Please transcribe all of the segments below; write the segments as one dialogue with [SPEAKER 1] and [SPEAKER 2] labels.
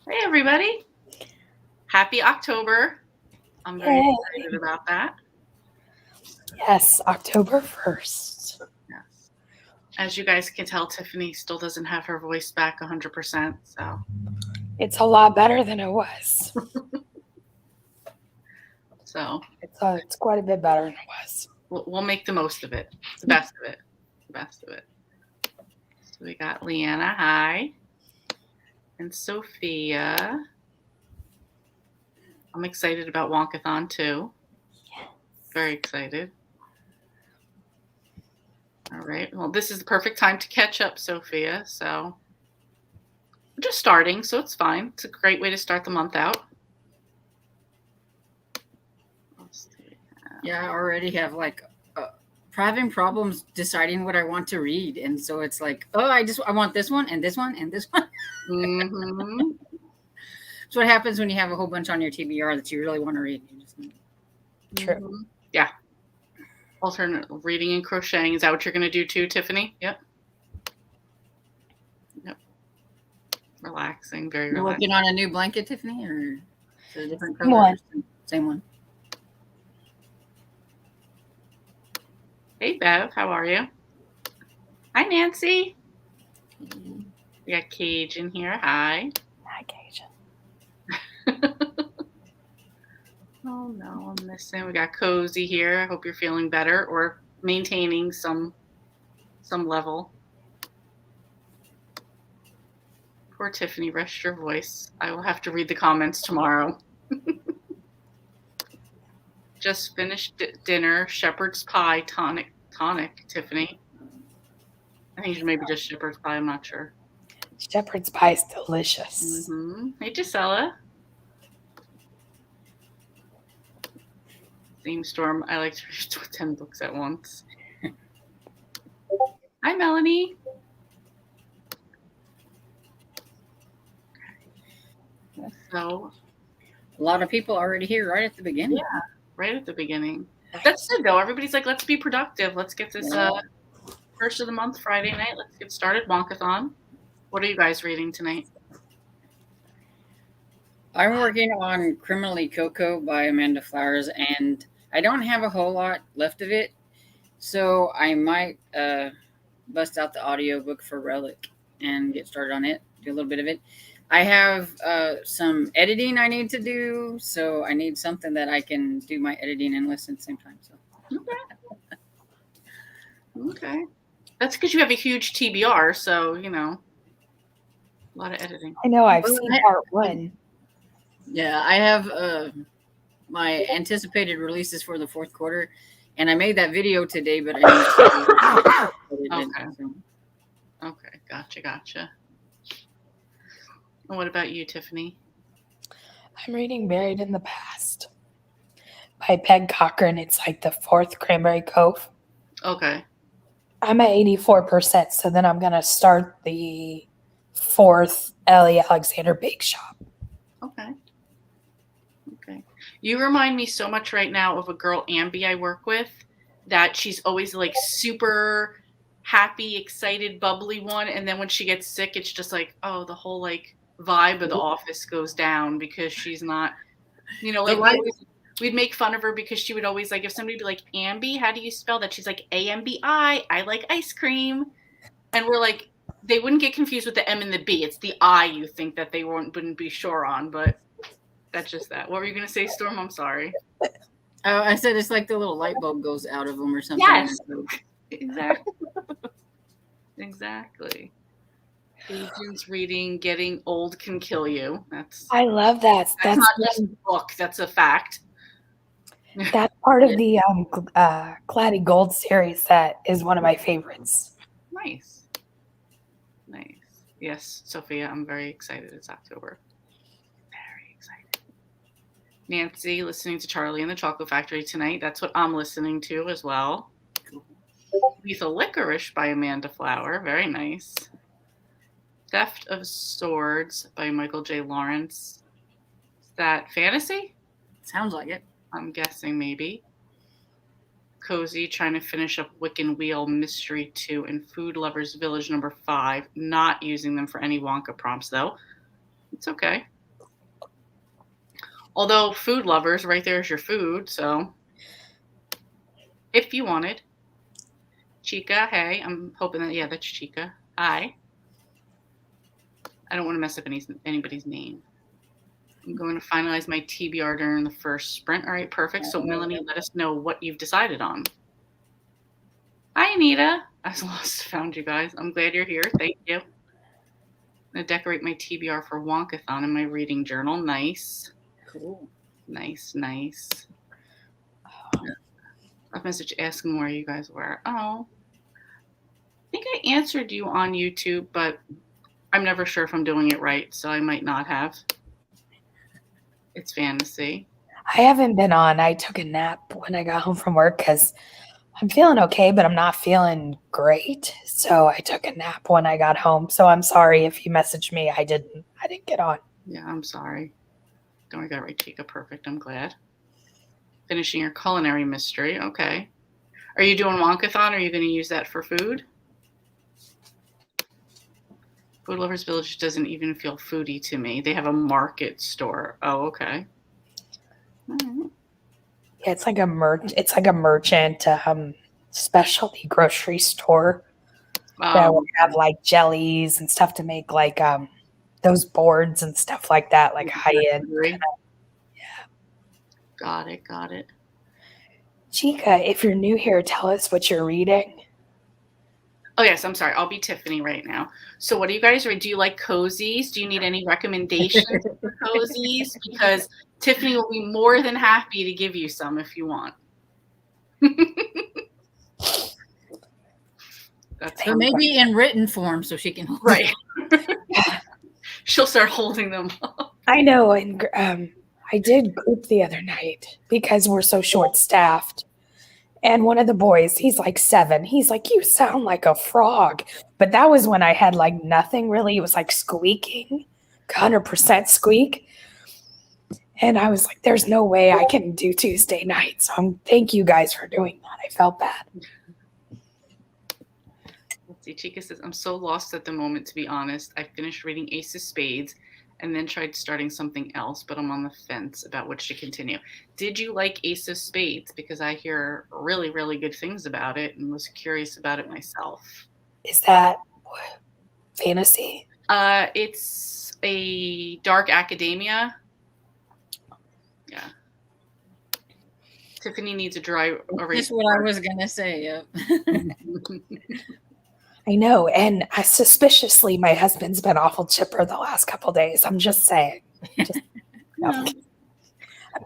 [SPEAKER 1] Hey, everybody. Happy October. I'm very
[SPEAKER 2] Yay.
[SPEAKER 1] excited about that.
[SPEAKER 2] Yes, October 1st.
[SPEAKER 1] Yes. As you guys can tell, Tiffany still doesn't have her voice back 100%. So,
[SPEAKER 2] It's a lot better than it was. It's quite a bit better than it was.
[SPEAKER 1] we'll make the most of it. The best of it. The best of it. So we got Leanna, hi. And Sophia. I'm excited about Wonkathon too. Very excited. All right. Well, this is the perfect time to catch up, Sophia. So we're just starting, so it's fine. It's a great way to start the month out.
[SPEAKER 3] Yeah, I already have having problems deciding what I want to read, and so it's like, oh, I want this one and this one and this one.
[SPEAKER 1] Mm-hmm.
[SPEAKER 3] So what happens when you have a whole bunch on your TBR that you really want to read?
[SPEAKER 2] True.
[SPEAKER 1] Mm-hmm. Yeah. Alternate reading and crocheting. Is that what you're going to do too, Tiffany? Yep. Relaxing, very
[SPEAKER 3] You're
[SPEAKER 1] relaxing.
[SPEAKER 3] working on a new blanket, Tiffany, or is it a different color?
[SPEAKER 2] One.
[SPEAKER 3] Same one.
[SPEAKER 1] Hey, Bev, how are you? Hi, Nancy. We got Cage in here. Hi.
[SPEAKER 2] Hi, Cajun.
[SPEAKER 1] Oh, no, I'm missing. We got Cozy here. I hope you're feeling better or maintaining some level. Poor Tiffany, rest your voice. I will have to read the comments tomorrow. Just finished dinner. Shepherd's pie tonic, Tiffany. I think maybe just shepherd's pie. I'm not sure.
[SPEAKER 2] Shepherd's pie is delicious.
[SPEAKER 1] Mm-hmm. Hey, Gisela. Theme Storm. I like to read 10 books at once. Hi, Melanie. So,
[SPEAKER 3] a lot of people already here right at the beginning.
[SPEAKER 1] Yeah, right at the beginning. That's good, though. Everybody's like, let's be productive. Let's get this first of the month, Friday night. Let's get started. Wonkathon. What are you guys reading tonight?
[SPEAKER 3] I'm working on Criminally Coco by Amanda Flowers, and I don't have a whole lot left of it, so I might bust out the audiobook for Relic and get started on it, do a little bit of it. I have some editing I need to do, so I need something that I can do my editing and listen at the same time. So
[SPEAKER 1] Okay. That's because you have a huge TBR, so, a lot of editing.
[SPEAKER 2] I know, I've seen part one.
[SPEAKER 3] Yeah, I have my anticipated releases for the fourth quarter, and I made that video today, but I need
[SPEAKER 1] to Okay, gotcha. And what about you, Tiffany?
[SPEAKER 2] I'm reading Buried in the Past by Peg Cochran. It's like the fourth Cranberry Cove.
[SPEAKER 1] Okay.
[SPEAKER 2] I'm at 84%, so then I'm going to start the fourth Ellie Alexander Bake Shop.
[SPEAKER 1] Okay. You remind me so much right now of a girl, Ambi, I work with, that she's always like super happy, excited, bubbly one. And then when she gets sick, it's just like, oh, the whole like vibe of the office goes down because she's not, we'd make fun of her because she would always like, if somebody would be like, Ambi, how do you spell that? She's like, A-M-B-I, I like ice cream. And we're like, they wouldn't get confused with the M and the B. It's the I you think that they wouldn't be sure on, but that's just that. What were you going to say, Storm? I'm sorry.
[SPEAKER 3] Oh, I said it's like the little light bulb goes out of them or something.
[SPEAKER 1] Yes, exactly. Agents reading Getting Old Can Kill You.
[SPEAKER 2] I love that.
[SPEAKER 1] That's not just a book. That's a fact.
[SPEAKER 2] That's part of the Claddy Gold series that is one of my favorites.
[SPEAKER 1] Nice. Yes, Sophia, I'm very excited. It's October. Very excited. Nancy, listening to Charlie and the Chocolate Factory tonight. That's what I'm listening to as well. Lethal Licorice by Amanda Flower. Very nice. Theft of Swords by Michael J. Lawrence. Is that fantasy?
[SPEAKER 3] Sounds like it.
[SPEAKER 1] I'm guessing maybe. Cozy, trying to finish up Wiccan Wheel Mystery 2 and Food Lovers Village number 5. Not using them for any Wonka prompts, though. It's okay. Although food lovers, right there's your food. So if you wanted. Chica, hey, I'm hoping that, yeah, that's Chica. Hi. I don't want to mess up anybody's name. I'm going to finalize my TBR during the first sprint. All right, perfect. So Melanie, let us know what you've decided on. Hi, Anita. I was lost, found you guys. I'm glad you're here. Thank you. I'm going to decorate my TBR for Wonkathon in my reading journal. Nice.
[SPEAKER 3] Cool.
[SPEAKER 1] Nice. A message asking where you guys were. Oh. I think I answered you on YouTube, but I'm never sure if I'm doing it right, so I might not have. It's fantasy.
[SPEAKER 2] I haven't been on. I took a nap when I got home from work because I'm feeling okay, but I'm not feeling great. So I took a nap when I got home. So I'm sorry if you messaged me. I didn't get on.
[SPEAKER 1] Yeah, I'm sorry. Don't worry, got it right, Chica. Perfect. I'm glad. Finishing your culinary mystery. Okay. Are you doing Wonkathon? Are you going to use that for food? Food Lovers Village doesn't even feel foodie to me. They have a market store. Oh, okay.
[SPEAKER 2] Yeah, it's like a merchant specialty grocery store that will have like jellies and stuff to make like those boards and stuff like that, like high end.
[SPEAKER 1] Yeah. Got it.
[SPEAKER 2] Chica, if you're new here, tell us what you're reading.
[SPEAKER 1] Oh, yes, I'm sorry. I'll be Tiffany right now. So what do you guys read? Do you like cozies? Do you need any recommendations for cozies? Because Tiffany will be more than happy to give you some if you want.
[SPEAKER 3] That's so maybe in written form so she can hold
[SPEAKER 1] right. She'll start holding them up.
[SPEAKER 2] I know, and I did group the other night because we're so short-staffed. And one of the boys, he's like 7. He's like, you sound like a frog. But that was when I had like nothing really. It was like squeaking, 100% squeak. And I was like, there's no way I can do Tuesday night. So thank you guys for doing that. I felt bad.
[SPEAKER 1] Let's see. Chica says, I'm so lost at the moment, to be honest. I finished reading Ace of Spades and then tried starting something else, but I'm on the fence about which to continue. Did you like Ace of Spades? Because I hear really, really good things about it and was curious about it myself.
[SPEAKER 2] Is that fantasy?
[SPEAKER 1] It's a dark academia. Yeah. Tiffany needs a dry erase.
[SPEAKER 3] That's what I was going to say, yep.
[SPEAKER 2] I know, and suspiciously, my husband's been awful chipper the last couple days. I'm just saying. I'm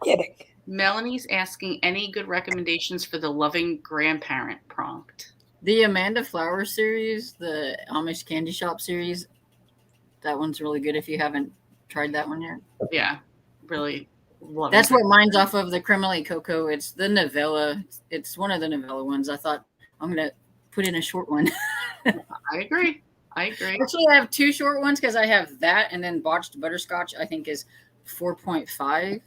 [SPEAKER 2] kidding.
[SPEAKER 1] Melanie's asking any good recommendations for the loving grandparent prompt.
[SPEAKER 3] The Amanda Flower series, the Amish Candy Shop series, that one's really good if you haven't tried that one yet.
[SPEAKER 1] Yeah, really love
[SPEAKER 3] it. That's what mine's off of, the Criminally Coco. It's the novella. It's one of the novella ones. I thought I'm going to put in a short one.
[SPEAKER 1] I agree.
[SPEAKER 3] Actually, I have 2 short ones because I have that, and then Botched Butterscotch, I think, is 4.5.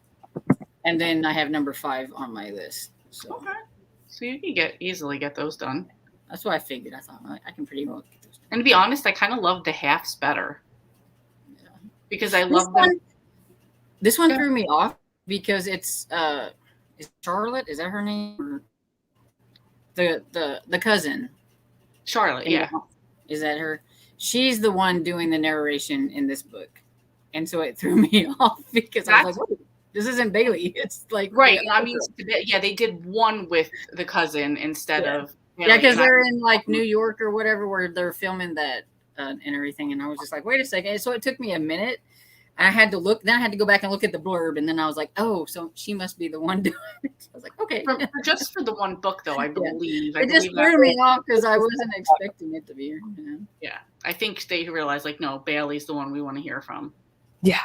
[SPEAKER 3] And then I have number 5 on my list. So,
[SPEAKER 1] okay. So you can easily get those done.
[SPEAKER 3] That's what I figured. I thought I can pretty well get those done.
[SPEAKER 1] And to be honest, I kind of love the halves better. Yeah. Because I love them.
[SPEAKER 3] This one threw me off because it's is Charlotte, is that her name? Or the cousin.
[SPEAKER 1] Charlotte, yeah.
[SPEAKER 3] Is that her? She's the one doing the narration in this book. And so it threw me off because I was like, wait, this isn't Bailey. It's like
[SPEAKER 1] right. I mean, yeah, they did one with the cousin instead of
[SPEAKER 3] Bailey. Yeah, because they're in like New York or whatever where they're filming that and everything. And I was just like, wait a second. So it took me a minute. I had to look. Then I had to go back and look at the blurb, and then I was like, "Oh, so she must be the one doing it." I was like, "Okay."
[SPEAKER 1] Just for the one book, though, I believe.
[SPEAKER 3] Yeah. It just threw me off because I wasn't expecting it to be.
[SPEAKER 1] Yeah, I think they realized, like, no, Bailey's the one we want to hear from.
[SPEAKER 2] Yeah.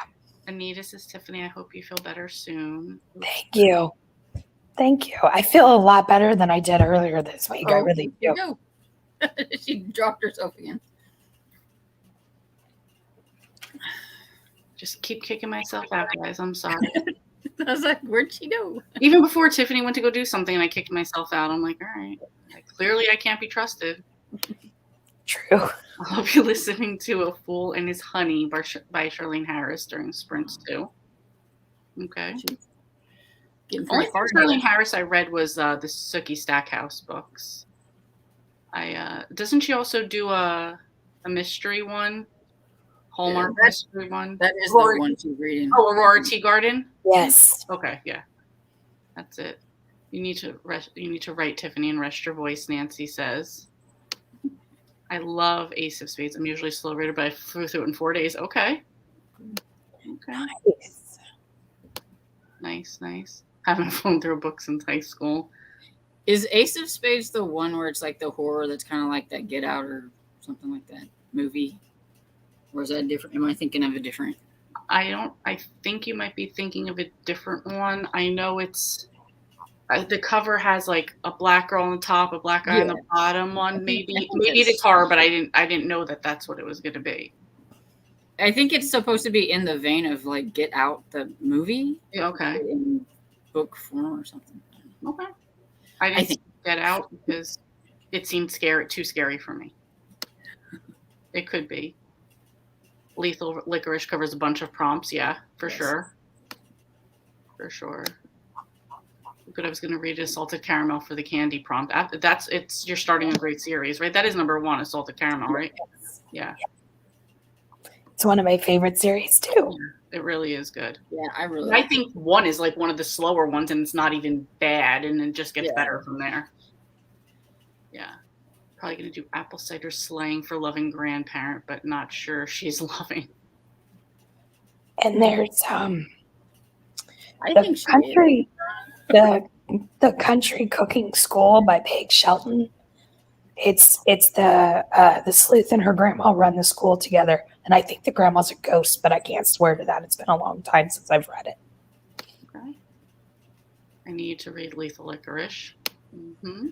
[SPEAKER 1] Anita says, Tiffany, I hope you feel better soon.
[SPEAKER 2] Thank you. I feel a lot better than I did earlier this week. I really do.
[SPEAKER 3] She dropped herself again.
[SPEAKER 1] Just keep kicking myself out, guys. I'm sorry.
[SPEAKER 3] I was like, where'd she go?
[SPEAKER 1] Even before Tiffany went to go do something and I kicked myself out, I'm like, all right. Clearly I can't be trusted.
[SPEAKER 2] True.
[SPEAKER 1] I'll be listening to A Fool and His Honey by Charlene Harris during sprints too. Okay.
[SPEAKER 3] She's getting
[SPEAKER 1] Only
[SPEAKER 3] pretty far.
[SPEAKER 1] Charlene Harris I read was the Sookie Stackhouse books. Doesn't she also do a mystery one? Hallmark mystery one?
[SPEAKER 3] That is the one she's reading.
[SPEAKER 1] Oh, Aurora Teagarden?
[SPEAKER 2] Yes.
[SPEAKER 1] Okay, yeah. That's it. You need to write, Tiffany, and rest your voice, Nancy says. I love Ace of Spades. I'm usually a slow reader, but I flew through it in 4 days. Okay. Nice. Haven't flown through a book since high school.
[SPEAKER 3] Is Ace of Spades the one where it's like the horror that's kind of like that Get Out or something like that movie? Or is that different? Am I thinking of a different?
[SPEAKER 1] I think you might be thinking of a different one. I know it's the cover has like a black girl on the top, a black guy on the bottom one. Maybe it's horror, but I didn't know that that's what it was going to be.
[SPEAKER 3] I think it's supposed to be in the vein of like Get Out, the movie.
[SPEAKER 1] Yeah, okay.
[SPEAKER 3] In book form or something.
[SPEAKER 1] Okay. I didn't Get Out because it seemed too scary for me. It could be. Lethal Licorice covers a bunch of prompts. Yeah, for sure. For sure. Good. I was going to read Salted Caramel for the candy prompt. You're starting a great series, right? That is number 1, Salted Caramel, right? Yeah.
[SPEAKER 2] It's one of my favorite series too.
[SPEAKER 1] Yeah, it really is good.
[SPEAKER 3] Yeah,
[SPEAKER 1] I think 1 is like one of the slower ones, and it's not even bad, and it just gets better from there. Yeah. Probably going to do apple cider slang for loving grandparent, but not sure she's loving.
[SPEAKER 2] And there's
[SPEAKER 3] I think
[SPEAKER 2] the country cooking school by Paige Shelton. It's the sleuth and her grandma run the school together, and I think the grandma's a ghost, but I can't swear to that. It's been a long time since I've read it.
[SPEAKER 1] Okay. I need to read Lethal Licorice. Mm-hmm.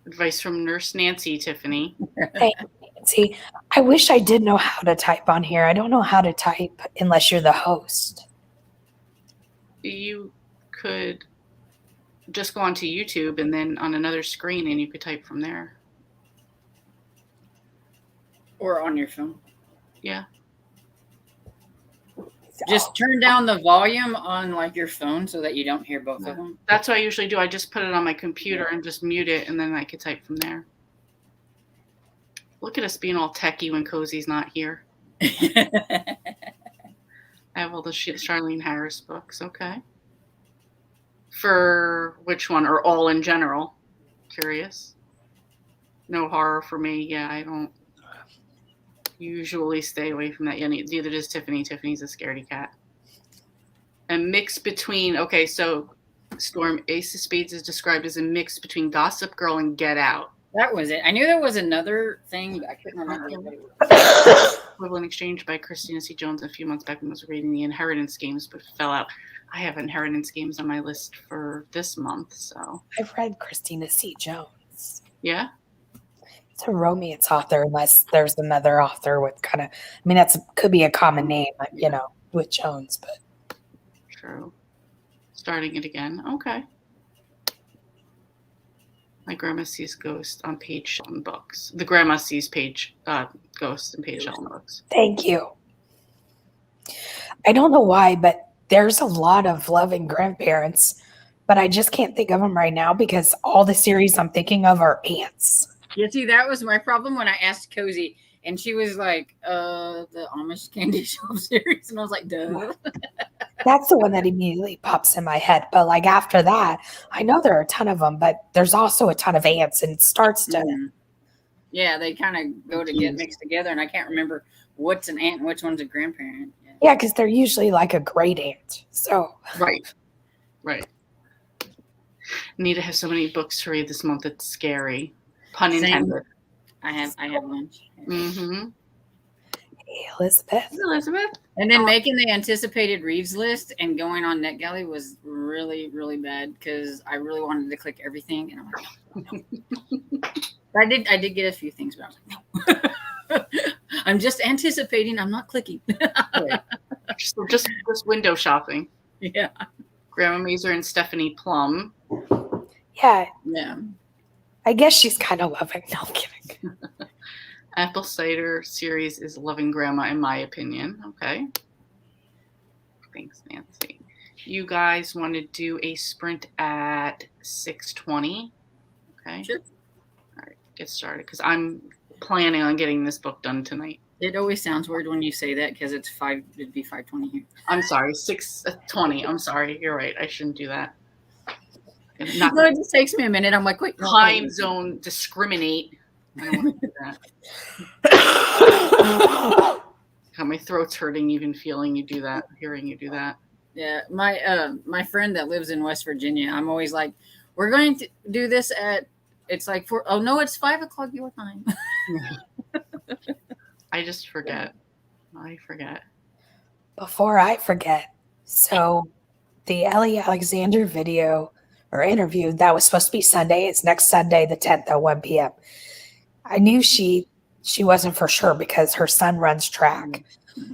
[SPEAKER 1] Advice from Nurse Nancy, Tiffany.
[SPEAKER 2] Hey, Nancy, I wish I did know how to type on here. I don't know how to type unless you're the host.
[SPEAKER 1] You could just go onto YouTube and then on another screen, and you could type from there.
[SPEAKER 3] Or on your phone.
[SPEAKER 1] Yeah.
[SPEAKER 3] Just turn down the volume on like your phone so that you don't hear both of them.
[SPEAKER 1] That's what I usually do. I just put it on my computer and just mute it, and then I could type from there. Look at us being all techie when Cozy's not here. I have all the Charlene Harris books. Okay. For which one, or all in general? Curious. No horror for me. Yeah, I don't usually stay away from that. Yeah, neither does Tiffany. Tiffany's a scaredy cat. A mix between, so Storm, Ace of Spades is described as a mix between Gossip Girl and Get Out.
[SPEAKER 3] That was it. I knew there was another thing, but I couldn't remember what it was.
[SPEAKER 1] Equivalent Exchange by Christina C. Jones a few months back when I was reading the Inheritance Games, but fell out. I have Inheritance Games on my list for this month, so.
[SPEAKER 2] I've read Christina C. Jones.
[SPEAKER 1] Yeah?
[SPEAKER 2] It's a romance author, unless there's another author with kind of, could be a common name, with Jones, but.
[SPEAKER 1] True. Starting it again. Okay. My Grandma Sees Ghost on Paige Shelton books. The Grandma Sees Ghost in Paige Shelton books.
[SPEAKER 2] Thank you. I don't know why, but there's a lot of loving grandparents, but I just can't think of them right now because all the series I'm thinking of are aunts.
[SPEAKER 3] Yeah, see, that was my problem when I asked Cozy, and she was like, the Amish Candy Shop series, and I was like, duh.
[SPEAKER 2] That's the one that immediately pops in my head. But like after that, I know there are a ton of them, but there's also a ton of aunts, and it starts to.
[SPEAKER 3] Mm-hmm. Yeah, they kind of go to get mixed together, and I can't remember what's an aunt and which one's a grandparent.
[SPEAKER 2] Yeah, because they're usually like a great aunt. So.
[SPEAKER 1] Right. Need to have so many books to read this month. It's scary. Pun intended.
[SPEAKER 3] I have lunch.
[SPEAKER 1] Mm-hmm.
[SPEAKER 2] Hey, Elizabeth.
[SPEAKER 3] And then making the anticipated reads list and going on NetGalley was really, really bad because I really wanted to click everything, and I'm like, no. I did get a few things, but I was like, no. I'm just anticipating. I'm not clicking.
[SPEAKER 1] Right. just window shopping.
[SPEAKER 3] Yeah.
[SPEAKER 1] Grandma Mazer and Stephanie Plum.
[SPEAKER 2] Yeah.
[SPEAKER 3] Yeah.
[SPEAKER 2] I guess she's kind of loving. No, I'm kidding.
[SPEAKER 1] Apple Cider series is loving Grandma, in my opinion. Okay. Thanks, Nancy. You guys want to do a sprint at 6:20? Okay.
[SPEAKER 3] Sure.
[SPEAKER 1] All right, get started because I'm planning on getting this book done tonight.
[SPEAKER 3] It always sounds weird when you say that because it'd be 5:20 here.
[SPEAKER 1] I'm sorry, 6:20. I'm sorry. You're right. I shouldn't do that.
[SPEAKER 3] No, it just takes me a minute. I'm like, wait.
[SPEAKER 1] Time zone discriminate. I don't want to do that. How my throat's hurting even feeling you do that, hearing you do that.
[SPEAKER 3] Yeah, my friend that lives in West Virginia, I'm always like, we're going to do this at, it's like oh no, it's 5:00 your time.
[SPEAKER 1] I just forget. I forget.
[SPEAKER 2] Before I forget, so the Ellie Alexander video or interview that was supposed to be Sunday, it's next Sunday, the 10th at 1 p.m. I knew she wasn't for sure because her son runs track.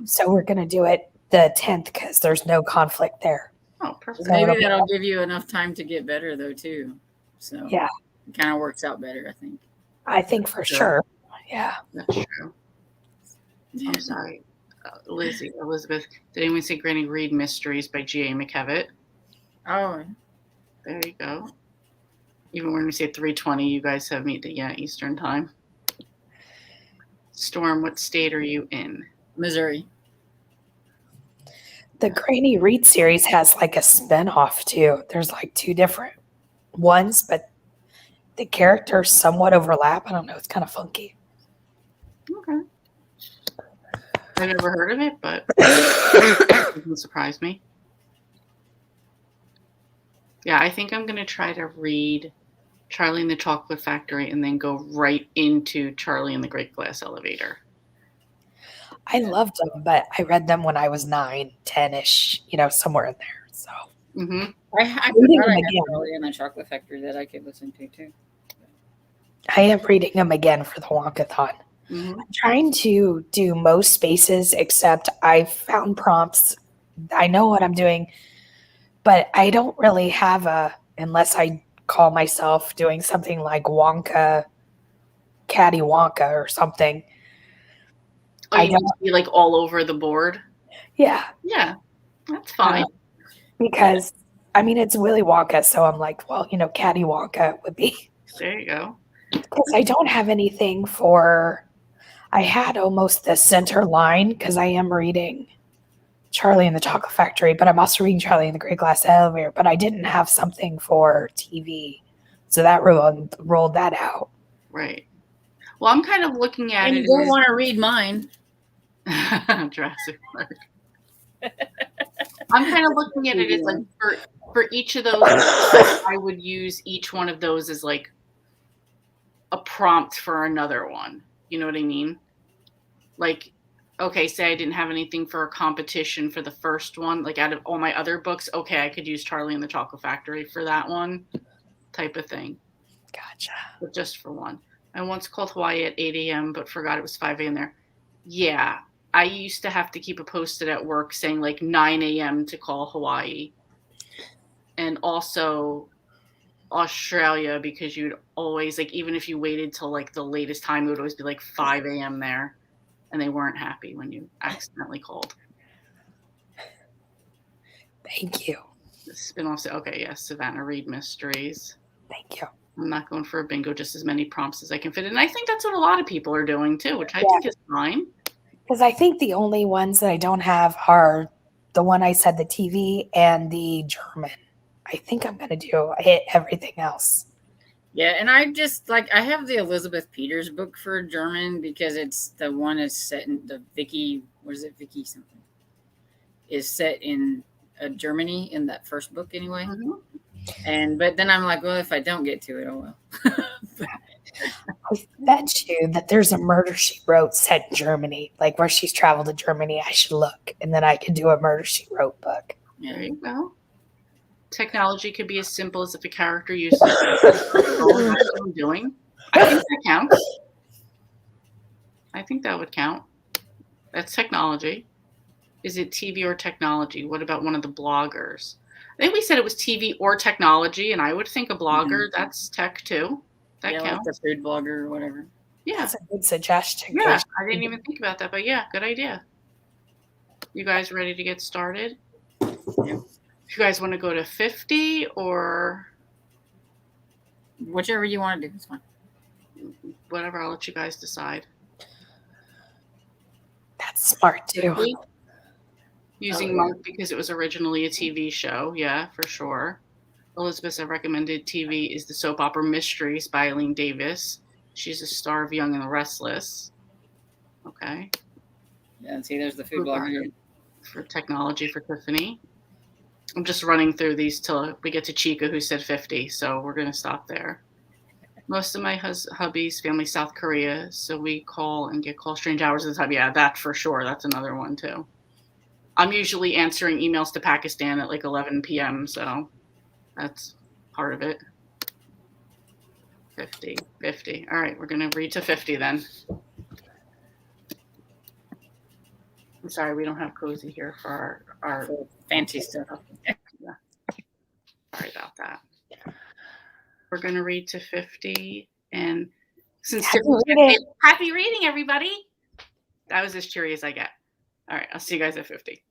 [SPEAKER 2] So we're going to do it the 10th because there's no conflict there.
[SPEAKER 1] Oh, perfect.
[SPEAKER 3] So maybe that'll give you enough time to get better though too. So
[SPEAKER 2] yeah,
[SPEAKER 3] it kind of works out better, I think.
[SPEAKER 2] I think for sure. Yeah.
[SPEAKER 1] That's true. I'm sorry. Elizabeth, did anyone say Granny read Mysteries by G.A. McKevitt?
[SPEAKER 3] Oh.
[SPEAKER 1] There you go. Even when we say 3:20, you guys have me Eastern time. Storm, what state are you in?
[SPEAKER 3] Missouri.
[SPEAKER 2] The Granny Read series has like a spinoff too. There's like 2 different ones, but the characters somewhat overlap. I don't know. It's kind of funky.
[SPEAKER 1] Okay. I've never heard of it, but it doesn't surprise me. Yeah, I think I'm going to try to read Charlie and the Chocolate Factory and then go right into Charlie and the Great Glass Elevator.
[SPEAKER 2] I loved them, but I read them when I was 9, 10-ish, somewhere in there. So
[SPEAKER 3] I forgot I had Charlie and the Chocolate Factory that I could listen to too.
[SPEAKER 2] I am reading them again for the Wonkathon. I'm trying to do most spaces, except I found prompts. I know what I'm doing, but I don't really have unless I call myself doing something like Wonka, Caddy Wonka or something.
[SPEAKER 1] Oh, you must be like all over the board?
[SPEAKER 2] Yeah.
[SPEAKER 1] Yeah, that's fine.
[SPEAKER 2] Because, it's Willy Wonka, so I'm like, well, Caddy Wonka would be.
[SPEAKER 1] There you go.
[SPEAKER 2] Because I don't have anything I had almost the center line because I am reading Charlie and the Chocolate Factory, but I'm also reading Charlie and the Great Glass Elevator, but I didn't have something for TV. So that rolled that out.
[SPEAKER 1] Right. Well, I'm kind of looking at
[SPEAKER 3] it. And you don't want to read mine.
[SPEAKER 1] Jurassic Park. I'm kind of looking at it as like for each of those, I would use each one of those as like a prompt for another one. You know what I mean? Like, okay, say I didn't have anything for a competition for the first one, like out of all my other books, okay, I could use Charlie and the Chocolate Factory for that one type of thing.
[SPEAKER 2] Gotcha.
[SPEAKER 1] But just for one. I once called Hawaii at 8 a.m., but forgot it was 5 a.m. there. Yeah, I used to have to keep a post-it at work saying like 9 a.m. to call Hawaii. And also Australia, because you'd always, like, even if you waited till like the latest time, it would always be like 5 a.m. there. And they weren't happy when you accidentally called.
[SPEAKER 2] Thank you.
[SPEAKER 1] The spin-off. Okay, yes, Savannah Reed Mysteries.
[SPEAKER 2] Thank you.
[SPEAKER 1] I'm not going for a bingo, just as many prompts as I can fit in. And I think that's what a lot of people are doing too, which I think is fine.
[SPEAKER 2] Because I think the only ones that I don't have are the one I said, the TV and the German. I think I'm going to hit everything else.
[SPEAKER 3] Yeah, and I just I have the Elizabeth Peters book for German because it's the one is set in the Vicky something is set in Germany in that first book anyway. But then I'm like, well, if I don't get to it, oh well.
[SPEAKER 2] I bet you that there's a Murder She Wrote set in Germany, like where she's traveled to Germany. I should look, and then I could do a Murder She Wrote book.
[SPEAKER 1] There you go. Technology could be as simple as if a character uses what I'm doing. I think that counts. I think that would count. That's technology. Is it TV or technology? What about one of the bloggers? I think we said it was TV or technology, and I would think a blogger, that's tech too. That counts.
[SPEAKER 3] Like a food blogger or whatever.
[SPEAKER 2] Yeah. That's a good suggestion.
[SPEAKER 1] Yeah, I didn't even think about that, but yeah, good idea. You guys ready to get started?
[SPEAKER 3] Yeah.
[SPEAKER 1] If you guys want to go to 50 or
[SPEAKER 3] Whichever you want to do, it's fine.
[SPEAKER 1] whatever, I'll let you guys decide.
[SPEAKER 2] That's smart too.
[SPEAKER 1] 50? Using Monk because it was originally a TV show. Yeah, for sure. Elizabeth said recommended TV is the soap opera Mysteries by Eileen Davis. She's a star of Young and the Restless. Okay.
[SPEAKER 3] Yeah, and see, there's the food blogger.
[SPEAKER 1] For technology for Tiffany. I'm just running through these till we get to Chica, who said 50. So we're going to stop there. Most of my hubby's family South Korea, so we call and get call strange hours of the time. Yeah, that for sure. That's another one too. I'm usually answering emails to Pakistan at like 11 p.m. So that's part of it. 50. All right, we're going to read to 50 then. I'm sorry, we don't have Cozy here for our
[SPEAKER 3] fancy stuff.
[SPEAKER 1] Yeah. Sorry about that. We're going to read to 50. And since happy reading, everybody. That was as cheery as I get. All right, I'll see you guys at 50.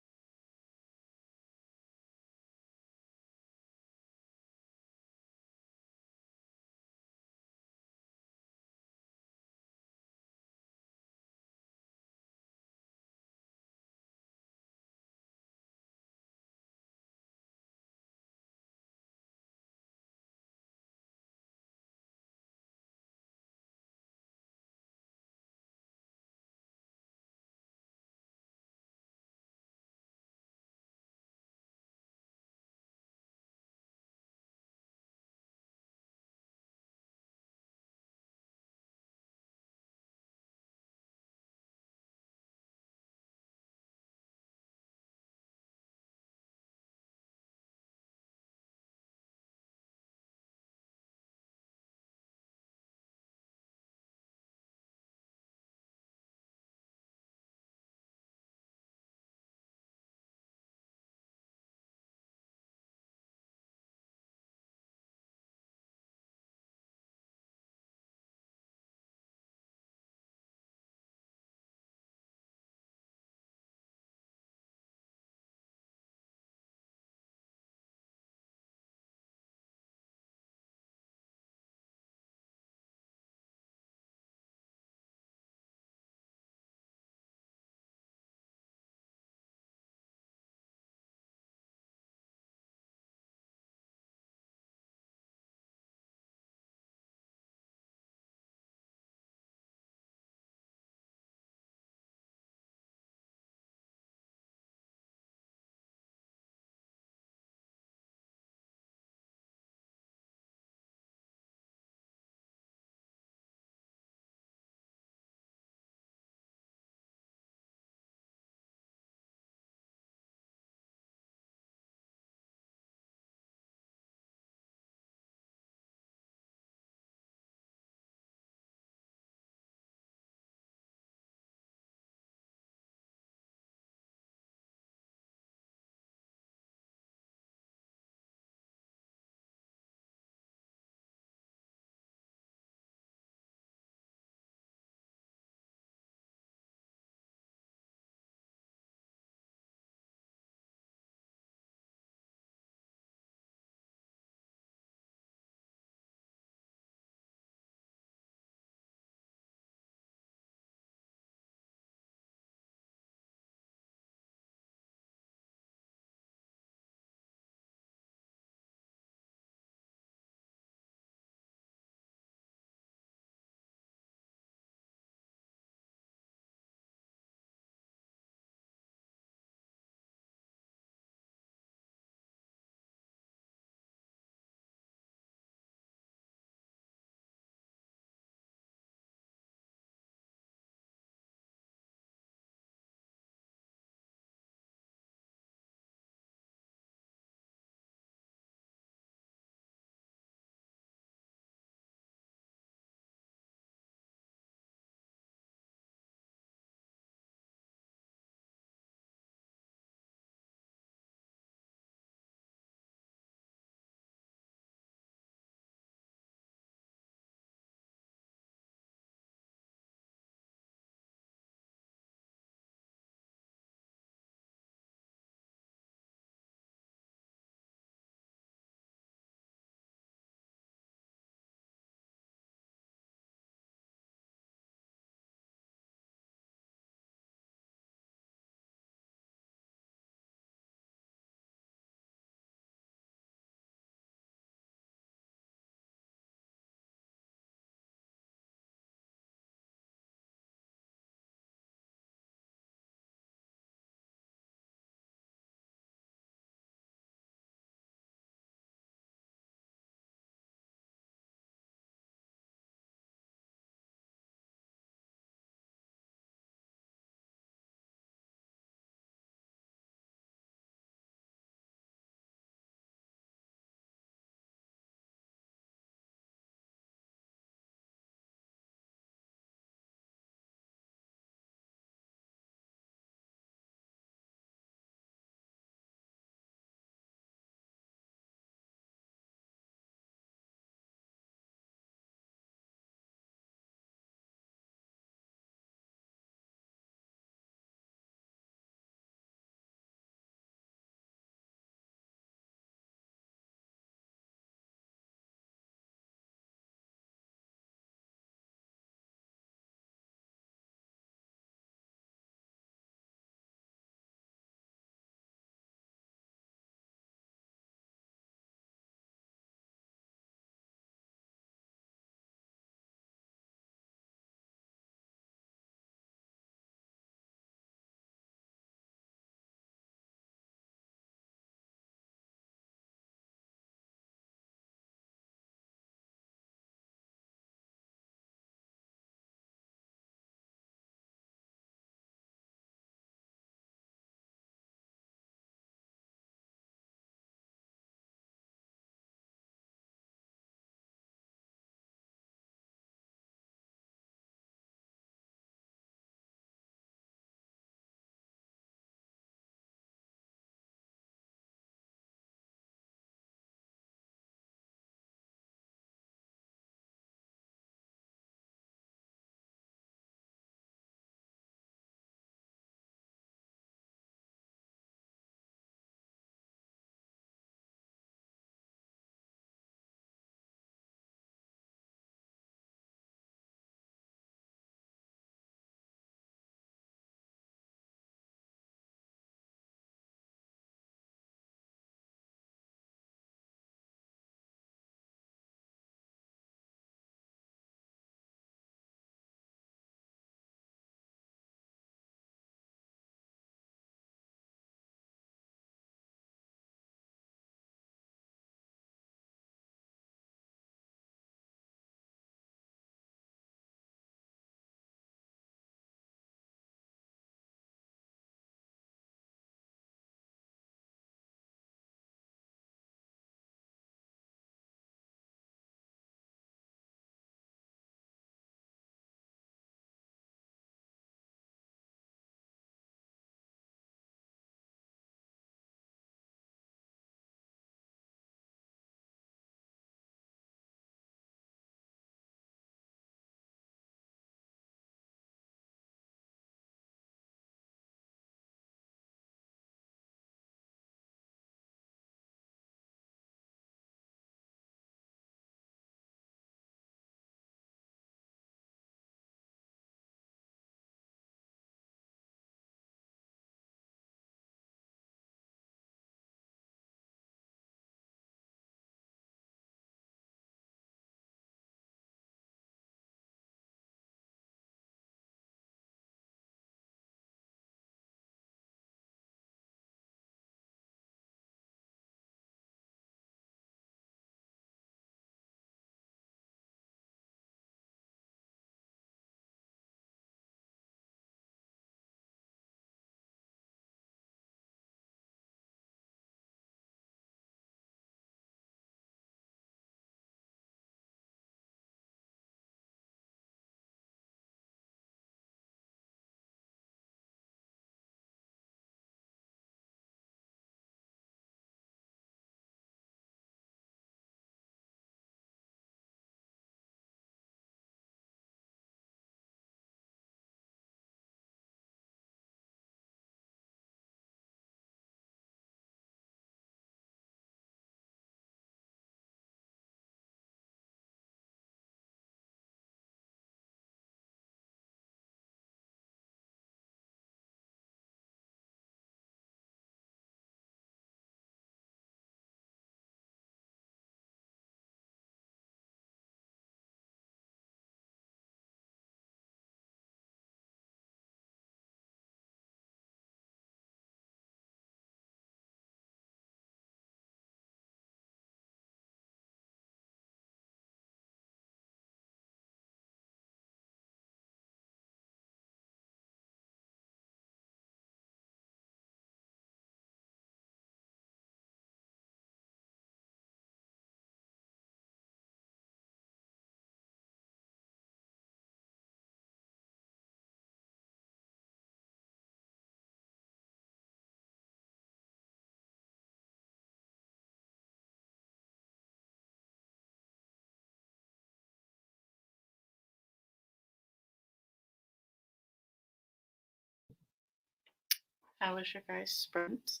[SPEAKER 1] How was your guys' sprint?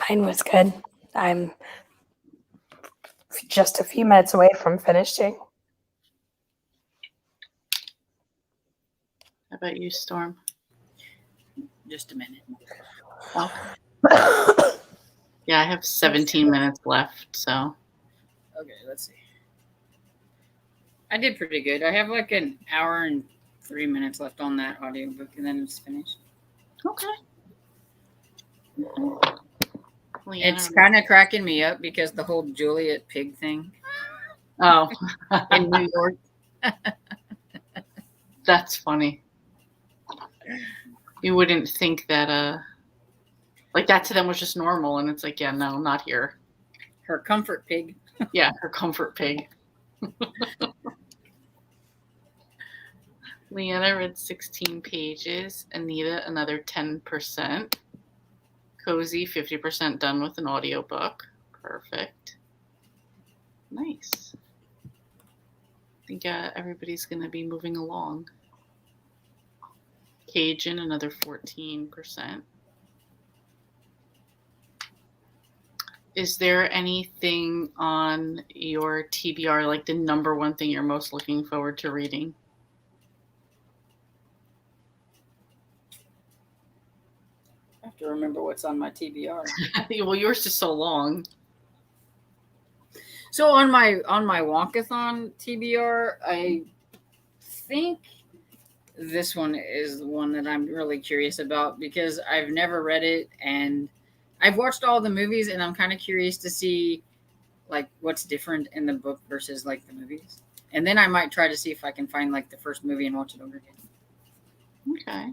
[SPEAKER 2] Mine was good. I'm just a few minutes away from finishing.
[SPEAKER 1] How about you, Storm?
[SPEAKER 3] Just a minute.
[SPEAKER 1] Okay. Yeah, I have 17 minutes left, so.
[SPEAKER 3] Okay, let's see. I did pretty good. I have like an hour and 3 minutes left on that audiobook, and then it's finished.
[SPEAKER 1] Okay.
[SPEAKER 3] It's kind of cracking me up because the whole Juliet Pig thing.
[SPEAKER 1] Oh.
[SPEAKER 3] In New York.
[SPEAKER 1] That's funny. You wouldn't think that, like that to them was just normal, and it's like, yeah, no, not here.
[SPEAKER 3] Her comfort pig.
[SPEAKER 1] Yeah, her comfort pig. Leanna read 16 pages. Anita, another 10%. Cozy, 50% done with an audiobook. Perfect. Nice. I think everybody's going to be moving along. Cajun, another 14%. Is there anything on your TBR, like the number one thing you're most looking forward to reading?
[SPEAKER 3] I have to remember what's on my TBR.
[SPEAKER 1] Well, yours is so long.
[SPEAKER 3] So on my Wonkathon TBR, I think this one is the one that I'm really curious about because I've never read it and I've watched all the movies and I'm kind of curious to see like what's different in the book versus like the movies. And then I might try to see if I can find like the first movie and watch it over again.
[SPEAKER 1] Okay.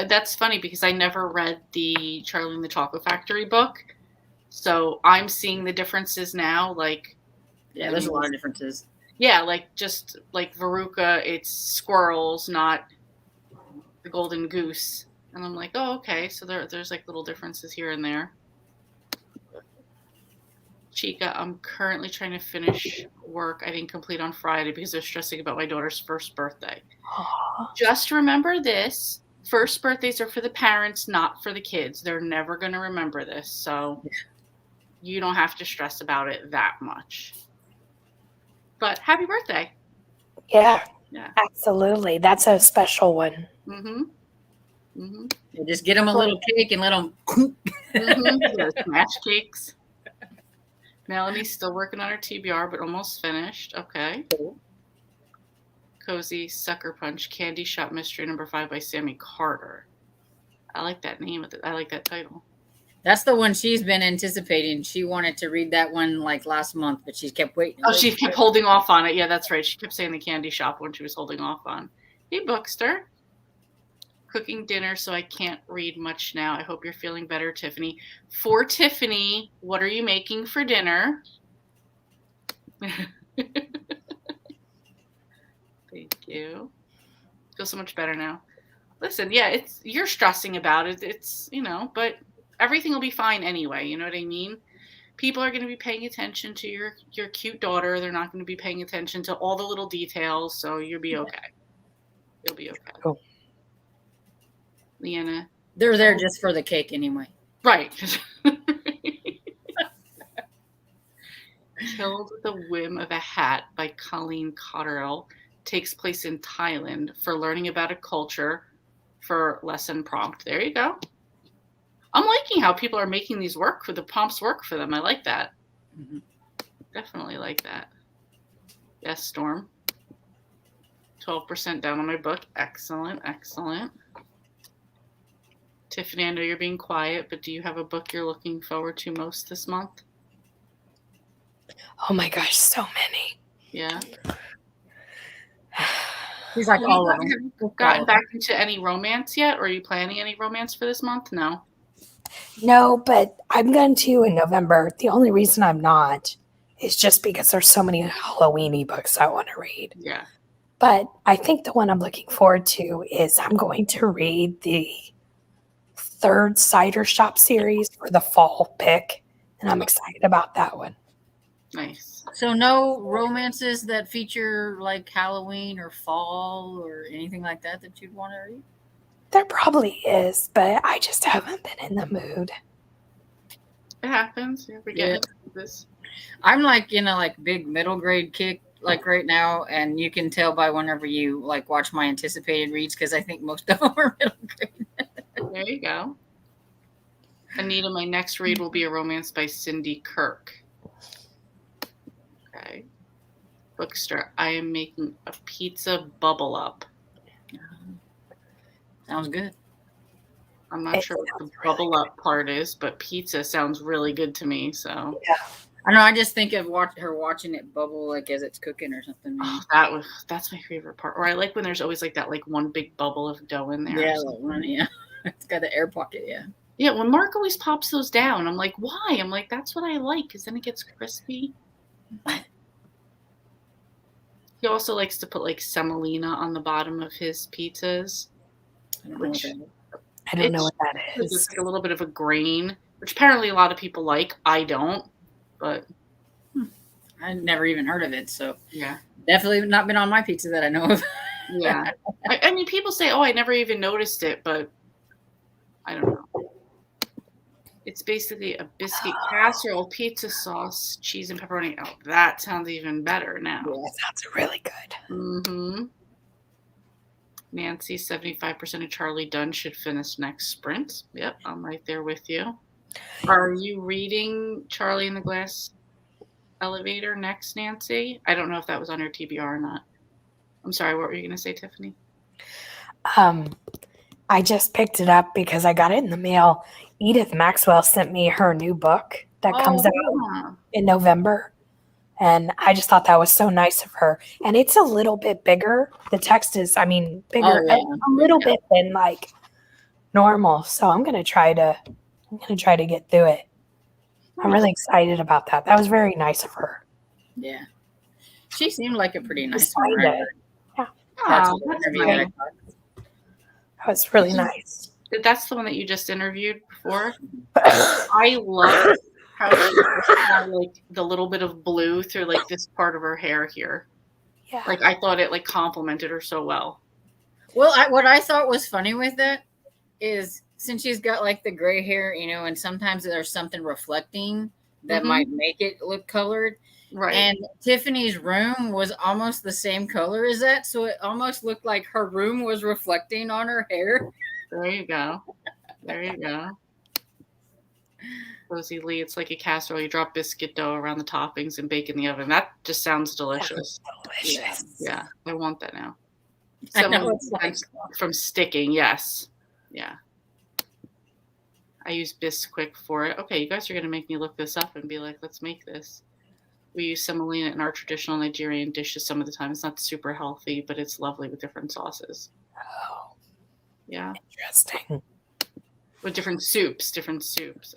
[SPEAKER 1] That's funny because I never read the Charlie and the Chocolate Factory book. So I'm seeing the differences now. Like,
[SPEAKER 3] yeah, there's a lot of differences.
[SPEAKER 1] Yeah, like just like Veruca, it's squirrels, not the golden goose. And I'm like, oh, okay. So there's like little differences here and there. Chica, I'm currently trying to finish work I didn't complete on Friday because I was stressing about my daughter's first birthday.
[SPEAKER 2] Aww.
[SPEAKER 1] Just remember this. First birthdays are for the parents, not for the kids. They're never going to remember this. So you don't have to stress about it that much. But happy birthday.
[SPEAKER 2] Yeah. Absolutely. That's a special one.
[SPEAKER 1] Mm-hmm. Mm-hmm.
[SPEAKER 3] Yeah, just get them a little cake and let them
[SPEAKER 1] Yeah, smash cakes. Melanie's still working on her TBR, but almost finished. Okay.
[SPEAKER 3] Cool.
[SPEAKER 1] Cozy Sucker Punch Candy Shop Mystery number 5 by Sammy Carter. I like that name. I like that title.
[SPEAKER 3] That's the one she's been anticipating. She wanted to read that one like last month, but she kept waiting.
[SPEAKER 1] Oh, she kept holding off on it. Yeah, that's right. She kept saying the candy shop when she was holding off on. Hey, Bookster. Cooking dinner, so I can't read much now. I hope you're feeling better, Tiffany. For Tiffany, what are you making for dinner? Thank you. Feel so much better now. Listen, yeah, you're stressing about it. It's, but everything will be fine anyway. You know what I mean? People are going to be paying attention to your cute daughter. They're not going to be paying attention to all the little details, so you'll be okay. You'll be okay.
[SPEAKER 2] Cool.
[SPEAKER 1] Leanna.
[SPEAKER 3] They're there just for the cake anyway.
[SPEAKER 1] Right. Killed the Whim of a Hat by Colleen Cotterill takes place in Thailand for learning about a culture for lesson prompt. There you go. I'm liking how people are making these work for the prompts work for them. I like that. Mm-hmm. Definitely like that. Yes, Storm. 12% down on my book. Excellent, excellent. Tiffany, I know you're being quiet, but do you have a book you're looking forward to most this month?
[SPEAKER 2] Oh my gosh, so many.
[SPEAKER 1] Yeah.
[SPEAKER 3] He's like all of them.
[SPEAKER 1] Gotten back into any romance yet? Or are you planning any romance for this month? No.
[SPEAKER 2] No, but I'm going to in November. The only reason I'm not is just because there's so many Halloween-y books I want to read.
[SPEAKER 1] Yeah.
[SPEAKER 2] But I think the one I'm looking forward to is I'm going to read the 3rd Cider Shop series for the fall pick, and I'm excited about that one.
[SPEAKER 1] Nice.
[SPEAKER 3] So no romances that feature like Halloween or fall or anything like that you'd want to read?
[SPEAKER 2] There probably is, but I just haven't been in the mood.
[SPEAKER 1] It happens. Yeah, we get into this.
[SPEAKER 3] I'm like in a like big middle grade kick like right now, and you can tell by whenever you like watch my anticipated reads because I think most of them are middle grade.
[SPEAKER 1] There you go. Anita, my next read will be a romance by Cindy Kirk. Okay. Bookstore. I am making a pizza bubble up.
[SPEAKER 3] Sounds good.
[SPEAKER 1] I'm not sure what the bubble up part is, but pizza sounds really good to me. So
[SPEAKER 2] Yeah.
[SPEAKER 3] I know. I just think of her watching it bubble like as it's cooking or something.
[SPEAKER 1] Oh, that's my favorite part. Or I like when there's always like that one big bubble of dough in there.
[SPEAKER 3] Yeah, yeah. It's got the air pocket. Yeah.
[SPEAKER 1] Yeah, when Mark always pops those down, I'm like, why? I'm like, that's what I like, because then it gets crispy. He also likes to put like semolina on the bottom of his pizzas.
[SPEAKER 3] I don't know what that is.
[SPEAKER 2] I don't know what that is.
[SPEAKER 1] It's like a little bit of a grain, which apparently a lot of people like. I don't, but
[SPEAKER 3] I've never even heard of it. So
[SPEAKER 1] yeah,
[SPEAKER 3] definitely not been on my pizza that I know of.
[SPEAKER 1] Yeah, I mean, people say, "Oh, I never even noticed it," but I don't know. It's basically a biscuit casserole, pizza sauce, cheese, and pepperoni. Oh, that sounds even better now.
[SPEAKER 2] Yeah, that sounds really good.
[SPEAKER 1] Mm-hmm. Nancy, 75% of Charlie Dunn should finish next sprint. Yep, I'm right there with you. Are you reading Charlie in the Glass Elevator next, Nancy? I don't know if that was on your TBR or not. I'm sorry, what were you going to say, Tiffany?
[SPEAKER 2] I just picked it up because I got it in the mail. Edith Maxwell sent me her new book that comes out in November. And I just thought that was so nice of her. And it's a little bit bigger. The text is, bigger, a little bit than like normal. So I'm gonna try to get through it. I'm really excited about that. That was very nice of her.
[SPEAKER 3] Yeah, she seemed like a pretty nice
[SPEAKER 2] one.
[SPEAKER 3] Yeah,
[SPEAKER 1] that's nice.
[SPEAKER 2] That was really nice.
[SPEAKER 1] That's the one that you just interviewed before. I love how she had like the little bit of blue through like this part of her hair here.
[SPEAKER 2] Yeah.
[SPEAKER 1] Like I thought it like complimented her so well.
[SPEAKER 3] Well, what I thought was funny with that is since she's got like the gray hair, and sometimes there's something reflecting that might make it look colored.
[SPEAKER 1] Right.
[SPEAKER 3] And Tiffany's room was almost the same color as that. So it almost looked like her room was reflecting on her hair.
[SPEAKER 1] There you go. There you go. Rosie Lee, it's like a casserole. You drop biscuit dough around the toppings and bake in the oven. That just sounds delicious.
[SPEAKER 2] Delicious.
[SPEAKER 1] Yeah, I want that now.
[SPEAKER 3] I know it's nice.
[SPEAKER 1] From sticking, yes. Yeah. I use Bisquick for it. Okay, you guys are going to make me look this up and be like, let's make this. We use semolina in our traditional Nigerian dishes some of the time. It's not super healthy, but it's lovely with different sauces.
[SPEAKER 2] Oh.
[SPEAKER 1] Yeah.
[SPEAKER 2] Interesting.
[SPEAKER 1] With different soups.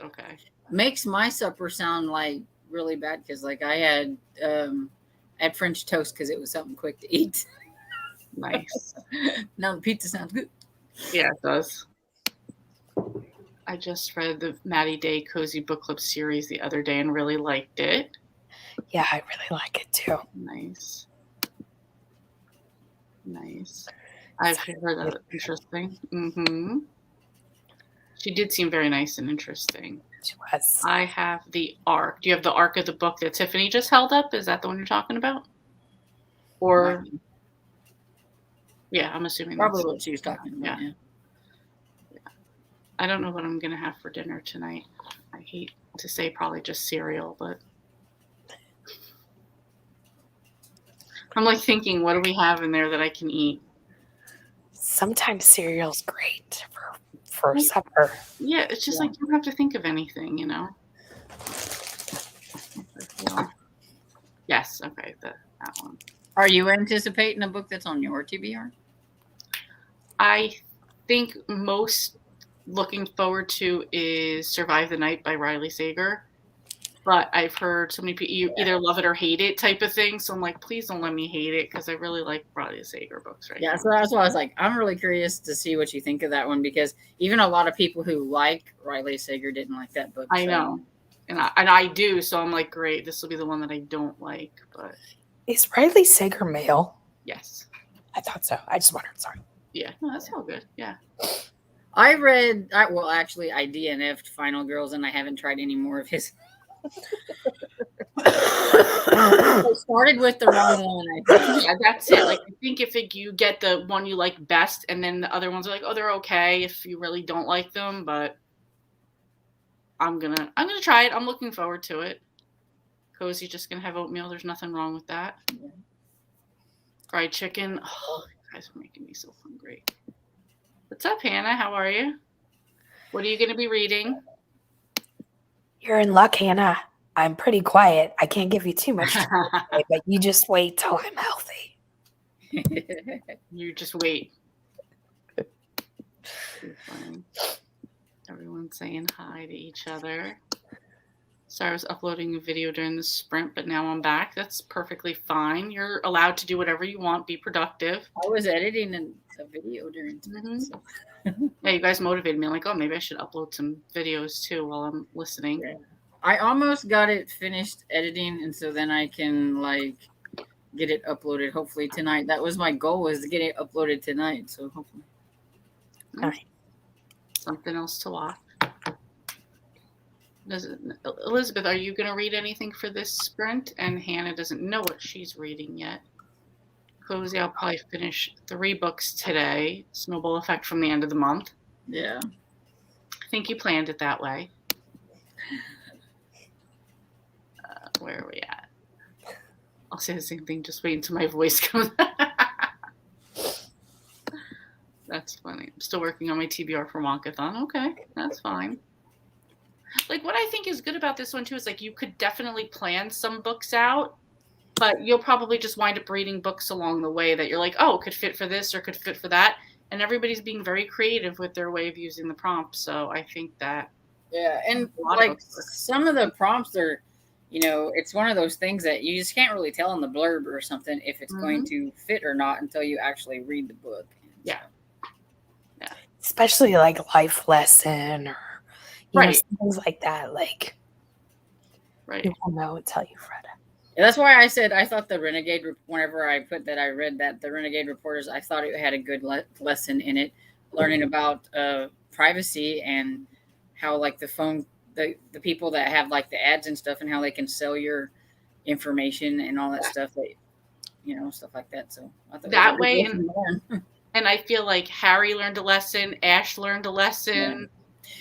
[SPEAKER 1] Okay.
[SPEAKER 3] Makes my supper sound like really bad because like I had French toast because it was something quick to eat.
[SPEAKER 1] Nice.
[SPEAKER 3] Now the pizza sounds good.
[SPEAKER 1] Yeah, it does. I just read the Maddie Day Cozy Book Club series the other day and really liked it.
[SPEAKER 2] Yeah, I really like it too.
[SPEAKER 1] Nice. I've heard that interesting. Mm-hmm. She did seem very nice and interesting.
[SPEAKER 2] She was.
[SPEAKER 1] I have the arc. Do you have the arc of the book that Tiffany just held up? Is that the one you're talking about? Or yeah, I'm assuming
[SPEAKER 3] probably what she was talking about. Yeah.
[SPEAKER 1] I don't know what I'm gonna have for dinner tonight. I hate to say probably just cereal, but I'm like thinking, what do we have in there that I can eat?
[SPEAKER 2] Sometimes cereal's great for supper.
[SPEAKER 1] Yeah, it's just like you don't have to think of anything, Yes, okay, that one.
[SPEAKER 3] Are you anticipating a book that's on your TBR?
[SPEAKER 1] I think most looking forward to is Survive the Night by Riley Sager. But I've heard so many people, you either love it or hate it type of thing. So I'm like, please don't let me hate it because I really like Riley Sager books right now.
[SPEAKER 3] So that's why I was like, I'm really curious to see what you think of that one because even a lot of people who like Riley Sager didn't like that book.
[SPEAKER 1] I know. And I do, so I'm like, great, this will be the one that I don't like. But
[SPEAKER 2] Is Riley Sager male?
[SPEAKER 1] yes.
[SPEAKER 2] I thought so. I just wondered. Sorry.
[SPEAKER 1] Yeah, no, that's all good. Yeah.
[SPEAKER 3] I DNF'd Final Girls, and I haven't tried any more of his. I started with the wrong one, I think.
[SPEAKER 1] Yeah, that's it. Like, I think if you get the one you like best, and then the other ones are like, oh, they're okay if you really don't like them, but I'm gonna try it. I'm looking forward to it. Cozy just gonna have oatmeal. There's nothing wrong with that. Yeah. Fried chicken. Oh, you guys are making me so hungry. What's up, Hannah? How are you? What are you gonna be reading?
[SPEAKER 2] You're in luck, Hannah. I'm pretty quiet. I can't give you too much time today, but you just wait till I'm healthy.
[SPEAKER 1] You just wait. Everyone's saying hi to each other. Sorry, I was uploading a video during the sprint, but now I'm back. That's perfectly fine. You're allowed to do whatever you want. Be productive.
[SPEAKER 3] I was editing a video during sprint. So.
[SPEAKER 1] Yeah, you guys motivated me. I'm like, oh, maybe I should upload some videos too while I'm listening.
[SPEAKER 3] Yeah. I almost got it finished editing, and so then I can get it uploaded hopefully tonight. That was my goal, was to get it uploaded tonight. So hopefully.
[SPEAKER 1] Nice. Something else to watch. Elizabeth, are you going to read anything for this sprint? And Hannah doesn't know what she's reading yet. Cozy, I'll probably finish 3 books today. Snowball Effect from the end of the month.
[SPEAKER 3] Yeah.
[SPEAKER 1] I think you planned it that way. Where are we at? I'll say the same thing. Just wait until my voice comes. That's funny. I'm still working on my TBR for Wonkathon. Okay, that's fine. Like, what I think is good about this one too is like you could definitely plan some books out, but you'll probably just wind up reading books along the way that you're like, oh, could fit for this or could fit for that. And everybody's being very creative with their way of using the prompts. So I think that.
[SPEAKER 3] Yeah, and like some of the prompts are, it's one of those things that you just can't really tell in the blurb or something if it's going to fit or not until you actually read the book.
[SPEAKER 1] Yeah. Yeah.
[SPEAKER 2] Especially like life lesson or things like that. Like, you won't know until you've read it.
[SPEAKER 3] Yeah, that's why I said I thought the Renegade, whenever I put that I read that, the Renegade Reporters, I thought it had a good lesson in it, learning about privacy and how like the phone, the people that have like the ads and stuff and how they can sell your information and all that stuff, that, stuff like that. So I thought
[SPEAKER 1] that way, and I feel like Harry learned a lesson, Ash learned a lesson.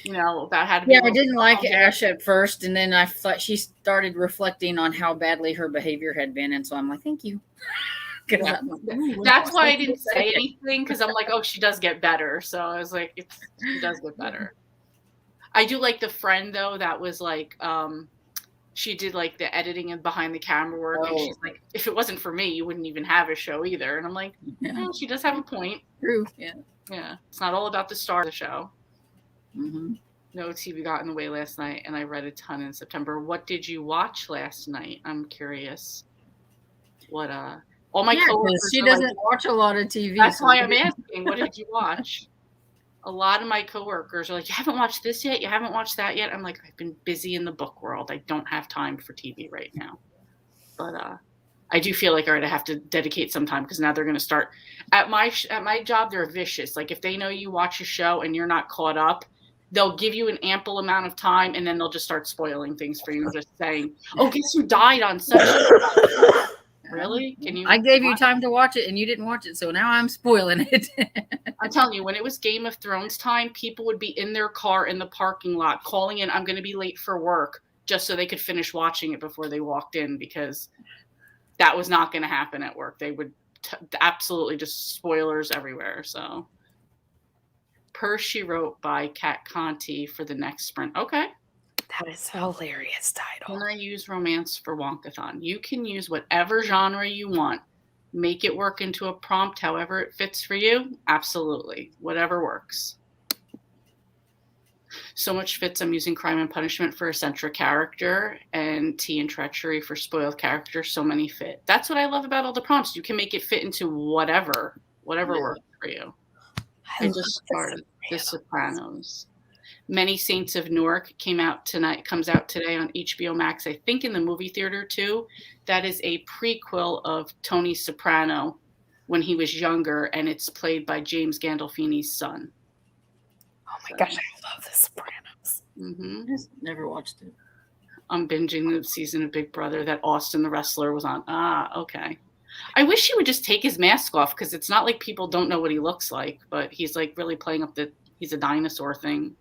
[SPEAKER 1] Yeah. About how to be.
[SPEAKER 3] Yeah, I didn't like Ash at first, and then I thought she started reflecting on how badly her behavior had been, and so I'm like, thank you.
[SPEAKER 1] Yeah. That's why I didn't say anything, because I'm like, oh, she does get better. So I was like, she does get better. I do like the friend though that was like, she did like the editing and behind the camera work, and she's like, if it wasn't for me, you wouldn't even have a show either. And I'm like, she does have a point.
[SPEAKER 3] True. Yeah.
[SPEAKER 1] Yeah. It's not all about the star of the show.
[SPEAKER 3] Mm-hmm.
[SPEAKER 1] No TV got in the way last night, and I read a ton in September. What did you watch last night? I'm curious. What all my coworkers.
[SPEAKER 3] She doesn't watch a lot of TV.
[SPEAKER 1] That's why I'm asking. What did you watch? A lot of my coworkers are like, you haven't watched this yet? You haven't watched that yet? I'm like, I've been busy in the book world. I don't have time for TV right now. But I do feel like, all right, I have to dedicate some time, because now they're going to start at my job. They're vicious. Like, if they know you watch a show and you're not caught up, they'll give you an ample amount of time, and then they'll just start spoiling things for you, just saying, oh, guess who died on such. Really? Can you?
[SPEAKER 3] I gave you time to watch it, and you didn't watch it, so now I'm spoiling it.
[SPEAKER 1] I'm telling you, when it was Game of Thrones time, people would be in their car in the parking lot calling in, I'm going to be late for work, just so they could finish watching it before they walked in, because that was not going to happen at work. They would absolutely just spoilers everywhere. So, Per She Wrote by Kat Conti for the next sprint. Okay.
[SPEAKER 2] That is a hilarious title.
[SPEAKER 1] Can I use romance for Wonkathon? You can use whatever genre you want. Make it work into a prompt however it fits for you. Absolutely. Whatever works. So Much Fits. I'm using Crime and Punishment for eccentric character, and Tea and Treachery for spoiled character. So many fit. That's what I love about all the prompts. You can make it fit into whatever works for you. I just started The Sopranos. Many Saints of Newark comes out today on HBO Max, I think in the movie theater too. That is a prequel of Tony Soprano when he was younger, and it's played by James Gandolfini's son.
[SPEAKER 2] Oh my gosh, I love The Sopranos.
[SPEAKER 1] Mm-hmm.
[SPEAKER 3] I just never watched it.
[SPEAKER 1] I'm binging the season of Big Brother that Austin the Wrestler was on. Okay. I wish he would just take his mask off, because it's not like people don't know what he looks like, but he's like really playing up he's a dinosaur thing.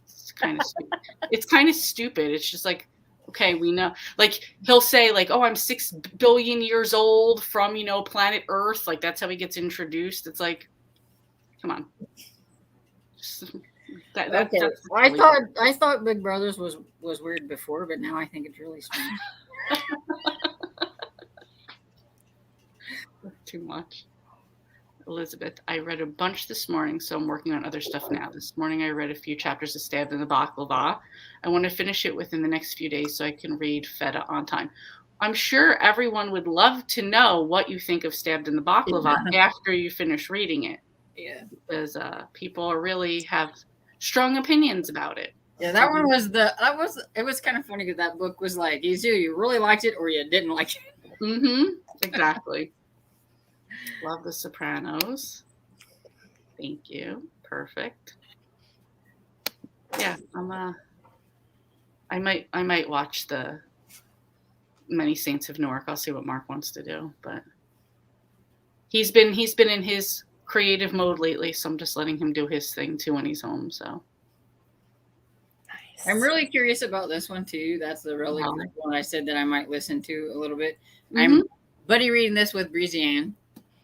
[SPEAKER 1] It's kind of stupid. It's kind of stupid. It's just like, okay, we know. Like he'll say like, "Oh, I'm 6 billion years old from, planet Earth." Like that's how he gets introduced. It's like, come on.
[SPEAKER 3] Okay. I thought Big Brothers was weird before, but now I think it's really strange.
[SPEAKER 1] Too much. Elizabeth, I read a bunch this morning, so I'm working on other stuff now. This morning I read a few chapters of Stabbed in the Baklava. I want to finish it within the next few days so I can read Feta on time. I'm sure everyone would love to know what you think of Stabbed in the Baklava after you finish reading it.
[SPEAKER 3] Yeah.
[SPEAKER 1] Because people really have strong opinions about it.
[SPEAKER 3] Yeah, that one was it was kind of funny because that book was like, you really liked it or you didn't like it.
[SPEAKER 1] Mm-hmm. Exactly. Love The Sopranos. Thank you. Perfect. Yeah, I might watch the Many Saints of Newark. I'll see what Mark wants to do, but he's been in his creative mode lately, so I'm just letting him do his thing too when he's home. So
[SPEAKER 2] Nice.
[SPEAKER 3] I'm really curious about this one too. That's the really first one I said that I might listen to a little bit.
[SPEAKER 1] Mm-hmm.
[SPEAKER 3] I'm buddy reading this with Breezy Ann.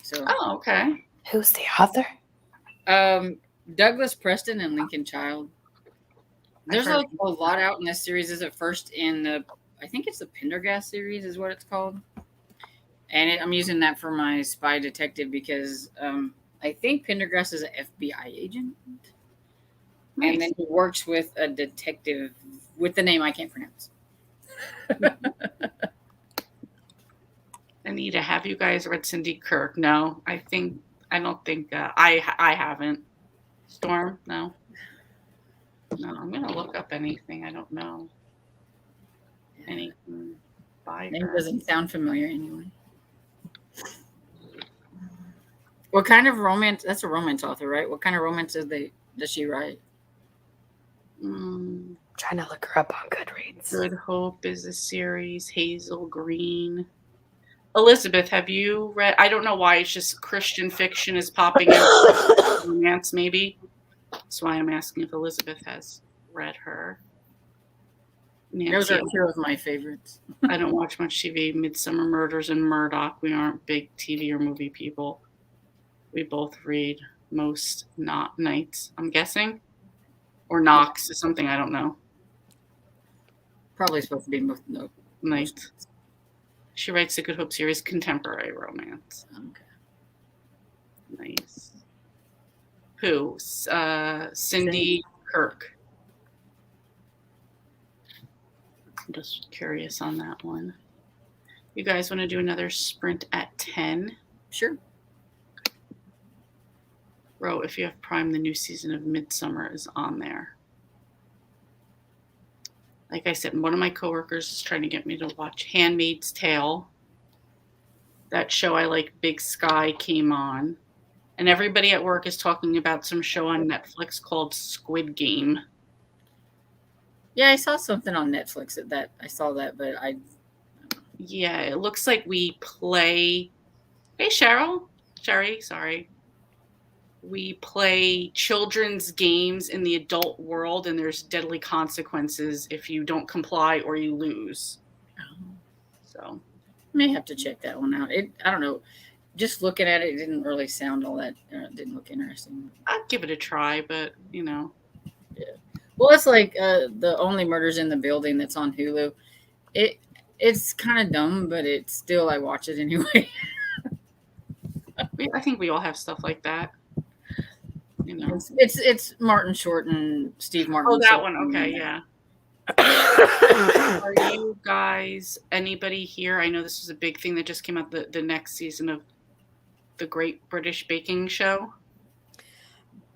[SPEAKER 3] So
[SPEAKER 1] okay.
[SPEAKER 2] Who's the author?
[SPEAKER 3] Douglas Preston and Lincoln Child. There's a lot out in this series. This is first in I think it's the Pendergast series is what it's called. And I'm using that for my spy detective because I think Pendergast is an FBI agent. Nice. And then he works with a detective with the name I can't pronounce.
[SPEAKER 1] Anita, have you guys read Cindy Kirk? No, I don't think I haven't. Storm? No. I'm gonna look up anything. I don't know anything by
[SPEAKER 3] Name
[SPEAKER 1] her.
[SPEAKER 3] doesn't sound familiar anyway. What kind of romance? That's a romance author, right? What kind of romances does she write?
[SPEAKER 2] Trying to look her up on Goodreads.
[SPEAKER 1] Good Hope is a series. Hazel Green. Elizabeth, have you read? I don't know why it's just Christian fiction is popping up. Romance, maybe. That's why I'm asking if Elizabeth has read her. Nancy,
[SPEAKER 3] those are two of my favorites.
[SPEAKER 1] I don't watch much TV. Midsummer Murders and Murdoch. We aren't big TV or movie people. We both read most nights, I'm guessing. Or Knox is something, I don't know.
[SPEAKER 3] Probably supposed to be most
[SPEAKER 1] nights. She writes the Good Hope series, contemporary romance.
[SPEAKER 3] Okay.
[SPEAKER 1] Nice. Who? Cindy Kirk. I'm just curious on that one. You guys want to do another sprint at 10?
[SPEAKER 3] Sure.
[SPEAKER 1] Ro, if you have Prime, the new season of Midsummer is on there. Like I said, one of my coworkers is trying to get me to watch Handmaid's Tale. That show I like, Big Sky, came on. And everybody at work is talking about some show on Netflix called Squid Game.
[SPEAKER 3] Yeah, I saw something on Netflix that I saw that, but
[SPEAKER 1] Yeah, it looks like we play. Hey, Sherry, sorry. We play children's games in the adult world, and there's deadly consequences if you don't comply or you lose. So,
[SPEAKER 3] may have to check that one out. I don't know. Just looking at it, it didn't really sound all that. It didn't look interesting.
[SPEAKER 1] I'd give it a try, but
[SPEAKER 3] Yeah. Well, it's like the Only Murders in the Building that's on Hulu. It's kind of dumb, but it's still I watch it anyway.
[SPEAKER 1] I think we all have stuff like that.
[SPEAKER 3] It's Martin Short and Steve Martin.
[SPEAKER 1] Oh, that one. Okay, yeah. Are you guys, anybody here? I know this was a big thing that just came out, the next season of the Great British Baking Show.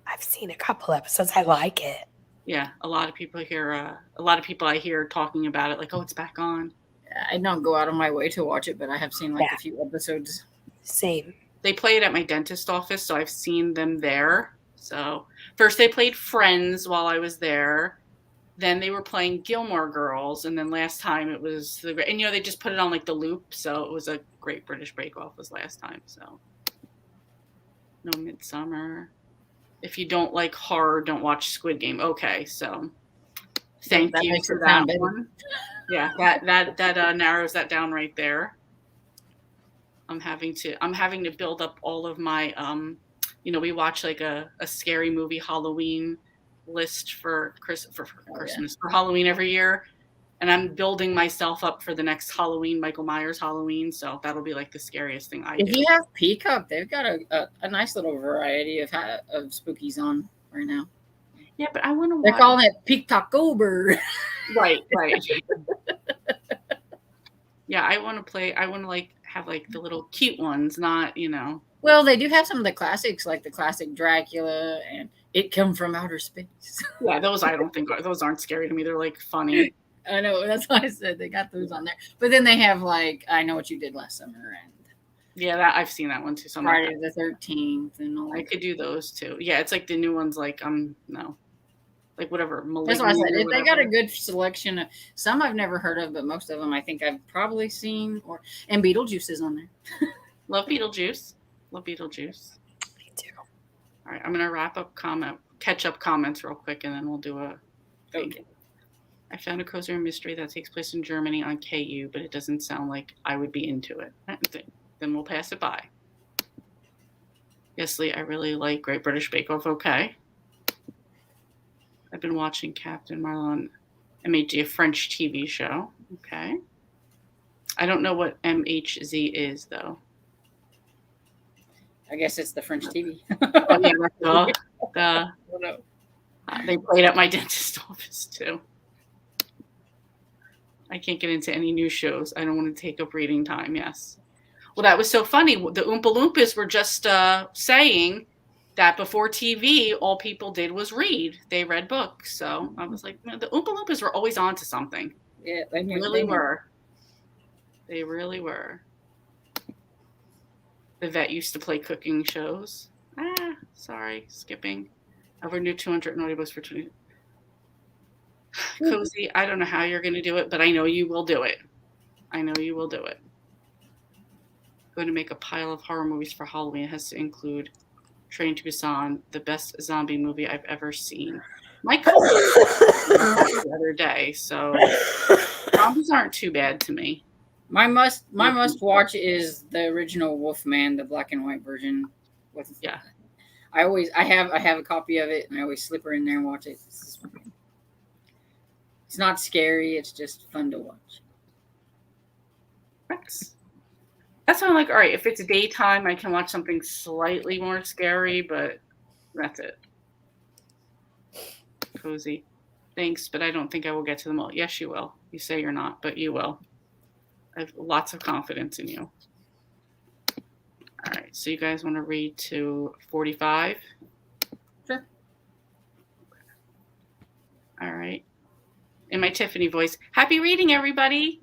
[SPEAKER 2] I've seen a couple episodes. I like it.
[SPEAKER 1] Yeah, a lot of people here, a lot of people I hear talking about it, like, "Oh, it's back on."
[SPEAKER 3] I don't go out of my way to watch it, but I have seen like
[SPEAKER 2] Yeah.
[SPEAKER 3] a few episodes.
[SPEAKER 2] Same.
[SPEAKER 1] They play it at my dentist office, so I've seen them there. So, first they played Friends while I was there, then they were playing Gilmore Girls, and then last time it was and, they just put it on, like, the loop, so it was a Great British Bake Off was last time, so no Midsummer. If you don't like horror, don't watch Squid Game. Okay, so
[SPEAKER 3] So
[SPEAKER 1] thank
[SPEAKER 3] that
[SPEAKER 1] you
[SPEAKER 3] makes
[SPEAKER 1] for
[SPEAKER 3] it
[SPEAKER 1] that
[SPEAKER 3] sound better.
[SPEAKER 1] one. Yeah, that narrows that down right there. I'm having to build up all of my we watch like a scary movie Halloween list for
[SPEAKER 3] Oh yeah.
[SPEAKER 1] Christmas for Halloween every year, and I'm building myself up for the next Halloween, Michael Myers Halloween, so that'll be like the scariest thing I
[SPEAKER 3] If
[SPEAKER 1] do.
[SPEAKER 3] you have Peacock, they've got a nice little variety of spookies on right now.
[SPEAKER 1] Yeah, but I want to
[SPEAKER 3] They're
[SPEAKER 1] watch.
[SPEAKER 3] calling it Peacock-ober.
[SPEAKER 1] Right. Yeah, I want to like have like the little cute ones, not.
[SPEAKER 3] Well, they do have some of the classics, like the classic Dracula and It Come From Outer Space.
[SPEAKER 1] Yeah, those I don't think those aren't scary to me. They're like funny.
[SPEAKER 3] I know, that's why I said they got those on there. But then they have like I Know What You Did Last Summer and
[SPEAKER 1] Yeah, that I've seen that one too. So I'm like,
[SPEAKER 3] Friday the 13th and all
[SPEAKER 1] I
[SPEAKER 3] that.
[SPEAKER 1] could do those too. Yeah, it's like the new ones, like no, like whatever,
[SPEAKER 3] That's why I
[SPEAKER 1] Malignant
[SPEAKER 3] said
[SPEAKER 1] or
[SPEAKER 3] if they got a
[SPEAKER 1] whatever.
[SPEAKER 3] good selection of some I've never heard of, but most of them I think I've probably seen and Beetlejuice is on there.
[SPEAKER 1] Love Beetlejuice. Love Beetlejuice.
[SPEAKER 2] Me too.
[SPEAKER 1] All right, I'm gonna catch up comments real quick, and then we'll do a thing.
[SPEAKER 3] Okay.
[SPEAKER 1] I found a cozy mystery that takes place in Germany on KU, but it doesn't sound like I would be into it. Then we'll pass it by. Yes, Lee, I really like Great British Bake Off. Okay. I've been watching Captain Marlon MHZ, a French TV show. Okay. I don't know what MHZ is, though.
[SPEAKER 3] I guess it's the French TV.
[SPEAKER 1] Oh, yeah,
[SPEAKER 3] No.
[SPEAKER 1] they played at my dentist office, too. I can't get into any new shows. I don't want to take up reading time, yes. Well, that was so funny. The Oompa Loompas were just saying that before TV, all people did was read. They read books. So I was like, the Oompa Loompas were always on to something.
[SPEAKER 3] Yeah,
[SPEAKER 1] They really were. They really were. The vet used to play cooking shows. Sorry, skipping. Over new 200 naughty books for 20. Cozy, I don't know how you're going to do it, but I know you will do it. I know you will do it. Going to make a pile of horror movies for Halloween. It has to include Train to Busan, the best zombie movie I've ever seen. My cousin the other day, so zombies aren't too bad to me.
[SPEAKER 3] My must watch is the original Wolfman, the black and white version.
[SPEAKER 1] Yeah.
[SPEAKER 3] I have a copy of it, and I always slip her in there and watch it. It's not scary. It's just fun to watch.
[SPEAKER 1] That's why I'm like, all right, if it's daytime, I can watch something slightly more scary, but that's it. Cozy. Thanks, but I don't think I will get to them all. Yes, you will. You say you're not, but you will. I have lots of confidence in you. All right, so you guys want to read to 45?
[SPEAKER 3] Sure.
[SPEAKER 1] All right. In my Tiffany voice, happy reading, everybody.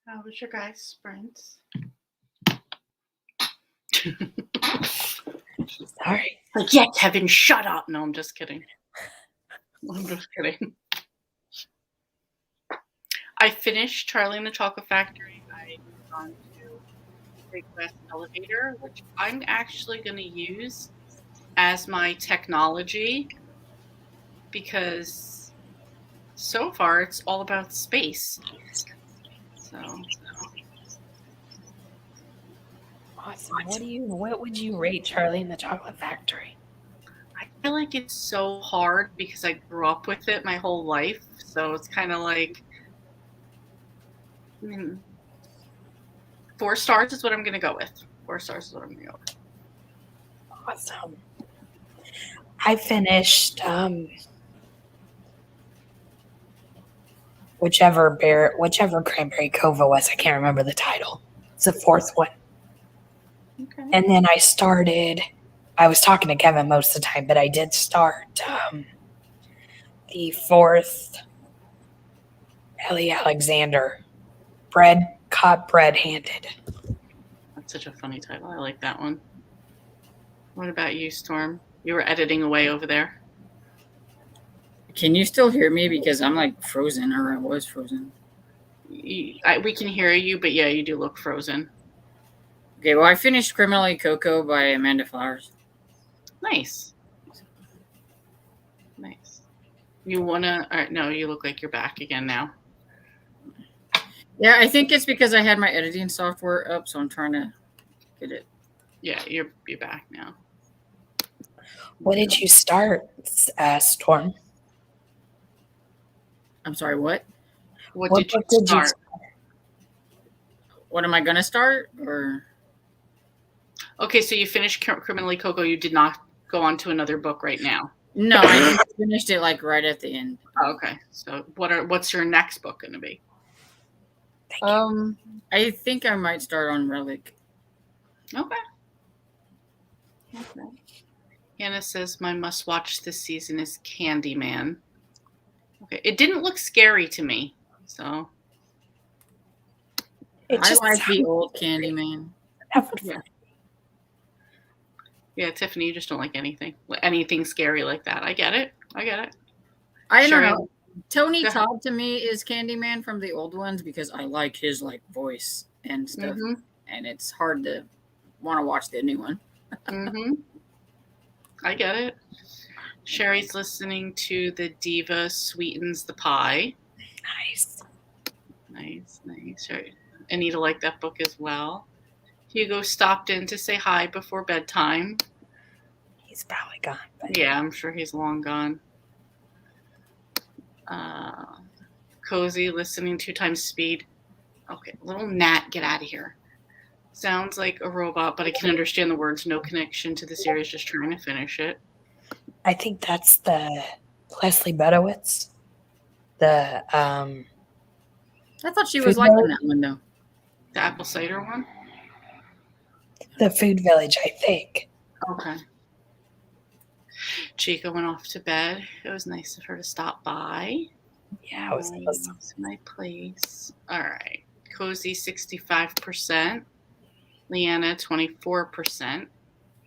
[SPEAKER 1] How was your guys' sprints?
[SPEAKER 2] Sorry.
[SPEAKER 1] Like, yeah, Kevin, shut up. No, I'm just kidding. I'm just kidding. I finished Charlie and the Chocolate Factory. I moved on to Big West Elevator, which I'm actually going to use as my technology because so far it's all about space. So
[SPEAKER 2] Awesome. What would you rate Charlie and the Chocolate Factory?
[SPEAKER 1] I feel like it's so hard because I grew up with it my whole life. So it's kind of like 4 stars is what I'm going to go with. 4 stars is what I'm going to go with.
[SPEAKER 2] Awesome. I finished whichever Cranberry Cove was. I can't remember the title. It's the 4th one.
[SPEAKER 1] Okay.
[SPEAKER 2] And then I was talking to Kevin most of the time, but I did start the 4th Ellie Alexander, caught bread handed.
[SPEAKER 1] That's such a funny title. I like that one. What about you, Storm? You were editing away over there.
[SPEAKER 3] Can you still hear me? Because I'm like frozen, or I was frozen.
[SPEAKER 1] We can hear you, but yeah, you do look frozen.
[SPEAKER 3] Okay, well, I finished Criminally Coco by Amanda Flowers.
[SPEAKER 1] Nice. You wanna? No, you look like you're back again now.
[SPEAKER 3] Yeah, I think it's because I had my editing software up, so I'm trying to get it.
[SPEAKER 1] Yeah, you're back now.
[SPEAKER 2] What did you start, Storm?
[SPEAKER 3] I'm sorry, what?
[SPEAKER 1] What did you start?
[SPEAKER 3] What am I gonna start? Or
[SPEAKER 1] okay, so you finished Criminally Coco. You did not go on to another book right now.
[SPEAKER 3] No, I finished it like right at the end.
[SPEAKER 1] Oh, okay, so what's your next book going to be?
[SPEAKER 3] I think I might start on Relic.
[SPEAKER 1] Okay. Hannah says my must-watch this season is Candyman. Okay, it didn't look scary to me, so.
[SPEAKER 3] I like the old Candyman.
[SPEAKER 1] Yeah, Tiffany, you just don't like anything scary like that. I get it.
[SPEAKER 3] I don't know. Tony Todd to me is Candyman from the old ones because I like his like voice and stuff, and it's hard to want to watch the new one.
[SPEAKER 1] I get it. Sherry's listening to the Diva Sweetens the Pie. Nice. Sherry. Anita liked that book as well. Hugo stopped in to say hi before bedtime.
[SPEAKER 2] He's probably gone.
[SPEAKER 1] Yeah, I'm sure he's long gone. Cozy listening 2 times speed. Okay, little Nat, get out of here. Sounds like a robot, but I can understand the words. No connection to the series, just trying to finish it.
[SPEAKER 2] I think that's the Leslie Bedowitz. I
[SPEAKER 3] thought she was liking that one though.
[SPEAKER 1] The apple cider one?
[SPEAKER 2] The Food Village, I think.
[SPEAKER 1] Okay. Chica went off to bed. It was nice of her to stop by.
[SPEAKER 2] Yeah, it was awesome.
[SPEAKER 1] My place. All right. Cozy 65%. Leanna 24%.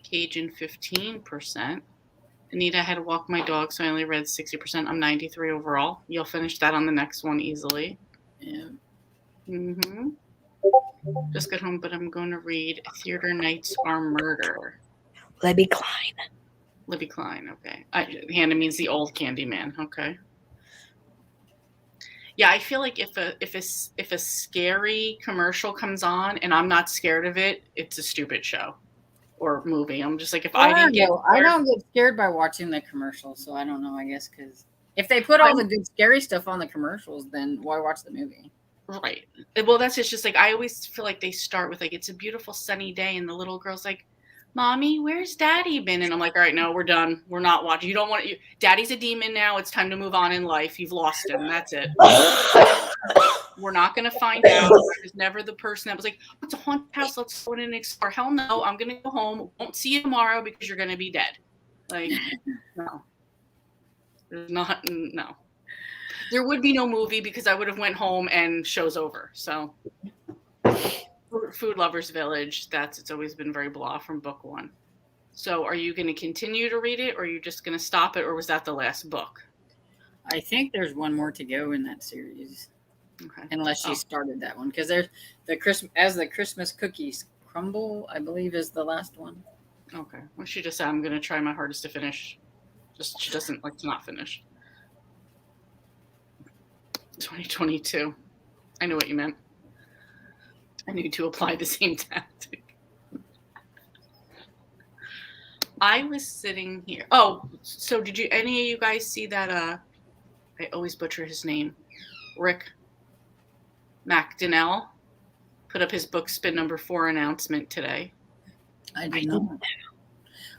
[SPEAKER 1] Cajun 15%. Anita had to walk my dog, so I only read 60%. I'm 93 overall. You'll finish that on the next one easily.
[SPEAKER 3] Yeah.
[SPEAKER 1] Just got home, but I'm going to read Theater Nights Are Murder.
[SPEAKER 2] Libby Klein,
[SPEAKER 1] okay. Hannah means the old Candyman, okay. Yeah, I feel like if a scary commercial comes on and I'm not scared of it, it's a stupid show or movie. I'm just like, if I didn't get scared,
[SPEAKER 3] I don't get scared by watching the commercials, so I don't know, I guess, because if they put all the good scary stuff on the commercials, then why watch the movie?
[SPEAKER 1] Right. Well, that's just like, I always feel like they start with like, it's a beautiful sunny day, and the little girl's like, Mommy, where's Daddy been? And I'm like, all right, no, we're done. We're not watching. You don't want to. Daddy's a demon now. It's time to move on in life. You've lost him. That's it. We're not going to find out. There's never the person that was like, it's a haunted house. Let's go in and explore. Hell no. I'm going to go home. Won't see you tomorrow because you're going to be dead. Like, no. There's not. No. There would be no movie because I would have went home and show's over. So Food Lovers Village, it's always been very blah from book 1. So are you going to continue to read it, or are you just going to stop it, or was that the last book?
[SPEAKER 3] I think there's one more to go in that series.
[SPEAKER 1] Okay.
[SPEAKER 3] Unless she started that one, because there's the Christmas cookies crumble, I believe, is the last one.
[SPEAKER 1] Okay. Well, she just said, I'm going to try my hardest to finish. She doesn't like to not finish. 2022. I knew what you meant. I need to apply the same tactic. I was sitting here. Oh, so did any of you guys see that? I always butcher his name. Rick McDonnell put up his book spin number 4 announcement today.
[SPEAKER 3] I did not.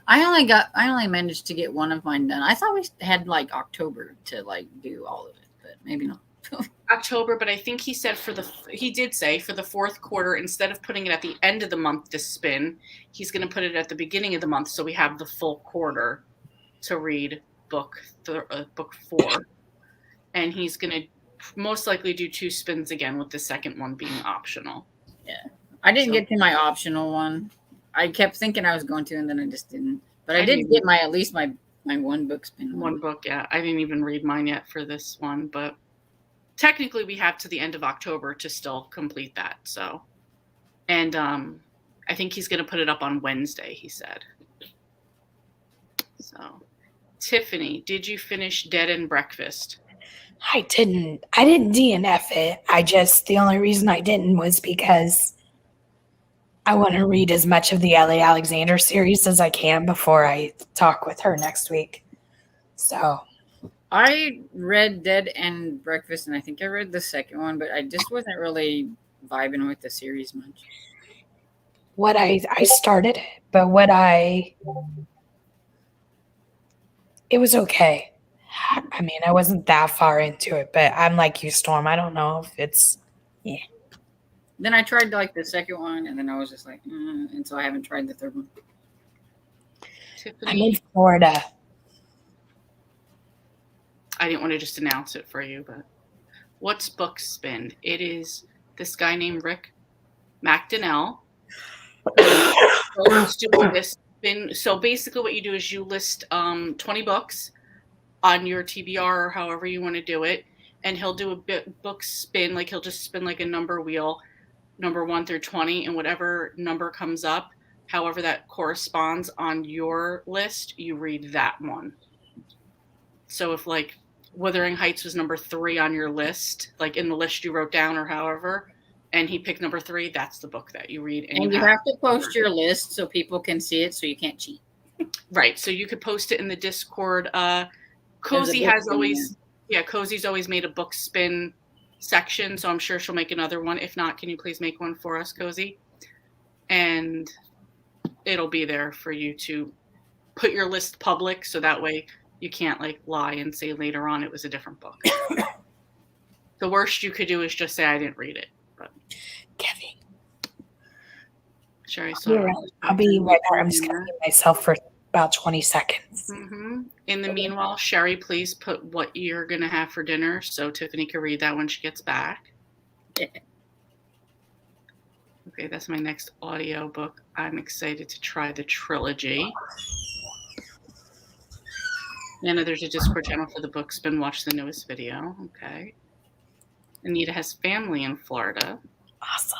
[SPEAKER 3] I only managed to get one of mine done. I thought we had like October to like do all of it, but maybe not.
[SPEAKER 1] October, but I think he said he did say for the 4th quarter, instead of putting it at the end of the month to spin, he's going to put it at the beginning of the month, so we have the full quarter to read book 4. And he's going to most likely do 2 spins again, with the second one being optional.
[SPEAKER 3] Yeah, I didn't get to my optional one. I kept thinking I was going to, and then I just didn't. But I did get at least my one book spin.
[SPEAKER 1] One book, yeah. I didn't even read mine yet for this one, but technically we have to the end of October to still complete that. So, and I think he's going to put it up on Wednesday, he said. So, Tiffany, did you finish Dead and Breakfast?
[SPEAKER 2] I didn't DNF it. The only reason I didn't was because I want to read as much of the Ellie Alexander series as I can before I talk with her next week. So
[SPEAKER 3] I read Dead and Breakfast, and I think I read the second one, but I just wasn't really vibing with the series much.
[SPEAKER 2] I started it, but it was okay. I mean, I wasn't that far into it, but I'm like you, Storm. I don't know if it's, yeah.
[SPEAKER 3] Then I tried like the second one, and then I was just like, and so I haven't tried the third one.
[SPEAKER 1] Tiffany,
[SPEAKER 2] I'm in Florida.
[SPEAKER 1] I didn't want to just announce it for you, but what's book spin? It is this guy named Rick McDonnell. So basically what you do is you list 20 books on your TBR or however you want to do it, and he'll do a book spin, like he'll just spin like a number wheel, number 1 through 20, and whatever number comes up, however that corresponds on your list, you read that one. So if like Wuthering Heights was number 3 on your list, like in the list you wrote down or however, and he picked number 3, that's the book that you read.
[SPEAKER 3] And you have to post your list so people can see it, so you can't cheat.
[SPEAKER 1] Right. So you could post it in the Discord. Cozy's always made a book spin section, so I'm sure she'll make another one. If not, can you please make one for us, Cozy? And it'll be there for you to put your list public, so that way you can't like lie and say later on it was a different book. The worst you could do is just say I didn't read it. But
[SPEAKER 2] Kevin.
[SPEAKER 1] Sherry,
[SPEAKER 2] I'll be right there. I'm just going to mute myself for about 20 seconds.
[SPEAKER 1] Mm-hmm. In the meanwhile, Sherry, please put what you're going to have for dinner so Tiffany can read that when she gets back. Okay, that's my next audio book. I'm excited to try the trilogy. Anna, there's a Discord channel for the book spin. Watch the newest video. Okay. Anita has family in Florida.
[SPEAKER 2] Awesome.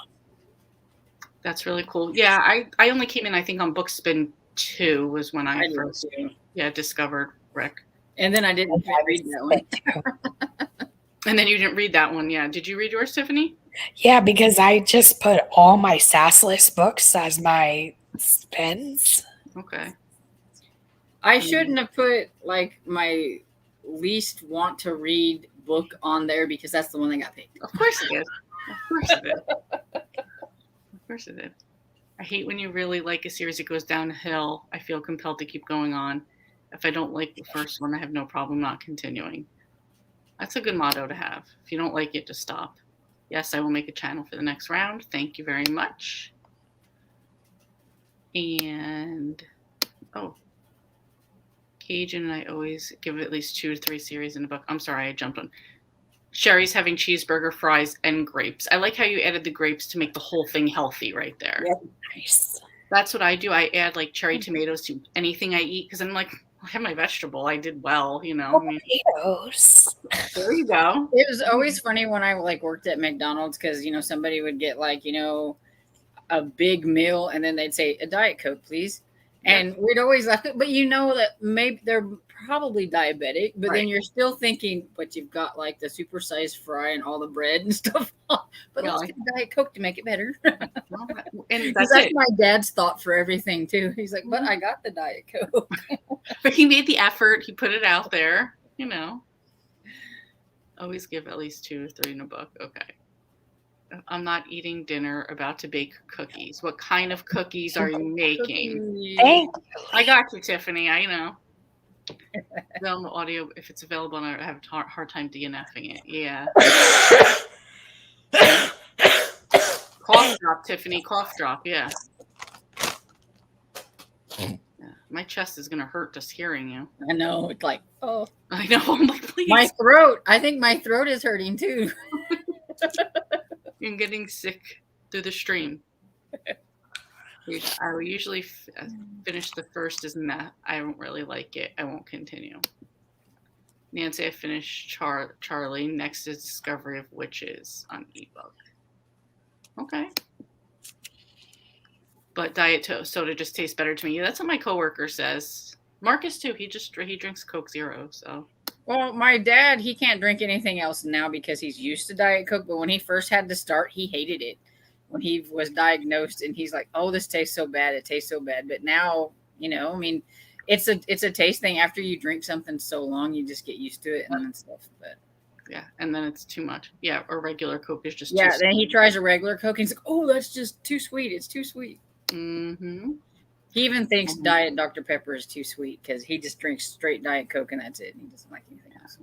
[SPEAKER 1] That's really cool. Yeah, I only came in, I think, on book spin 2 was when I first discovered Rick.
[SPEAKER 3] And then I didn't read that one.
[SPEAKER 1] And then you didn't read that one, yeah. Did you read yours, Tiffany?
[SPEAKER 2] Yeah, because I just put all my SAS list books as my spins.
[SPEAKER 1] Okay.
[SPEAKER 3] I shouldn't have put like my least want to read book on there because that's the one that got picked.
[SPEAKER 1] Of course it did. Of course it did. Of course it did. I hate when you really like a series, it goes downhill. I feel compelled to keep going on. If I don't like the first one, I have no problem not continuing. That's a good motto to have. If you don't like it, just stop. Yes, I will make a channel for the next round. Thank you very much. And, Cajun and I always give at least 2 to 3 series in a book. I'm sorry, I jumped on. Sherry's having cheeseburger, fries, and grapes. I like how you added the grapes to make the whole thing healthy right there.
[SPEAKER 3] Yep.
[SPEAKER 2] Nice.
[SPEAKER 1] That's what I do. I add like cherry tomatoes to anything I eat because I'm like, I have my vegetable. I did well, you know. I mean,
[SPEAKER 2] Potatoes.
[SPEAKER 1] there you go.
[SPEAKER 3] It was always funny when I like worked at McDonald's because somebody would get like a big meal and then they'd say a Diet Coke, please, and we'd always laugh. But that maybe they're probably diabetic, but then
[SPEAKER 1] Right.
[SPEAKER 3] you're still thinking, but you've got like the supersized fry and all the bread and stuff. But
[SPEAKER 1] Yeah,
[SPEAKER 3] let's get a Diet Coke to make it better.
[SPEAKER 1] Well, and
[SPEAKER 3] That's
[SPEAKER 1] that's it.
[SPEAKER 3] my dad's thought for everything too. He's like, but I got the Diet Coke.
[SPEAKER 1] But he made the effort. He put it out there, you know. Always give at least 2 or 3 in a book. Okay. I'm not eating dinner, about to bake cookies. What kind of cookies are you making?
[SPEAKER 2] Thank
[SPEAKER 1] I got you, Tiffany. I know. On the audio, if it's available, and I have a hard time DNFing it. Yeah. Cough drop, Tiffany. Cough drop. Yeah. My chest is gonna hurt just hearing you.
[SPEAKER 3] I know. It's like, oh,
[SPEAKER 1] I know. I'm like, please.
[SPEAKER 3] my throat. I think my throat is hurting too.
[SPEAKER 1] I'm getting sick through the stream. I will usually finish the first, isn't that? I don't really like it. I won't continue. Nancy, I finished Charlie. Next is Discovery of Witches on ebook. Okay. But diet soda just tastes better to me. That's what my coworker says. Marcus too. He drinks Coke Zero. So.
[SPEAKER 3] Well, my dad, he can't drink anything else now because he's used to Diet Coke. But when he first had to start, he hated it. When he was diagnosed, and he's like, "Oh, this tastes so bad. It tastes so bad." But now, I mean, it's a taste thing. After you drink something so long, you just get used to it and stuff. But
[SPEAKER 1] yeah, and then it's too much. Yeah, or regular Coke is just
[SPEAKER 3] too
[SPEAKER 1] sweet.
[SPEAKER 3] Then he tries a regular Coke, and he's like, "Oh, that's just too sweet. It's too sweet."
[SPEAKER 1] Mm-hmm.
[SPEAKER 3] He even thinks Diet Dr. Pepper is too sweet because he just drinks straight Diet Coke and that's it. He doesn't like anything else.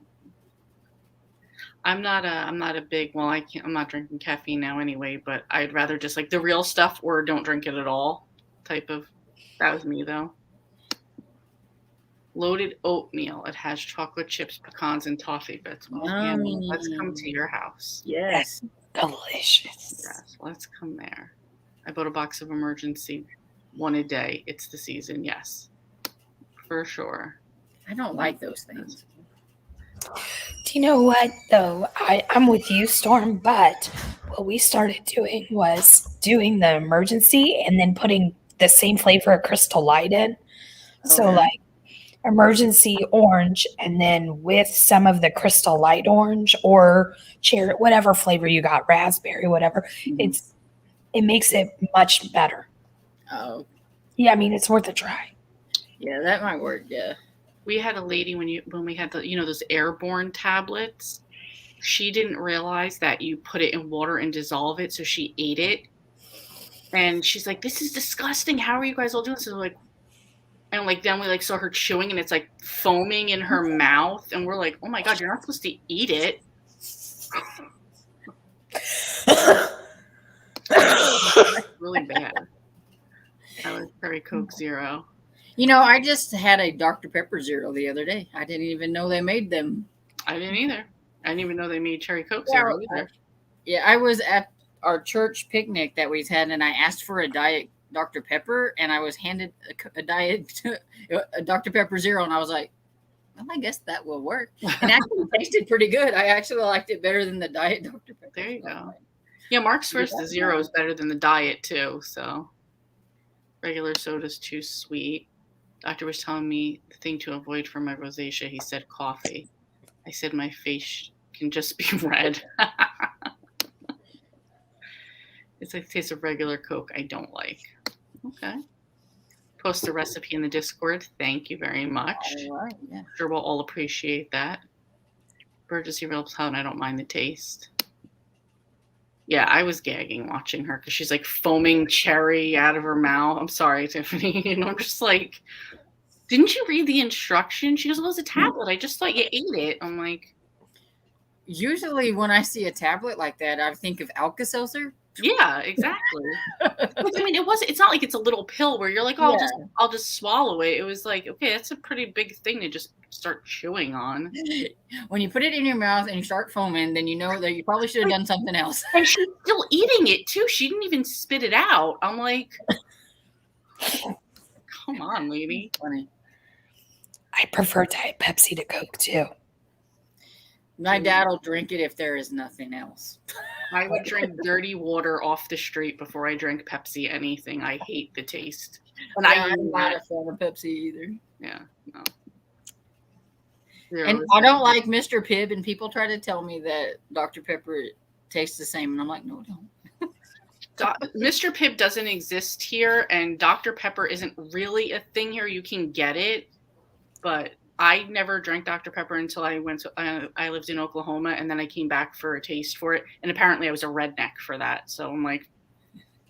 [SPEAKER 1] I'm not a big. Well, I'm not drinking caffeine now anyway. But I'd rather just like the real stuff or don't drink it at all. Type of. That was me though. Loaded oatmeal. It has chocolate chips, pecans, and toffee bits. Well, Annie, let's come to your house.
[SPEAKER 3] Yes.
[SPEAKER 2] Delicious.
[SPEAKER 1] Yes, let's come there. I bought a box of Emergency, 1 a day. It's the season. Yes, for sure.
[SPEAKER 3] I don't like those things.
[SPEAKER 2] Do you know what, though? I'm with you, Storm, but what we started doing was doing the Emergency and then putting the same flavor of Crystal Light in. So, like, Emergency orange and then with some of the Crystal Light orange or cherry, whatever flavor you got, raspberry, whatever.
[SPEAKER 3] Mm-hmm.
[SPEAKER 2] It makes it much better.
[SPEAKER 3] Oh.
[SPEAKER 2] Yeah, I mean, it's worth a try.
[SPEAKER 3] Yeah, that might work, yeah.
[SPEAKER 1] We had a lady when we had those airborne tablets. She didn't realize that you put it in water and dissolve it, so she ate it. And she's like, "This is disgusting. How are you guys all doing this?" So then we saw her chewing and it's like foaming in her mouth, and we're like, "Oh my God, you're not supposed to eat it." That's really bad. I like Cherry Coke Zero.
[SPEAKER 3] I just had a Dr. Pepper Zero the other day. I didn't even know they made them.
[SPEAKER 1] I didn't either. I didn't even know they made Cherry Coke Zero either.
[SPEAKER 3] I was at our church picnic that we've had, and I asked for a Diet Dr. Pepper, and I was handed a Dr. Pepper Zero, and I was like, well, I guess that will work. And actually it tasted pretty good. I actually liked it better than the Diet Dr. Pepper.
[SPEAKER 1] There you go. Yeah, Mark's first, the Zero is better than the Diet, too. So regular soda's too sweet. Doctor was telling me the thing to avoid for my rosacea. He said coffee. I said my face can just be red. It's like taste of regular Coke I don't like. Okay. Post the recipe in the Discord. Thank you very much.
[SPEAKER 3] All right, yeah.
[SPEAKER 1] Sure we'll all appreciate that. Burgess Real Town, I don't mind the taste. Yeah, I was gagging watching her because she's like foaming cherry out of her mouth. I'm sorry, Tiffany. And I'm just like, didn't you read the instructions? She goes, well, it's a tablet. I just thought you ate it. I'm like.
[SPEAKER 3] Usually when I see a tablet like that, I think of Alka-Seltzer.
[SPEAKER 1] Yeah, exactly. But I mean, it's not like it's a little pill where you're like, oh, I'll just swallow it. It was like, okay, that's a pretty big thing to just start chewing on.
[SPEAKER 3] When you put it in your mouth and you start foaming, then you know that you probably should have done something else.
[SPEAKER 1] And she's still eating it too. She didn't even spit it out. I'm like, come on, lady.
[SPEAKER 3] Funny.
[SPEAKER 2] I prefer Diet Pepsi to Coke too.
[SPEAKER 3] My dad will drink it if there is nothing else.
[SPEAKER 1] I would drink dirty water off the street before I drink Pepsi anything. I hate the taste.
[SPEAKER 3] And I'm not a fan of Pepsi either.
[SPEAKER 1] Yeah, no.
[SPEAKER 3] And I don't like Mr. Pibb, and people try to tell me that Dr. Pepper tastes the same, and I'm like, no, it don't.
[SPEAKER 1] Mr. Pibb doesn't exist here, and Dr. Pepper isn't really a thing here. You can get it, but I never drank Dr. Pepper until I lived in Oklahoma, and then I came back for a taste for it. And apparently I was a redneck for that. So I'm like,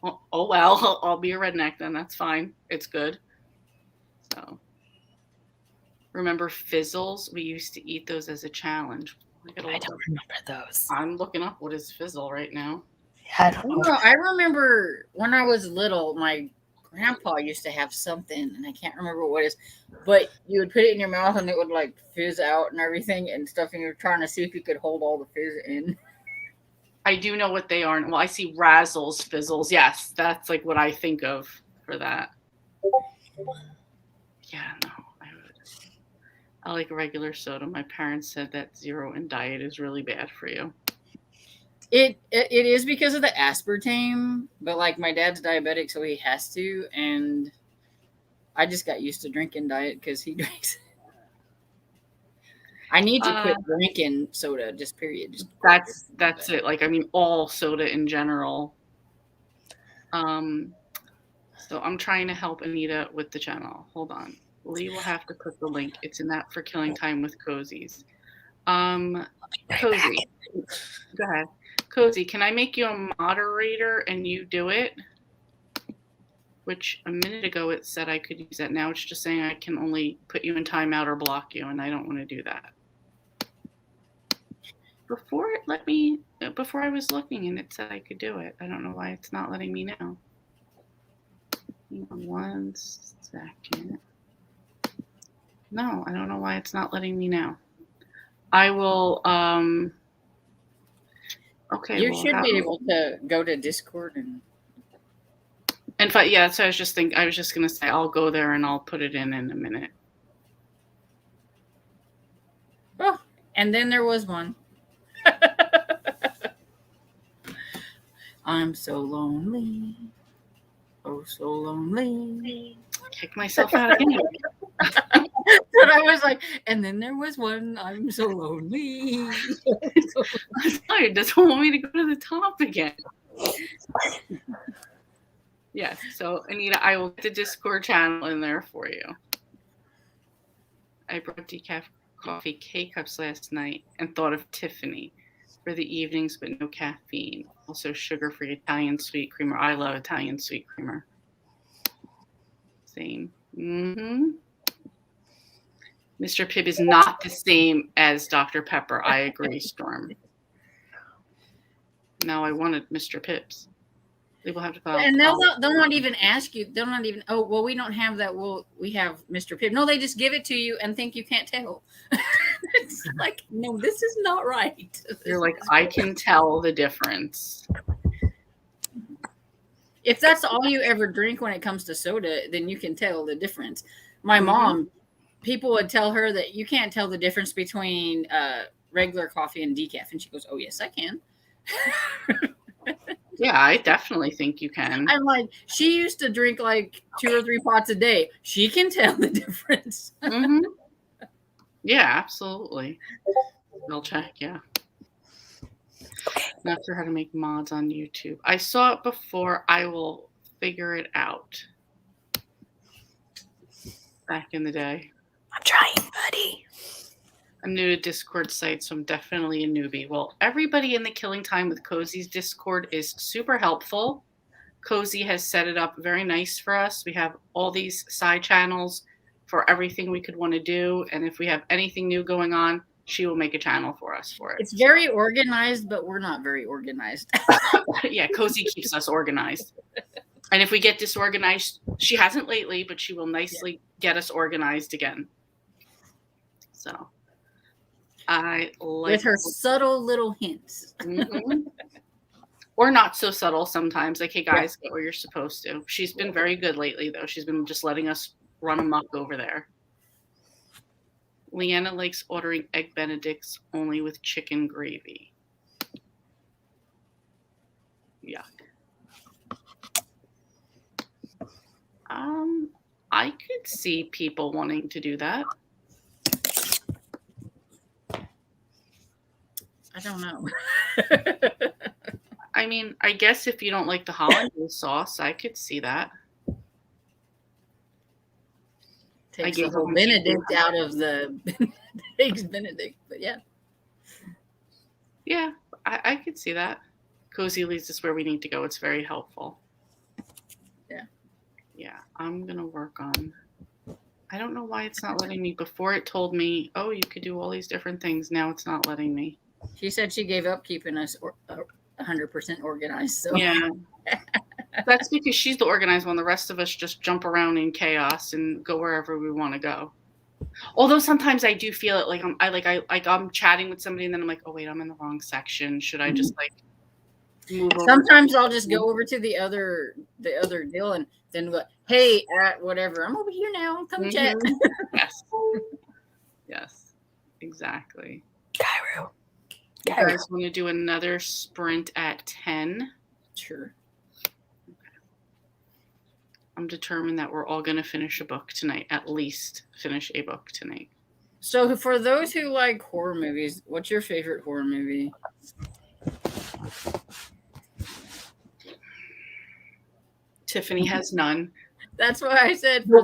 [SPEAKER 1] oh well, I'll be a redneck then. That's fine. It's good. So remember Fizzles? We used to eat those as a challenge.
[SPEAKER 2] I don't remember those.
[SPEAKER 1] I'm looking up what is Fizzle right now.
[SPEAKER 2] Yeah, I don't know.
[SPEAKER 3] I remember when I was little, my grandpa used to have something, and I can't remember what it is, but you would put it in your mouth and it would like fizz out and everything and stuff, and you're trying to see if you could hold all the fizz in.
[SPEAKER 1] I do know what they are. Well, I see Razzles, Fizzles. Yes, that's like what I think of for that. Yeah, no, I like regular soda. My parents said that zero in diet is really bad for you.
[SPEAKER 3] It is because of the aspartame, but like my dad's diabetic, so he has to, and I just got used to drinking diet because he drinks. I need to quit drinking soda, just period. Just
[SPEAKER 1] that's it. Like, I mean, all soda in general. So I'm trying to help Anita with the channel. Hold on. Lee will have to put the link. It's in that For Killing Time with Cozies. Cozy, go ahead. Cozy, can I make you a moderator and you do it? Which a minute ago it said I could use that. Now it's just saying I can only put you in timeout or block you, and I don't want to do that. Before I was looking and it said I could do it. I don't know why it's not letting me know. Hang on 1 second. No, I don't know why it's not letting me know. I will, okay.
[SPEAKER 3] You should be able to go to Discord
[SPEAKER 1] and yeah, so I was just going to say, I'll go there and I'll put it in a minute.
[SPEAKER 3] Oh, and then there was one. I'm so lonely. Oh, so lonely.
[SPEAKER 1] Kick myself out again.
[SPEAKER 3] But I was like, and then there was one. I'm so lonely.
[SPEAKER 1] I'm tired. Doesn't want me to go to the top again. Yes. So Anita, I will get the Discord channel in there for you. I brought decaf coffee K-cups last night and thought of Tiffany for the evenings, but no caffeine. Also sugar-free Italian sweet creamer. I love Italian sweet creamer. Same. Mm-hmm. Mr. Pibb is not the same as Dr. Pepper. I agree, Storm. Now I wanted Mr. Pibb's. They will have to
[SPEAKER 3] and they'll not even ask you. They'll not even, oh, well, we don't have that. Well, we have Mr. Pibb. No, they just give it to you and think you can't tell. It's like, no, this is not right.
[SPEAKER 1] You're like, I can tell the difference.
[SPEAKER 3] If that's all you ever drink when it comes to soda, then you can tell the difference. My mom, people would tell her that you can't tell the difference between regular coffee and decaf. And she goes, oh, yes, I can.
[SPEAKER 1] Yeah, I definitely think you can.
[SPEAKER 3] I'm like, she used to drink like 2 or 3 pots a day. She can tell the difference.
[SPEAKER 1] Mm-hmm. Yeah, absolutely. I'll check, yeah. Not sure how to make mods on YouTube. I saw it before. I will figure it out. Back in the day.
[SPEAKER 2] I'm trying, buddy.
[SPEAKER 1] I'm new to Discord site, so I'm definitely a newbie. Well, everybody in the Killing Time with Cozy's Discord is super helpful. Cozy has set it up very nice for us. We have all these side channels for everything we could want to do. And if we have anything new going on, she will make a channel for us for it.
[SPEAKER 3] It's very organized, but we're not very organized.
[SPEAKER 1] Yeah, Cozy keeps us organized. And if we get disorganized, she hasn't lately, but she will nicely get us organized again. So I like
[SPEAKER 3] with her subtle little hints.
[SPEAKER 1] Mm-hmm. Or not so subtle sometimes. Like, hey guys, get where you're supposed to. She's been very good lately, though. She's been just letting us run amok over there. Leanna likes ordering egg benedicts only with chicken gravy. Yuck. I could see people wanting to do that.
[SPEAKER 3] I don't know.
[SPEAKER 1] I mean, I guess if you don't like the hollandaise sauce, I could see that.
[SPEAKER 3] Takes the whole Benedict out of the eggs Benedict, but yeah.
[SPEAKER 1] Yeah, I could see that. Cozy leads us where we need to go. It's very helpful.
[SPEAKER 3] Yeah.
[SPEAKER 1] Yeah, I'm going to work on... I don't know why it's not letting me. Before it told me, oh, you could do all these different things. Now it's not letting me.
[SPEAKER 3] She said she gave up keeping us 100% organized. So
[SPEAKER 1] yeah. That's because she's the organized one. The rest of us just jump around in chaos and go wherever we want to go. Although sometimes I do feel it, like I'm chatting with somebody and then I'm like, oh wait, I'm in the wrong section. Should I just like move over?
[SPEAKER 3] Sometimes I'll just go over to the other deal and then what? Hey, at whatever, I'm over here now. Come chat.
[SPEAKER 1] Yes. Yes. Exactly.
[SPEAKER 2] Cairo.
[SPEAKER 1] You guys want to do another sprint at 10?
[SPEAKER 3] Sure.
[SPEAKER 1] I'm determined that we're all going to finish a book tonight, at least finish a book tonight.
[SPEAKER 3] So for those who like horror movies, what's your favorite horror movie?
[SPEAKER 1] Tiffany has none.
[SPEAKER 3] That's why I said
[SPEAKER 1] the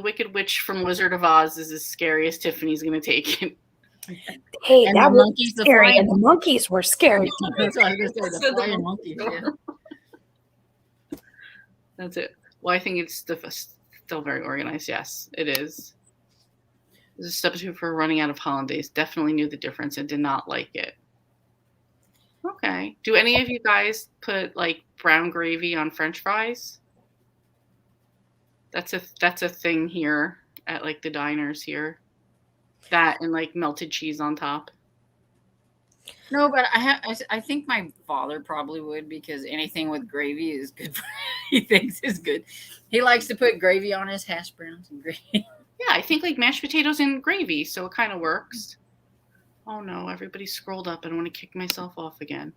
[SPEAKER 1] Wicked Witch from Wizard of Oz is as scary as Tiffany's going to take it.
[SPEAKER 2] Hey, and that was scary, and the monkeys were scary.
[SPEAKER 3] That's what I was going to say. The flying monkeys. Yeah.
[SPEAKER 1] That's it. Well, I think it's still very organized. Yes, it is. There's a substitute for running out of hollandaise. Definitely knew the difference and did not like it. Okay. Do any of you guys put like brown gravy on French fries? That's a thing here at like the diners here. That and like melted cheese on top.
[SPEAKER 3] No, but I think my father probably would, because anything with gravy is good. He thinks is good. He likes to put gravy on his hash browns and gravy.
[SPEAKER 1] Yeah, I think like mashed potatoes and gravy, so it kind of works. Oh no, everybody scrolled up. I don't want to kick myself off again.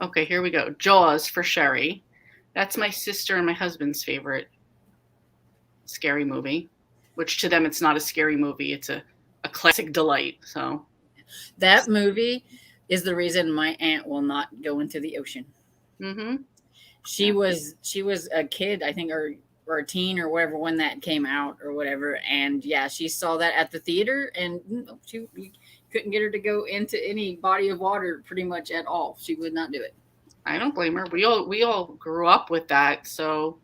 [SPEAKER 1] Okay, here we go. Jaws for Sherry. That's my sister and my husband's favorite scary movie, which to them it's not a scary movie. It's a classic delight. So
[SPEAKER 3] that movie is the reason my aunt will not go into the ocean.
[SPEAKER 1] Mm-hmm.
[SPEAKER 3] She was a kid, I think, or a teen or whatever when that came out or whatever. And yeah, she saw that at the theater, and you couldn't get her to go into any body of water pretty much at all. She would not do it.
[SPEAKER 1] I don't blame her. We all grew up with that, so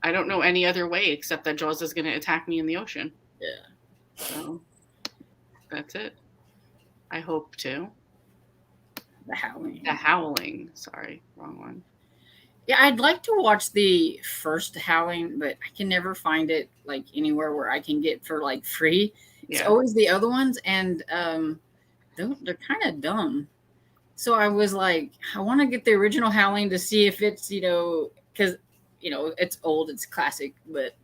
[SPEAKER 1] I don't know any other way except that Jaws is going to attack me in the ocean.
[SPEAKER 3] Yeah.
[SPEAKER 1] So that's it. I hope to.
[SPEAKER 3] The Howling.
[SPEAKER 1] The Howling. Sorry, wrong one.
[SPEAKER 3] Yeah, I'd like to watch the first Howling, but I can never find it like anywhere where I can get for like free. Yeah. It's always the other ones, and they're kind of dumb. So I was like, I want to get the original Howling to see if it's, because it's old, it's classic, but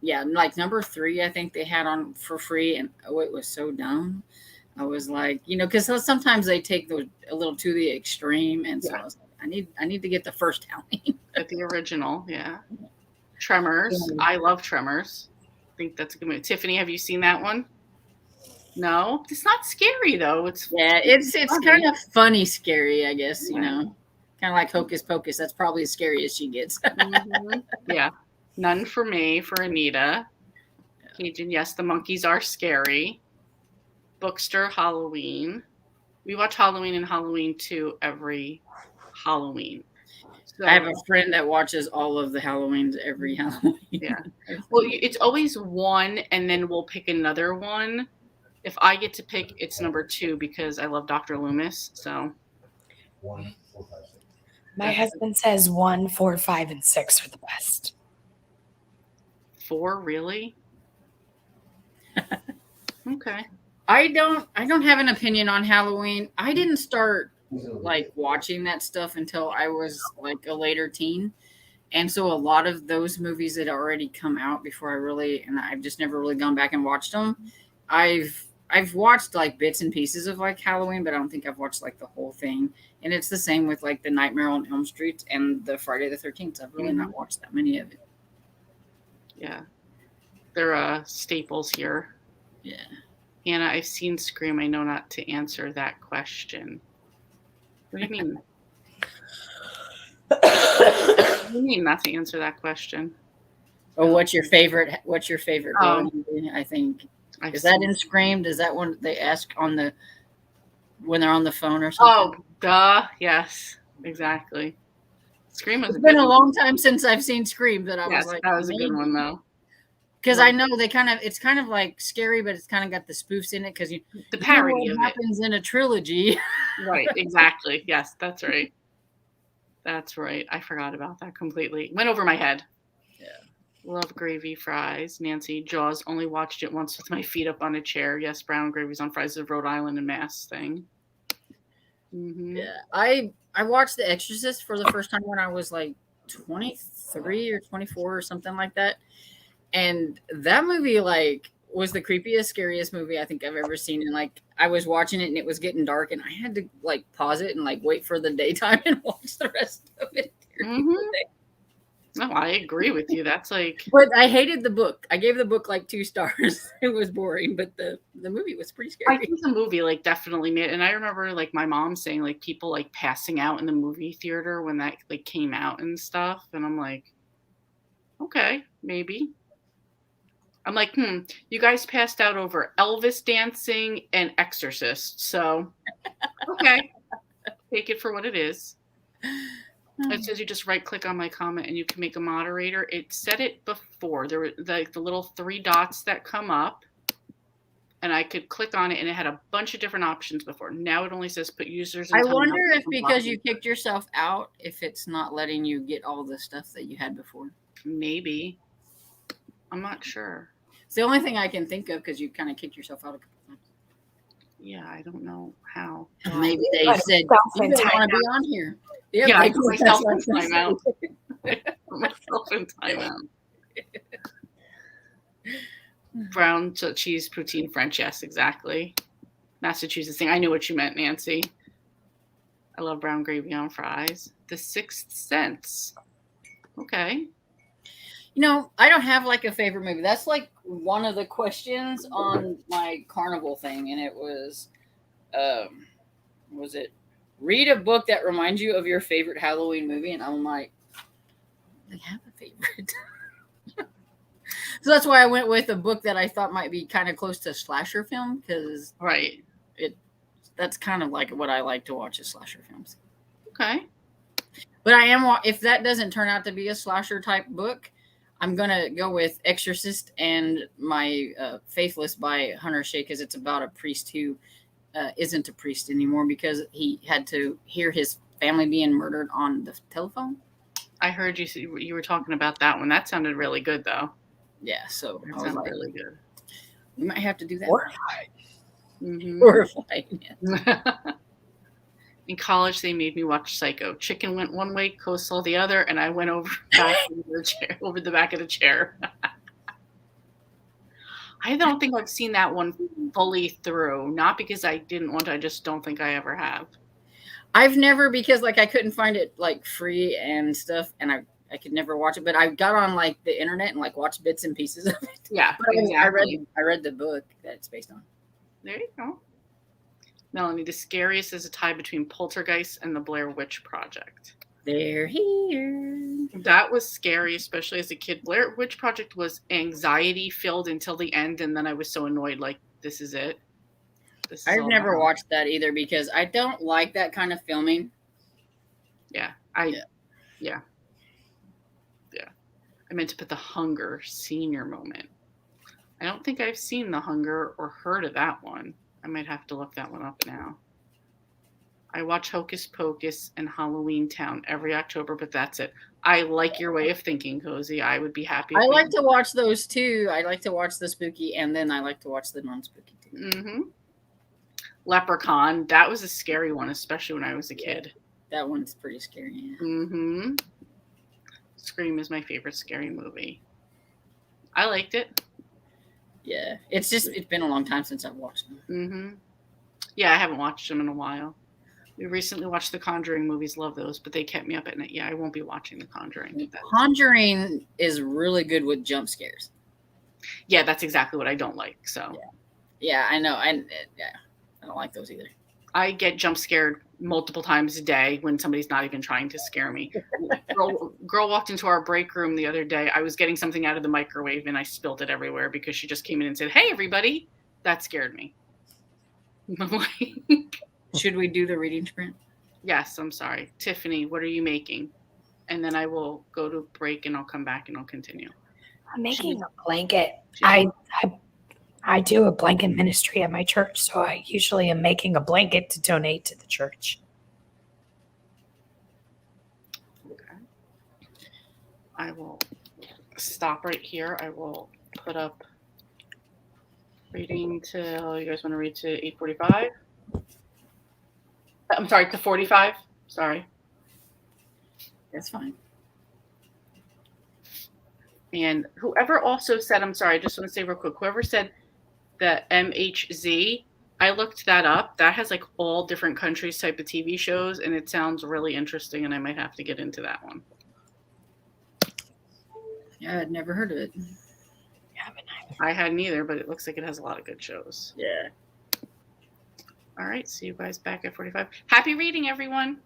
[SPEAKER 3] yeah, like number 3, I think they had on for free, and it was so dumb. I was like, because sometimes they take those a little to the extreme, and so I was like, I need to get the first Howling.
[SPEAKER 1] At the original, yeah. Tremors. I love Tremors. I think that's a good movie. Tiffany, have you seen that one? No, it's not scary though. It's
[SPEAKER 3] kind of funny, scary, I guess. Kind of like Hocus Pocus. That's probably as scary as she gets.
[SPEAKER 1] Mm-hmm. Yeah, none for me. For Anita, Cajun. Yes, the monkeys are scary. Bookster, Halloween. We watch Halloween and Halloween 2 every Halloween. So,
[SPEAKER 3] I have a friend that watches all of the Halloweens every Halloween.
[SPEAKER 1] Yeah. Well, it's always one, and then we'll pick another one. If I get to pick, it's number 2 because I love Dr. Loomis. So
[SPEAKER 2] My husband says 1, 4, 5, and 6 are the best.
[SPEAKER 1] 4, really? Okay.
[SPEAKER 3] I don't have an opinion on Halloween. I didn't start like watching that stuff until I was like a later teen. And so a lot of those movies had already come out before and I've just never really gone back and watched them. I've watched like bits and pieces of like Halloween, but I don't think I've watched like the whole thing. And it's the same with like the Nightmare on Elm Street and the Friday the 13th. I've really not watched that many of it.
[SPEAKER 1] Yeah. They're staples here.
[SPEAKER 3] Yeah.
[SPEAKER 1] Hannah, I've seen Scream. I know not to answer that question. What do you mean? What do you mean not to answer that question?
[SPEAKER 3] Oh, what's your favorite horror movie? I think is that in Scream? Is that one they ask when they're on the phone or something?
[SPEAKER 1] Oh, duh. Yes, exactly. Scream was
[SPEAKER 3] It's been a long time since I've seen Scream, but I was like,
[SPEAKER 1] that was a good one though.
[SPEAKER 3] Because I know it's kind of like scary, but it's kind of got the spoofs in it because
[SPEAKER 1] the parody
[SPEAKER 3] of what happens in a trilogy.
[SPEAKER 1] Right, exactly. Yes, that's right. That's right. I forgot about that completely. Went over my head.
[SPEAKER 3] Yeah.
[SPEAKER 1] Love gravy fries. Nancy, Jaws, only watched it once with my feet up on a chair. Yes, brown gravy's on fries, the Rhode Island and Mass thing. Mm-hmm.
[SPEAKER 3] Yeah. I watched The Exorcist for the first time when I was like 23 or 24 or something like that. And that movie like was the creepiest, scariest movie I think I've ever seen. And like I was watching it and it was getting dark and I had to like pause it and like wait for the daytime and watch the rest of it.
[SPEAKER 1] Mm-hmm. No, I agree with you. That's like.
[SPEAKER 3] But I hated the book. I gave the book like 2 stars. It was boring, but the movie was pretty scary.
[SPEAKER 1] I think the movie like definitely made. And I remember like my mom saying like people like passing out in the movie theater when that like came out and stuff. And I'm like, okay, maybe. I'm like, you guys passed out over Elvis dancing and Exorcist. So, okay, take it for what it is. It says you just right click on my comment and you can make a moderator. It said it before. There were the little 3 dots that come up and I could click on it and it had a bunch of different options before. Now it only says put users.
[SPEAKER 3] I wonder if because you kicked yourself out, if it's not letting you get all the stuff that you had before.
[SPEAKER 1] Maybe. I'm not sure.
[SPEAKER 3] It's the only thing I can think of because you kind of kicked yourself out a couple times.
[SPEAKER 1] Yeah, I don't know how.
[SPEAKER 3] Maybe they said, you don't want to be on here.
[SPEAKER 1] Yeah, I put myself in timeout. Myself in timeout. Brown cheese poutine French. Yes, exactly. Massachusetts thing. I knew what you meant, Nancy. I love brown gravy on fries. The Sixth Sense. Okay.
[SPEAKER 3] You know, I don't have like a favorite movie. That's like one of the questions on my carnival thing, and it was it read a book that reminds you of your favorite Halloween movie? And I'm like, they have a favorite. So that's why I went with a book that I thought might be kind of close to a slasher film because that's kind of like what I like to watch is slasher films.
[SPEAKER 1] Okay.
[SPEAKER 3] But if that doesn't turn out to be a slasher type book, I'm going to go with Exorcist and my Faithless by Hunter Shea because it's about a priest who isn't a priest anymore because he had to hear his family being murdered on the telephone.
[SPEAKER 1] I heard you were talking about that one. That sounded really good, though.
[SPEAKER 3] Yeah, so
[SPEAKER 1] that sounded really good.
[SPEAKER 3] We might have to do that.
[SPEAKER 2] Horrifying.
[SPEAKER 1] Mm-hmm.
[SPEAKER 3] Horrifying. Yeah.
[SPEAKER 1] In college, they made me watch Psycho. Chicken went one way, Coastal the other, and I went over the back of the chair. I don't think I've seen that one fully through. Not because I didn't want to. I just don't think I ever have.
[SPEAKER 3] I've never, because like I couldn't find it like free and stuff, and I could never watch it. But I got on like the internet and like watched bits and pieces of it.
[SPEAKER 1] Yeah,
[SPEAKER 3] exactly. I read the book that it's based on.
[SPEAKER 1] There you go. Melanie, the scariest is a tie between Poltergeist and the Blair Witch Project.
[SPEAKER 3] They're here.
[SPEAKER 1] That was scary, especially as a kid. Blair Witch Project was anxiety-filled until the end, and then I was so annoyed, like, this is it.
[SPEAKER 3] I've never watched that either because I don't like that kind of filming.
[SPEAKER 1] Yeah. I meant to put the Hunger senior moment. I don't think I've seen The Hunger or heard of that one. I might have to look that one up now. I watch Hocus Pocus and Halloween Town every October, but that's it. I like your way of thinking, Cozy. I would be happy.
[SPEAKER 3] I like to watch those too. I like to watch the spooky, and then I like to watch the non-spooky too.
[SPEAKER 1] Mm-hmm. Leprechaun. That was a scary one, especially when I was a kid.
[SPEAKER 3] That one's pretty scary. Yeah.
[SPEAKER 1] Mm-hmm. Scream is my favorite scary movie. I liked it.
[SPEAKER 3] Yeah, it's been a long time since I've watched them.
[SPEAKER 1] Mm-hmm. Yeah, I haven't watched them in a while. We recently watched the Conjuring movies. Love those, but they kept me up at night. Yeah, I won't be watching the Conjuring.
[SPEAKER 3] Conjuring is really good with jump scares.
[SPEAKER 1] Yeah, that's exactly what I don't like. So
[SPEAKER 3] yeah, I know. I don't like those either.
[SPEAKER 1] I get jump scared multiple times a day when somebody's not even trying to scare me. Girl walked into our break room the other day. I was getting something out of the microwave and I spilled it everywhere because she just came in and said, "Hey, everybody." That scared me.
[SPEAKER 3] Should we do the reading sprint?
[SPEAKER 1] Yes, I'm sorry. Tiffany, what are you making? And then I will go to break and I'll come back and I'll continue.
[SPEAKER 2] I'm making a blanket. I do a blanket ministry at my church, so I usually am making a blanket to donate to the church.
[SPEAKER 1] Okay. I will stop right here. I will put up reading till, you guys want to read to 8:45? I'm sorry, to 45. Sorry.
[SPEAKER 3] That's fine.
[SPEAKER 1] And whoever also said, I'm sorry, I just want to say real quick, whoever said the MHZ, I looked that up. That has like all different countries type of TV shows, and it sounds really interesting, and I might have to get into that one.
[SPEAKER 3] Yeah, I'd never heard of it.
[SPEAKER 1] I hadn't either, but it looks like it has a lot of good shows.
[SPEAKER 3] Yeah.
[SPEAKER 1] All right, see you guys back at 45. Happy reading, everyone.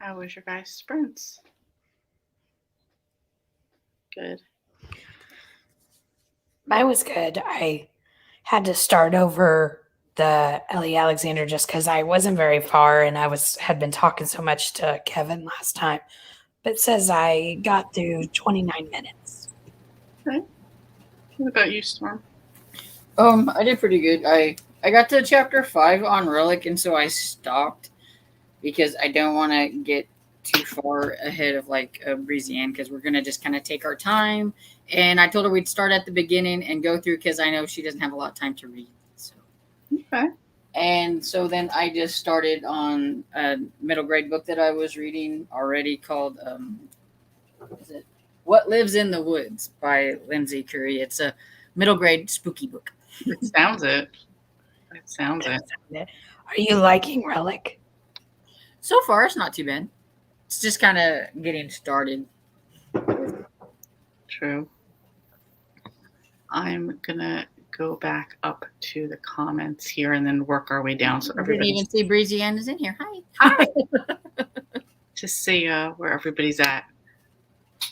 [SPEAKER 1] How was your guys' sprints? Good.
[SPEAKER 2] Mine was good. I had to start over the Ellie Alexander just because I wasn't very far and had been talking so much to Kevin last time. But it says I got through 29 minutes.
[SPEAKER 1] Okay. What about you, Storm?
[SPEAKER 3] I did pretty good. I got to chapter 5 on Relic, and so I stopped because I don't want to get too far ahead of like Breezy because we're gonna just kind of take our time. And I told her we'd start at the beginning and go through because I know she doesn't have a lot of time to read. So.
[SPEAKER 1] Okay.
[SPEAKER 3] And so then I just started on a middle grade book that I was reading already called what is it? What Lives in the Woods by Lindsay Curry. It's a middle grade spooky book.
[SPEAKER 1] It sounds it. It sounds it.
[SPEAKER 2] Are you liking Relic?
[SPEAKER 3] So far, it's not too bad. It's just kind of getting started.
[SPEAKER 1] True. I'm gonna go back up to the comments here and then work our way down. So
[SPEAKER 3] I didn't even see Breezy Ann is in here. Hi.
[SPEAKER 1] Hi. Just see where everybody's at.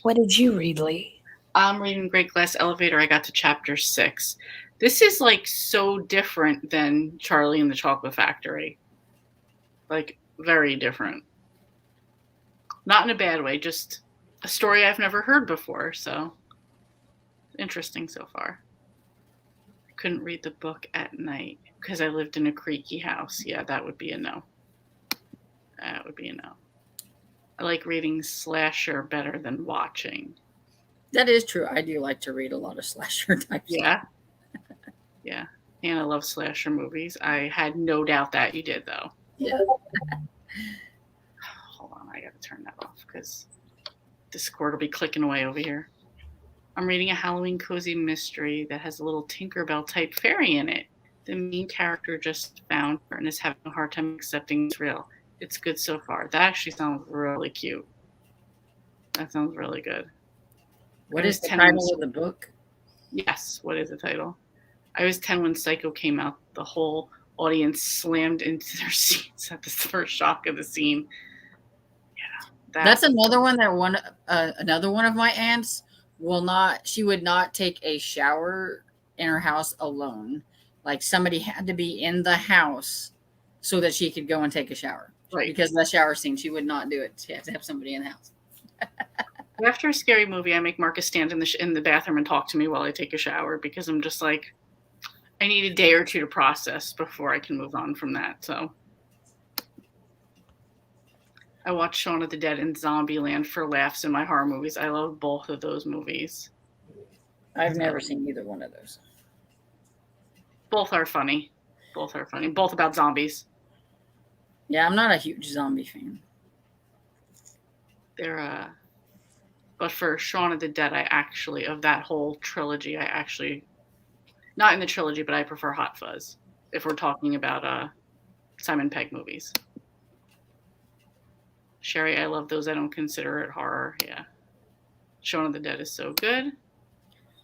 [SPEAKER 2] What did you read, Lee?
[SPEAKER 1] I'm reading Great Glass Elevator. I got to chapter 6. This is like so different than Charlie and the Chocolate Factory. Like very different. Not in a bad way, just a story I've never heard before. So interesting so far. I couldn't read the book at night because I lived in a creaky house. Yeah, that would be a no. That would be a no. I like reading slasher better than watching.
[SPEAKER 3] That is true. I do like to read a lot of slasher types.
[SPEAKER 1] Yeah. Yeah. And I love slasher movies. I had no doubt that you did, though.
[SPEAKER 3] Yeah.
[SPEAKER 1] Hold on. I got to turn that off because Discord will be clicking away over here. I'm reading a Halloween cozy mystery that has a little Tinkerbell type fairy in it. The main character just found her and is having a hard time accepting it's real. It's good so far. That actually sounds really cute. That sounds really good.
[SPEAKER 3] What is the title of the book?
[SPEAKER 1] Yes. What is the title? I was 10 when Psycho came out. The whole audience slammed into their seats at the first shock of the scene. Yeah.
[SPEAKER 3] That's another one that another one of my aunts she would not take a shower in her house alone. Like somebody had to be in the house so that she could go and take a shower.
[SPEAKER 1] Right.
[SPEAKER 3] Because of the shower scene, she would not do it. She had to have somebody in the house.
[SPEAKER 1] After a scary movie, I make Marcus stand in the bathroom and talk to me while I take a shower because I'm just like, I need a day or two to process before I can move on from that. So I watched Shaun of the Dead and Zombieland for laughs in my horror movies. I love both of those movies.
[SPEAKER 3] I've never seen either one of those.
[SPEAKER 1] Both are funny. Both are funny. Both about zombies.
[SPEAKER 3] Yeah, I'm not a huge zombie fan.
[SPEAKER 1] But for Shaun of the Dead, of that whole trilogy, not in the trilogy, but I prefer Hot Fuzz if we're talking about Simon Pegg movies. Sherry, I love those. I don't consider it horror. Yeah. Shaun of the Dead is so good.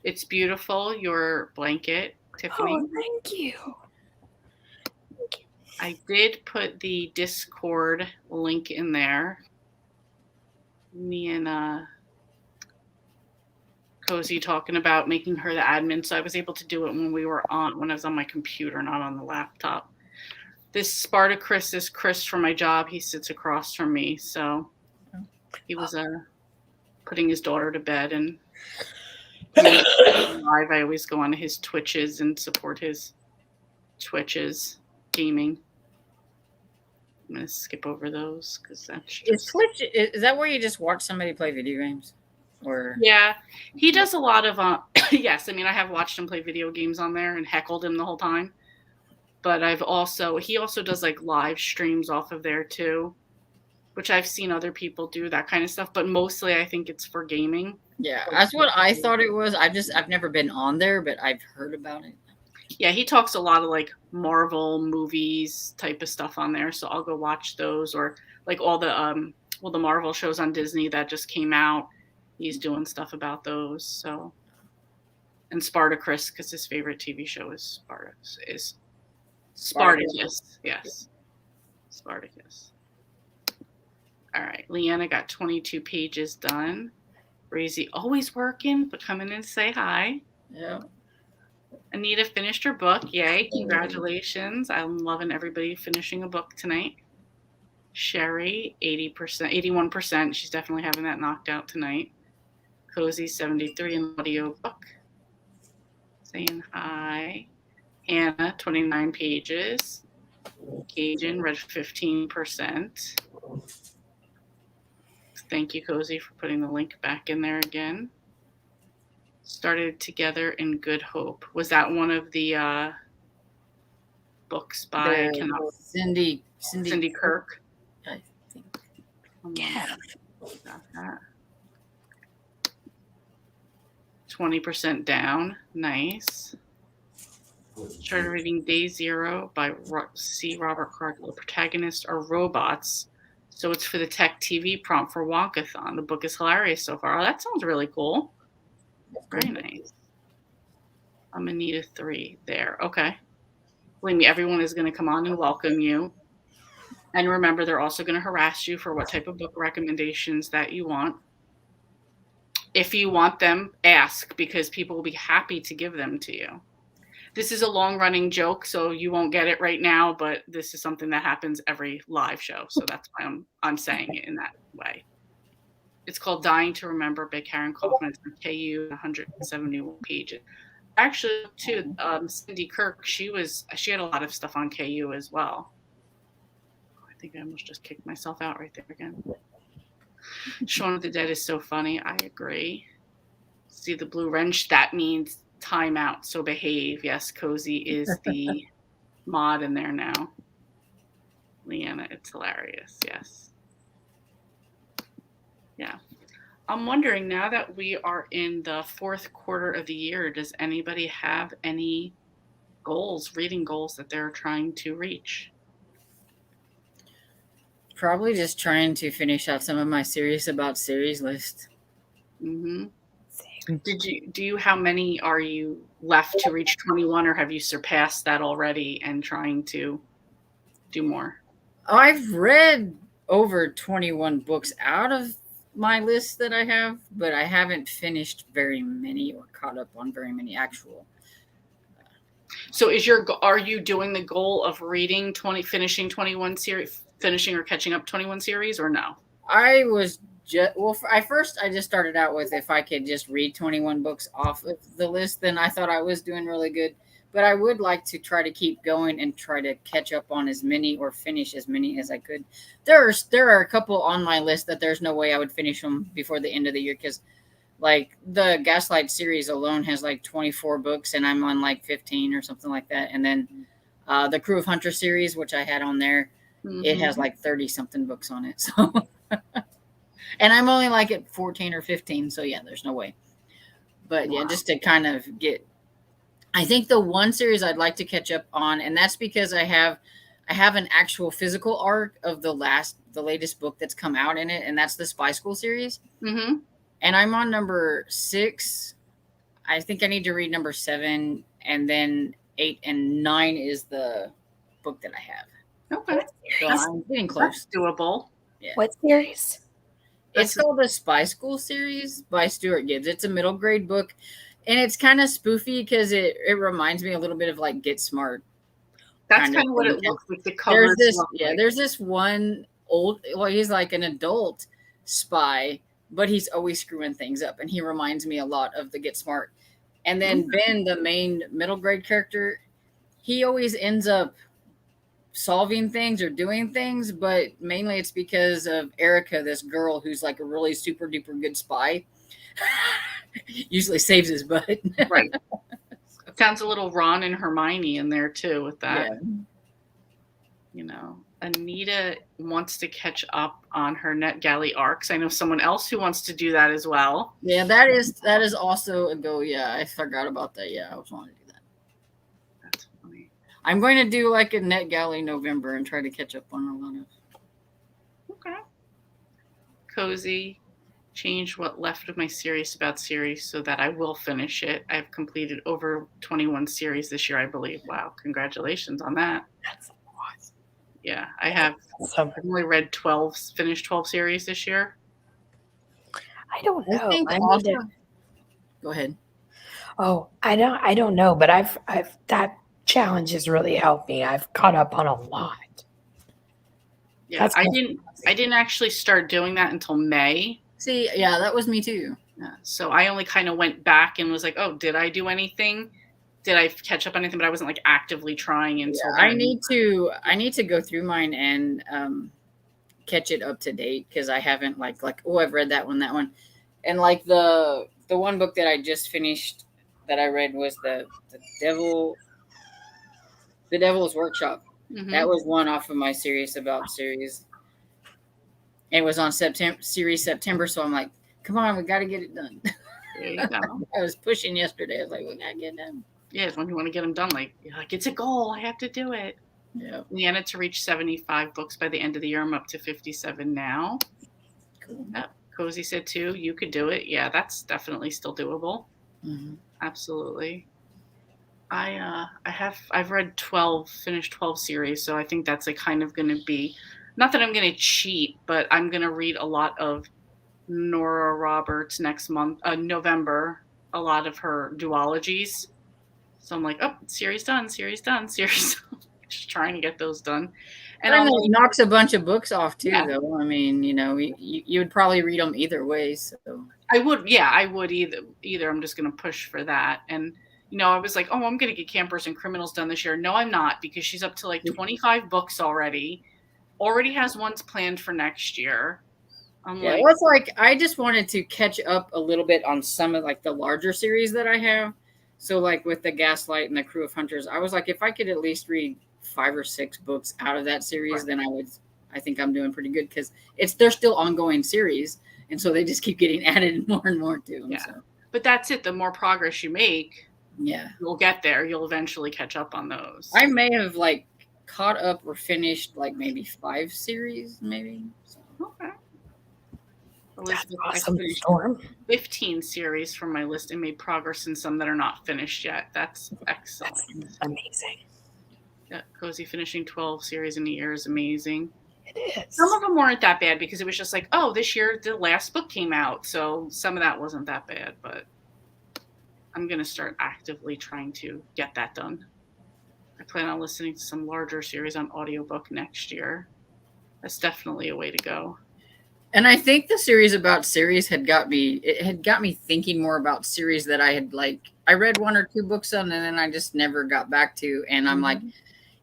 [SPEAKER 1] It's beautiful. Your blanket, Tiffany.
[SPEAKER 2] Oh, thank you.
[SPEAKER 1] I did put the Discord link in there. Me and Cozy talking about making her the admin, so I was able to do it when I was on my computer, not on the laptop. This Spartacus is Chris from my job. He sits across from me, so he was putting his daughter to bed, and live. I always go on his Twitches and support his Twitches gaming. I'm gonna skip over those because that's
[SPEAKER 3] Is Twitch? Is that where you just watch somebody play video games? Or
[SPEAKER 1] yeah, he does a lot of yes. I mean, I have watched him play video games on there and heckled him the whole time. But he also does like live streams off of there too, which I've seen other people do that kind of stuff. But mostly, I think it's for gaming.
[SPEAKER 3] Yeah, that's what I thought it was. I've never been on there, but I've heard about it.
[SPEAKER 1] Yeah, he talks a lot of like Marvel movies type of stuff on there, so I'll go watch those, or like all the the Marvel shows on Disney that just came out. He's doing stuff about those. So, and Spartacus, because his favorite TV show is Spartacus. Yes, Spartacus. All right. Leanna got 22 pages done. Breezy always working, but coming in to say hi.
[SPEAKER 3] Yeah.
[SPEAKER 1] Anita finished her book. Yay. Congratulations. I'm loving everybody finishing a book tonight. Sherry, 80%, 81%. She's definitely having that knocked out tonight. Cozy, 73 in the audio book. Saying hi. Hannah, 29 pages. Cajun read 15%. Thank you, Cozy, for putting the link back in there again. Started Together in Good Hope. Was that one of the books by
[SPEAKER 3] Cindy
[SPEAKER 1] Kirk?
[SPEAKER 3] I think.
[SPEAKER 2] Yeah.
[SPEAKER 1] Got that. 20% down. Nice. Started reading Day Zero by C. Robert Clark. The protagonists are robots. So it's for the tech TV prompt for Wonkathon. The book is hilarious so far. Oh, that sounds really cool. Very nice. I'm Anita 3 there. Okay. Believe me, everyone is going to come on and welcome you. And remember, they're also going to harass you for what type of book recommendations that you want. If you want them, ask, because people will be happy to give them to you. This is a long-running joke, so you won't get it right now, but this is something that happens every live show, so that's why I'm saying it in that way. It's called Dying to Remember by Karen Kaufman. It's on KU, 171 pages. Actually, too, Cindy Kirk, she had a lot of stuff on KU as well. I think I almost just kicked myself out right there again. Shaun of the Dead is so funny. I agree. See the blue wrench? That means time out, so behave. Yes, Cozy is the mod in there now. Leanna, it's hilarious. Yes. Yeah. I'm wondering, now that we are in the fourth quarter of the year, does anybody have any goals, reading goals that they're trying to reach?
[SPEAKER 3] Probably just trying to finish out some of my series about series list.
[SPEAKER 1] Mm-hmm. How many are you left to reach 21, or have you surpassed that already and trying to do more?
[SPEAKER 3] I've read over 21 books out of my list that I have, but I haven't finished very many or caught up on very many actual.
[SPEAKER 1] So are you doing the goal of reading finishing 21 series, finishing or catching up 21 series, or no?
[SPEAKER 3] I was I just started out with, if I could just read 21 books off of the list, then I thought I was doing really good. But I would like to try to keep going and try to catch up on as many or finish as many as I could. There are a couple on my list that there's no way I would finish them before the end of the year, because like the Gaslight series alone has like 24 books and I'm on like 15 or something like that. And then the Crew of Hunter series, which I had on there, it has like 30 something books on it. So and I'm only like at 14 or 15. So yeah, there's no way. But yeah, just to kind of I think the one series I'd like to catch up on, and that's because I have an actual physical arc of the latest book that's come out in it, and that's the Spy School series.
[SPEAKER 1] Mm-hmm.
[SPEAKER 3] And I'm on number 6. I think I need to read number 7, and then 8 and 9 is the book that I have.
[SPEAKER 1] Okay.
[SPEAKER 3] So I'm getting close.
[SPEAKER 1] That's doable.
[SPEAKER 3] Yeah.
[SPEAKER 2] What series?
[SPEAKER 3] It's called the Spy School series by Stuart Gibbs. It's a middle grade book, and it's kind of spoofy because it reminds me a little bit of like Get Smart.
[SPEAKER 1] That's kind of what it looks like. The cover.
[SPEAKER 3] There's this one he's like an adult spy, but he's always screwing things up, and he reminds me a lot of the Get Smart. And then Ben, the main middle grade character, he always ends up solving things or doing things, but mainly it's because of Erica, this girl who's like a really super duper good spy. Usually saves his butt.
[SPEAKER 1] Right. Sounds a little Ron and Hermione in there too with that. Yeah. You know, Anita wants to catch up on her NetGalley arcs. I know someone else who wants to do that as well.
[SPEAKER 3] Yeah, that is also a go. Yeah, I forgot about that. Yeah, I was wanting to do that.
[SPEAKER 1] That's funny.
[SPEAKER 3] I'm going to do like a NetGalley November and try to catch up on a lot of.
[SPEAKER 1] Okay. Cozy. Change what left of my series about series so that I will finish it. I've completed over 21 series this year, I believe. Wow, congratulations on that.
[SPEAKER 2] That's awesome.
[SPEAKER 1] Yeah, I have.
[SPEAKER 2] Awesome.
[SPEAKER 1] I've only read 12, finished 12 series this year.
[SPEAKER 2] I don't
[SPEAKER 3] I
[SPEAKER 2] know.
[SPEAKER 3] think
[SPEAKER 2] I need
[SPEAKER 3] also.
[SPEAKER 2] to.
[SPEAKER 3] Go ahead.
[SPEAKER 2] Oh, I don't know, but I've that challenge has really helped me. I've caught up on a lot.
[SPEAKER 1] Yeah,
[SPEAKER 2] That's
[SPEAKER 1] I didn't actually start doing that until May.
[SPEAKER 3] See, yeah, that was me too.
[SPEAKER 1] Yeah, so I only kind of went back and was like, oh, did I do anything? Did I catch up on anything? But I wasn't like actively trying until
[SPEAKER 3] I
[SPEAKER 1] then.
[SPEAKER 3] need to go through mine and catch it up to date because I haven't like oh, I've read that one, and like the one book that I just finished that I read was the Devil's Workshop.
[SPEAKER 1] Mhm.
[SPEAKER 3] That was one off of my series about series. It was on September, so I'm like, come on, we got to get it done.
[SPEAKER 1] There you go.
[SPEAKER 3] I was pushing yesterday. I was like, we got to get it done.
[SPEAKER 1] Yeah, when you want to get them done, like you're like, it's a goal. I have to do it.
[SPEAKER 3] Yeah.
[SPEAKER 1] Leanna to reach 75 books by the end of the year. I'm up to 57 now.
[SPEAKER 3] Cool.
[SPEAKER 1] Cozy said too, you could do it. Yeah, that's definitely still doable.
[SPEAKER 3] Mm-hmm.
[SPEAKER 1] Absolutely. I've read 12, finished 12 series, so I think that's like kind of going to be, not that I'm going to cheat, but I'm going to read a lot of Nora Roberts next month, November, a lot of her duologies. So I'm like, oh, series done. Just trying to get those done.
[SPEAKER 3] And it knocks a bunch of books off too, though. I mean, you would probably read them either way. So
[SPEAKER 1] I would either. I'm just going to push for that. And I was like, oh, I'm going to get Campers and Criminals done this year. No, I'm not, because she's up to like 25 books already. Already has ones planned for next year.
[SPEAKER 3] It was like I just wanted to catch up a little bit on some of like the larger series that I have. So like with the Gaslight and the Crew of Hunters, I was like, if I could at least read 5 or 6 books out of that series, then I think I'm doing pretty good, because they're still ongoing series, and so they just keep getting added more and more to them.
[SPEAKER 1] Yeah.
[SPEAKER 3] So.
[SPEAKER 1] But that's it. The more progress you make, you'll get there. You'll eventually catch up on those.
[SPEAKER 3] I may have like caught up or finished like maybe 5 series, maybe. So.
[SPEAKER 1] Okay.
[SPEAKER 2] Elizabeth, that's awesome. Storm.
[SPEAKER 1] 15 series from my list and made progress in some that are not finished yet. That's excellent.
[SPEAKER 2] That's amazing.
[SPEAKER 1] Yeah, Cozy finishing 12 series in a year is amazing.
[SPEAKER 2] It is.
[SPEAKER 1] Some of them weren't that bad because it was just like, oh, this year the last book came out. So some of that wasn't that bad, but I'm going to start actively trying to get that done. I plan on listening to some larger series on audiobook next year. That's definitely a way to go.
[SPEAKER 3] And I think the series about series had got me thinking more about series that I had I read 1 or 2 books on, and then I just never got back to. And I'm like,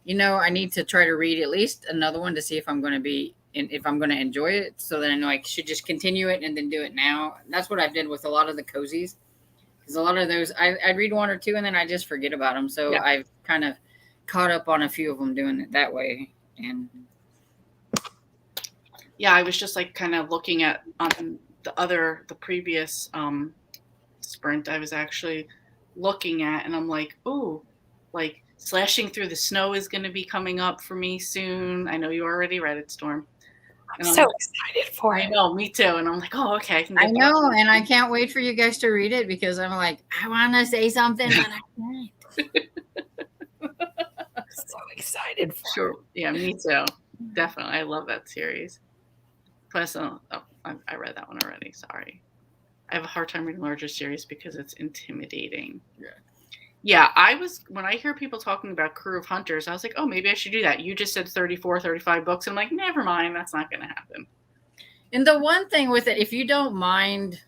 [SPEAKER 3] I need to try to read at least another one to see if I'm going to enjoy it. So then I know I should just continue it and then do it now. And that's what I did with a lot of the cozies, because a lot of those I'd read 1 or 2 and then I just forget about them. So I've kind of caught up on a few of them doing it that way. And
[SPEAKER 1] yeah, I was just like kind of looking at on the previous sprint I was actually looking at, and I'm like, ooh, like Slashing Through the Snow is going to be coming up for me soon. I know you already read it, Storm.
[SPEAKER 2] I'm so excited for it.
[SPEAKER 1] I know, me too. And I'm like, oh, okay.
[SPEAKER 3] I know, and I can't wait for you guys to read it, because I'm like, I want to say something, but I can't.
[SPEAKER 2] So excited for it.
[SPEAKER 1] Yeah, me too. Definitely. I love that series. Plus, I read that one already. Sorry. I have a hard time reading larger series because it's intimidating. Yeah, when I hear people talking about Crew of Hunters, I was like, oh, maybe I should do that. You just said 34, 35 books. And I'm like, never mind. That's not going to happen.
[SPEAKER 3] And the one thing with it, if you don't mind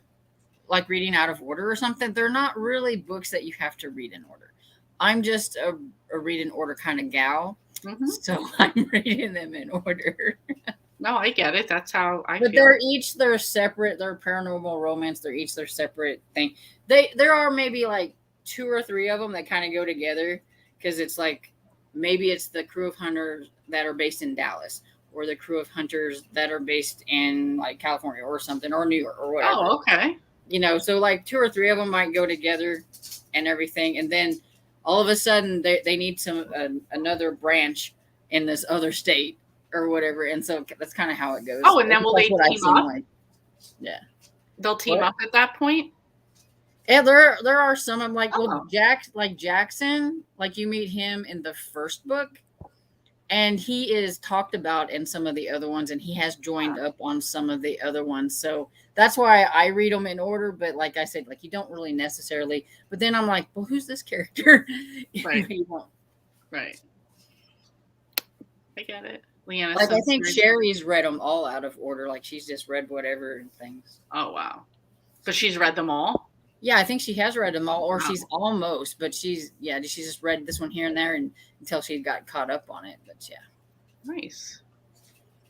[SPEAKER 3] like reading out of order or something, they're not really books that you have to read in order. I'm just a read in order kind of gal. Mm-hmm. So I'm reading them in order.
[SPEAKER 1] No, I get it. That's how I
[SPEAKER 3] feel. But they're separate. They're paranormal romance. They're each their separate thing. There are maybe like 2 or 3 of them that kind of go together, because it's like maybe it's the Crew of Hunters that are based in Dallas, or the Crew of Hunters that are based in like California or something, or New York or whatever.
[SPEAKER 1] Oh, okay.
[SPEAKER 3] So like 2 or 3 of them might go together and everything, and then all of a sudden they need another branch in this other state or whatever, and so that's kind of how it goes.
[SPEAKER 1] Oh, and then will they team up?
[SPEAKER 3] Yeah,
[SPEAKER 1] they'll team up at that point.
[SPEAKER 3] Yeah, there are some. I'm like, well, Jackson, like you meet him in the first book, And he is talked about in some of the other ones, and he has joined up on some of the other ones. So that's why I read them in order. But like I said, like you don't really necessarily. But then I'm like, well, who's this character?
[SPEAKER 1] Right.
[SPEAKER 3] You know,
[SPEAKER 1] Right. I get it. Leanna,
[SPEAKER 3] like I
[SPEAKER 1] some
[SPEAKER 3] think
[SPEAKER 1] series-
[SPEAKER 3] Sherry's read them all out of order. Like she's just read whatever and things.
[SPEAKER 1] Oh wow. So she's read them all?
[SPEAKER 3] Yeah, I think she has read them all, or
[SPEAKER 1] Wow.
[SPEAKER 3] she's almost. But she just read this one here and there, and until she got caught up on it. But yeah.
[SPEAKER 1] Nice.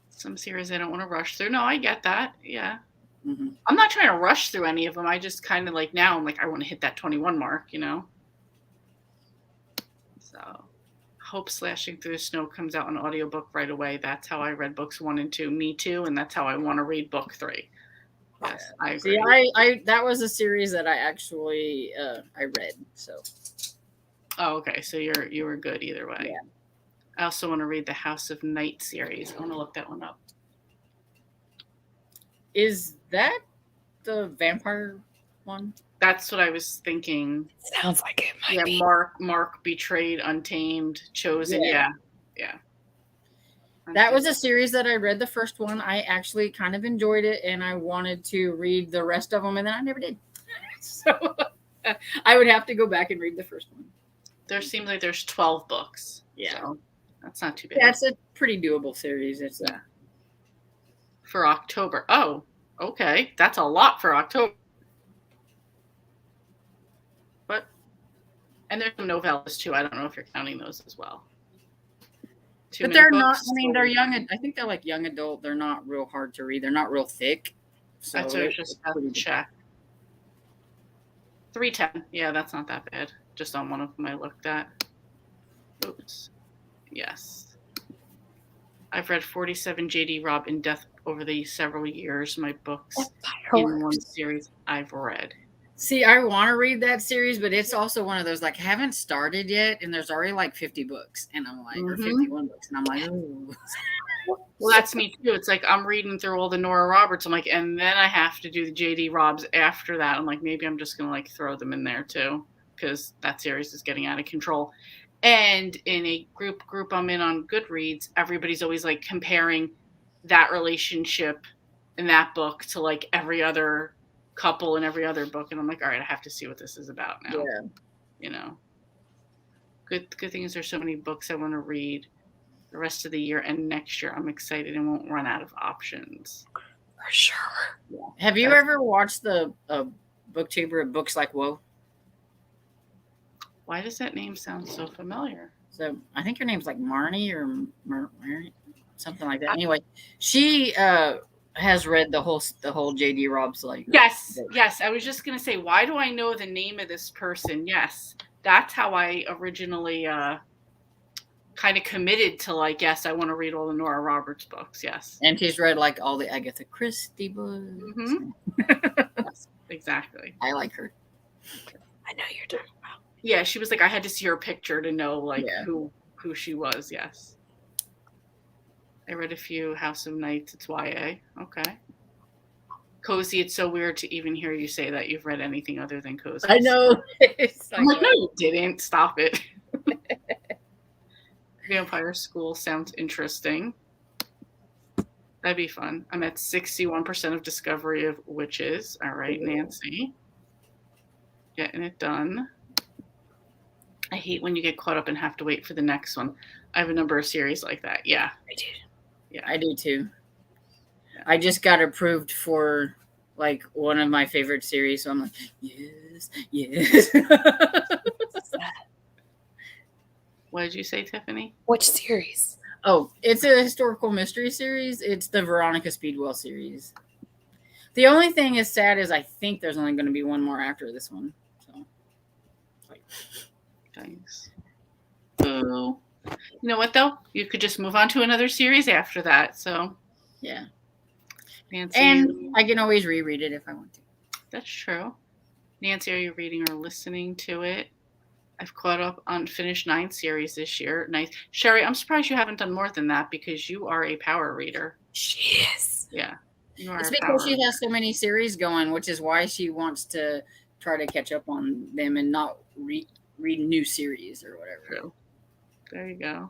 [SPEAKER 1] Some series I don't want to rush through. No, I get that. Yeah.
[SPEAKER 3] Mm-hmm.
[SPEAKER 1] I'm not trying to rush through any of them. I just kind of like now I'm like, I want to hit that 21 mark, you know? So hope Slashing Through the Snow comes out on audiobook right away. That's how I read books 1 and 2. Me too. And that's how I want to read book 3. Yes, I agree.
[SPEAKER 3] See, I that was a series that I actually I read. So.
[SPEAKER 1] Oh, okay. So you were good either way.
[SPEAKER 3] Yeah.
[SPEAKER 1] I also want to read the House of Night series. I want to look that one up.
[SPEAKER 3] Is that the vampire one?
[SPEAKER 1] That's what I was thinking.
[SPEAKER 2] Sounds like it might be.
[SPEAKER 1] Mark Betrayed, Untamed, Chosen. Yeah.
[SPEAKER 3] That was a series that I read the first one. I actually kind of enjoyed it, and I wanted to read the rest of them, and then I never did. So I would have to go back and read the first one.
[SPEAKER 1] There seems like there's 12 books.
[SPEAKER 3] Yeah.
[SPEAKER 1] So that's not too bad.
[SPEAKER 3] Yeah, it's a pretty doable series. It's
[SPEAKER 1] for October. Oh, okay. That's a lot for October. And there's some novellas too. I don't know if you're counting those as well.
[SPEAKER 3] But they're not. I mean, they're young. I think they're like young adult. They're not real hard to read. They're not real thick. So
[SPEAKER 1] that's what I just have to check. 310. Yeah, that's not that bad. Just on one of them I looked at. Oops. Yes. I've read 47 J.D. Robb in depth over the several years. My books in one series I've read.
[SPEAKER 3] See, I want to read that series, but it's also one of those like I haven't started yet, and there's already like 50 books, and I'm like, or 51 books, and I'm like, ooh.
[SPEAKER 1] Well, that's me too. It's like I'm reading through all the Nora Roberts. I'm like, and then I have to do the J.D. Robbs after that. I'm like, maybe I'm just gonna like throw them in there too, because that series is getting out of control. And in a group I'm in on Goodreads, everybody's always like comparing that relationship in that book to like every other couple in every other book, and I'm like, all right, I have to see what this is about now.
[SPEAKER 3] Yeah.
[SPEAKER 1] You know, good thing is there's so many books I want to read the rest of the year and next year. I'm excited and won't run out of options.
[SPEAKER 2] For sure.
[SPEAKER 1] Yeah.
[SPEAKER 3] Have you ever watched the booktuber of Books Like Whoa?
[SPEAKER 1] Why does that name sound so familiar?
[SPEAKER 3] So I think her name's like Marnie or Mary, something like that. Anyway, she has read the whole J.D. Robb's like.
[SPEAKER 1] Yes. I was just gonna say, why do I know the name of this person? Yes, that's how I originally kind of committed to like, yes, I want to read all the Nora Roberts books. Yes,
[SPEAKER 3] and she's read like all the Agatha Christie books.
[SPEAKER 1] Mm-hmm. Yes, exactly.
[SPEAKER 3] I like her.
[SPEAKER 2] I know you're talking about.
[SPEAKER 1] Yeah, she was like, I had to see her picture to know like who she was. Yes. I read a few House of Nights. It's YA. Okay. Cozy. It's so weird to even hear you say that you've read anything other than Cozy.
[SPEAKER 3] I know.
[SPEAKER 1] I'm like, no, you didn't. Stop it. Vampire School sounds interesting. That'd be fun. I'm at 61% of Discovery of Witches. All right, Nancy. Getting it done. I hate when you get caught up and have to wait for the next one. I have a number of series like that. Yeah.
[SPEAKER 2] I do.
[SPEAKER 3] Yeah, I do too. Yeah. I just got approved for like one of my favorite series, so I'm like, yes.
[SPEAKER 1] What did you say, Tiffany?
[SPEAKER 2] Which series?
[SPEAKER 3] Oh, it's a historical mystery series. It's the Veronica Speedwell series. The only thing is sad is I think there's only going to be one more after this one. So,
[SPEAKER 1] thanks. Boo. You know what, though? You could just move on to another series after that. So,
[SPEAKER 3] yeah.
[SPEAKER 1] Nancy.
[SPEAKER 3] And I can always reread it if I want to.
[SPEAKER 1] That's true. Nancy, are you reading or listening to it? I've caught up on finished 9 series this year. Nice. Sherry, I'm surprised you haven't done more than that because you are a power reader.
[SPEAKER 2] She is.
[SPEAKER 1] Yeah. You are
[SPEAKER 3] it's because she has so many series going, which is why she wants to try to catch up on them and not read new series or whatever.
[SPEAKER 1] True. There you go.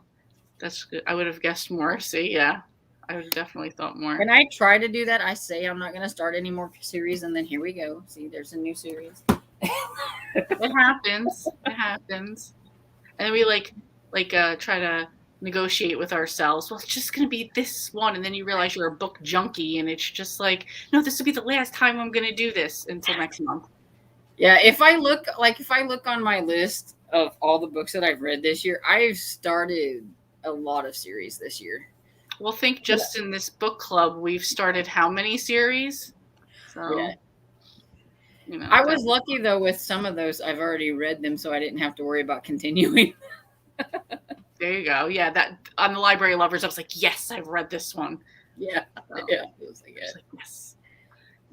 [SPEAKER 1] That's good. I would have guessed more. See, yeah. I would have definitely thought more.
[SPEAKER 3] And I try to do that. I say I'm not going to start any more series, and then here we go. See, there's a new series.
[SPEAKER 1] It happens. It happens. And we try to negotiate with ourselves. Well, it's just going to be this one, and then you realize you're a book junkie, and it's just like, no, this will be the last time I'm going to do this until next month.
[SPEAKER 3] Yeah, if I look on my list of all the books that I've read this year, I've started a lot of series this year.
[SPEAKER 1] Well, think just in this book club, we've started how many series? So,
[SPEAKER 3] yeah. I was lucky though with some of those. I've already read them, so I didn't have to worry about continuing.
[SPEAKER 1] There you go. Yeah, that on the Library Lovers, I was like, yes, I've read this one.
[SPEAKER 3] Yeah, yeah. It was like,
[SPEAKER 1] yes.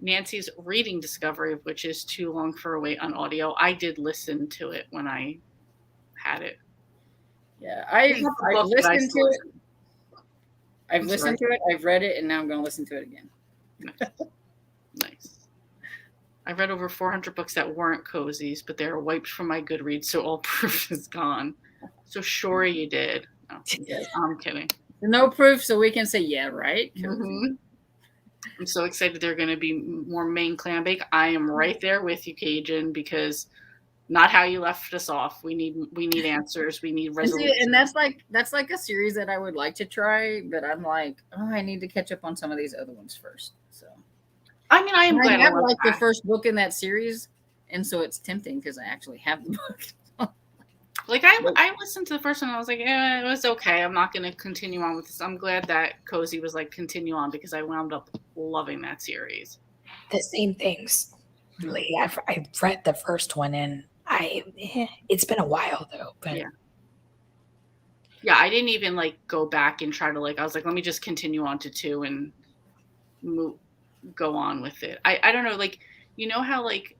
[SPEAKER 1] Nancy's reading discovery, of which is Too Long for a Wait on audio. I did listen to it when I had it.
[SPEAKER 3] Yeah, I've listened to it. I've listened to it. I've read it, and now I'm going to listen to it again.
[SPEAKER 1] Nice. I've read over 400 books that weren't cozies, but they are wiped from my Goodreads, so all proof is gone. So sure you did. No, I'm kidding.
[SPEAKER 3] No proof, so we can say, yeah, right?
[SPEAKER 1] Mm-hmm. I'm so excited there are going to be more Maine clam bake. I am right there with you, Cajun, because not how you left us off. We need answers. We need resolution.
[SPEAKER 3] And that's like a series that I would like to try, but I'm like, oh, I need to catch up on some of these other ones first. So,
[SPEAKER 1] I mean, I am glad
[SPEAKER 3] I have like the first book in that series, and so it's tempting because I actually have the book.
[SPEAKER 1] Like I listened to the first one, and I was like, it was okay. I'm not going to continue on with this. I'm glad that Cozy was like, continue on, because I wound up loving that series.
[SPEAKER 2] The same things. Really, I've read the first one, and it's been a while though. But
[SPEAKER 1] yeah, I didn't even like go back and try to I was like, let me just continue on to 2 and go on with it. I don't know, like, you know how like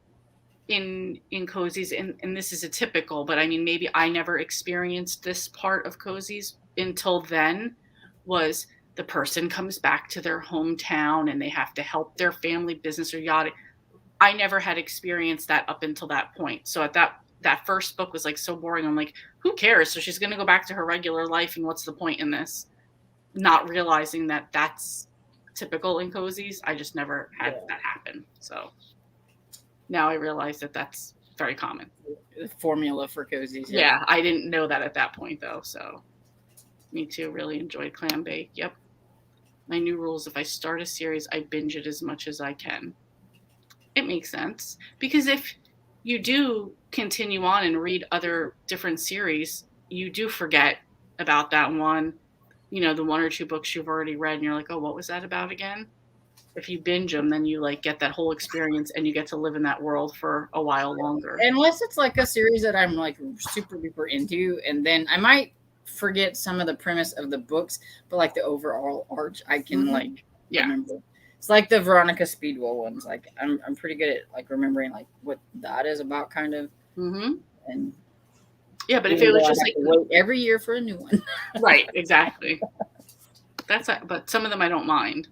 [SPEAKER 1] in cozies, and this is a typical, but I mean, maybe I never experienced this part of cozies until then, was the person comes back to their hometown and they have to help their family business or yada. I never had experienced that up until that point. So at that first book was like so boring. I'm like, who cares? So she's going to go back to her regular life, and what's the point in this? Not realizing that that's typical in cozies. I just never had that happen. So now I realize that that's very common.
[SPEAKER 3] The formula for cozies.
[SPEAKER 1] Yeah, I didn't know that at that point though. So me too. Really enjoyed clam bake. Yep. My new rules: if I start a series, I binge it as much as I can. It makes sense, because if you do continue on and read other different series, you do forget about that one, the 1 or 2 books you've already read, and you're like, oh, what was that about again? If you binge them, then you like get that whole experience, and you get to live in that world for a while longer.
[SPEAKER 3] Unless it's like a series that I'm like super duper into, and then I might forget some of the premise of the books, but like the overall arch, I can remember. It's like the Veronica Speedwell ones. Like I'm pretty good at like remembering like what that is about, kind of.
[SPEAKER 1] Mm-hmm.
[SPEAKER 3] And
[SPEAKER 1] yeah, but if it was just like
[SPEAKER 3] wait every year for a new one,
[SPEAKER 1] right? Exactly. But some of them I don't mind.